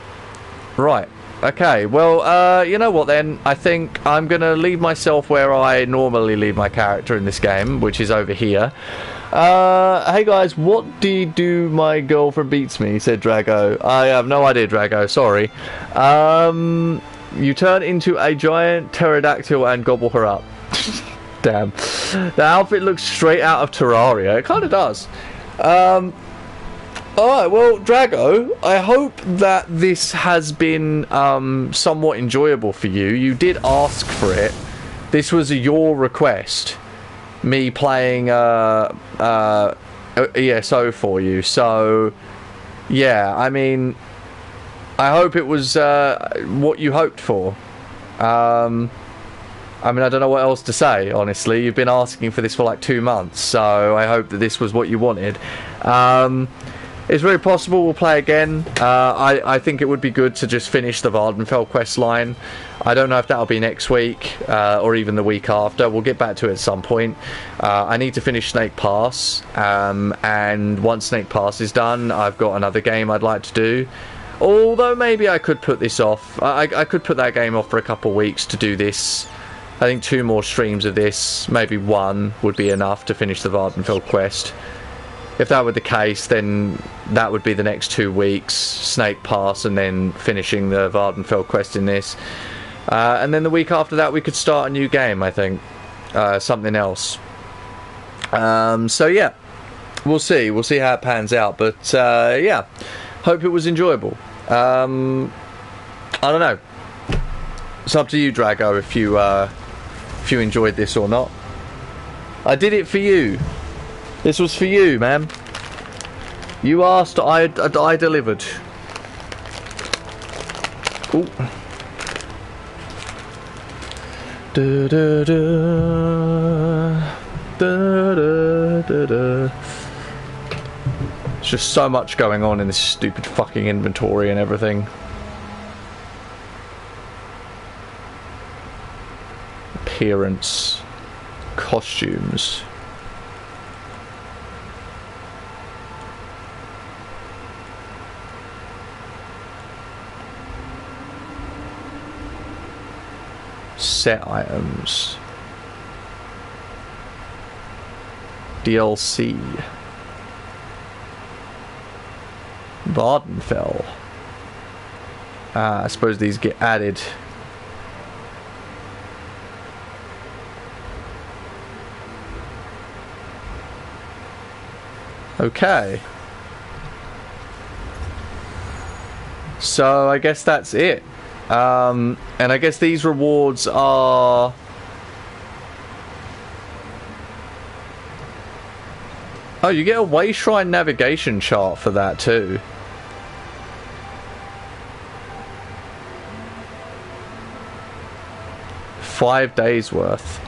Okay, well, you know what then? I think I'm going to leave myself where I normally leave my character in this game, which is over here. Hey guys, what do you do? My girlfriend beats me, said Drago. I have no idea, Drago, sorry. You turn into a giant pterodactyl and gobble her up. Damn. The outfit looks straight out of Terraria. It kind of does. Alright, well, Drago, I hope that this has been somewhat enjoyable for you. You did ask for it. This was your request. Me playing ESO for you. So, yeah, I mean, I hope it was what you hoped for. I mean, I don't know what else to say, honestly. You've been asking for this for like 2 months, so I hope that this was what you wanted. It's very possible we'll play again. I think it would be good to just finish the Vardenfell quest line. I don't know if that'll be next week or even the week after. We'll get back to it at some point. I need to finish Snake Pass, and once Snake Pass is done, I've got another game I'd like to do. Although maybe I could put this off. I could put that game off for a couple of weeks to do this. I think 2 more streams of this, maybe 1, would be enough to finish the Vardenfell quest. If that were the case, then that would be the next 2 weeks, Snake Pass, and then finishing the Vardenfell quest in this. And then the week after that, we could start a new game, I think. Something else. So, yeah. We'll see. We'll see how it pans out. But, yeah. Hope it was enjoyable. I don't know. It's up to you, Drago, if you enjoyed this or not. I did it for you. This was for you, man. You asked, I delivered. Ooh. Da, da, da. Da, da, da, da. There's just so much going on in this stupid fucking inventory and everything. Appearance. Costumes. Set items. DLC. Vardenfell. I suppose these get added. Okay. So I guess that's it. And I guess these rewards are... Oh, you get a Wayshrine navigation chart for that too. $5 days worth.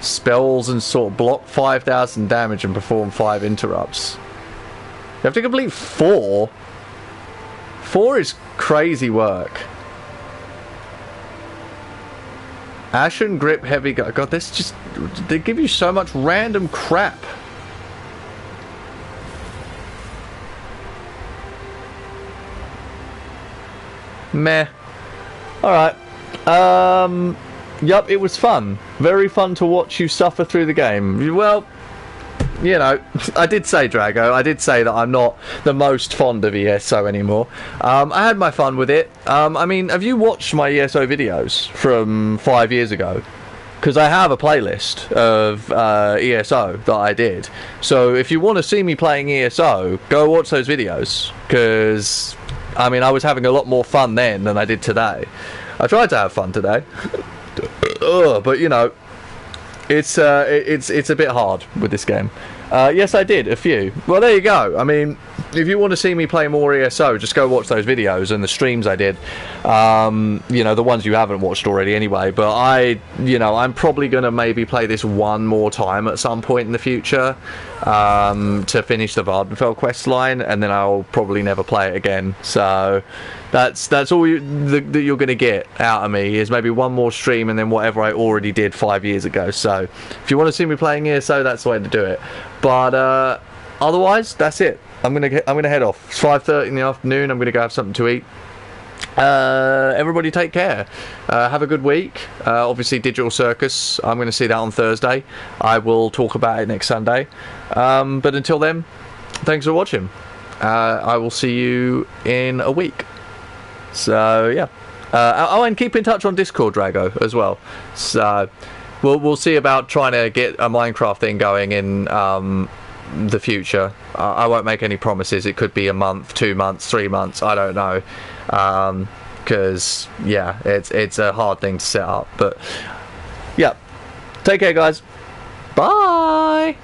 Spells and sort block 5,000 damage and perform 5 interrupts. You have to complete 4? 4 is crazy work. Ashen Grip Heavy Gun. God, this just... They give you so much random crap. Meh. Alright. Yup, it was fun. Very fun to watch you suffer through the game. Well... You know, I did say, Drago, I did say that I'm not the most fond of ESO anymore. I had my fun with it. I mean, have you watched my ESO videos from 5 years ago? Because I have a playlist of ESO that I did. So if you want to see me playing ESO, go watch those videos. Because, I mean, I was having a lot more fun then than I did today. I tried to have fun today. But, you know... It's a bit hard with this game. Yes, I did, a few. Well, there you go. I mean, if you want to see me play more ESO, just go watch those videos and the streams I did. You know, the ones you haven't watched already anyway. But I'm probably going to maybe play this one more time at some point in the future to finish the Vardenfell quest line, and then I'll probably never play it again. So... That's all that you're going to get out of me is maybe one more stream and then whatever I already did 5 years ago. So if you want to see me playing ESO, that's the way to do it. But otherwise, that's it. I'm gonna head off. It's 5:30 in the afternoon. I'm gonna go have something to eat. Everybody take care. Have a good week. Obviously Digital Circus, I'm going to see that on Thursday. I will talk about it next Sunday. But until then, thanks for watching. I will see you in a week. So yeah. Oh, and keep in touch on Discord, Drago, as well. So we'll see about trying to get a Minecraft thing going in the future. I won't make any promises. It could be a month, 2 months, 3 months. I don't know. Because yeah, it's a hard thing to set up. But yeah, take care, guys. Bye.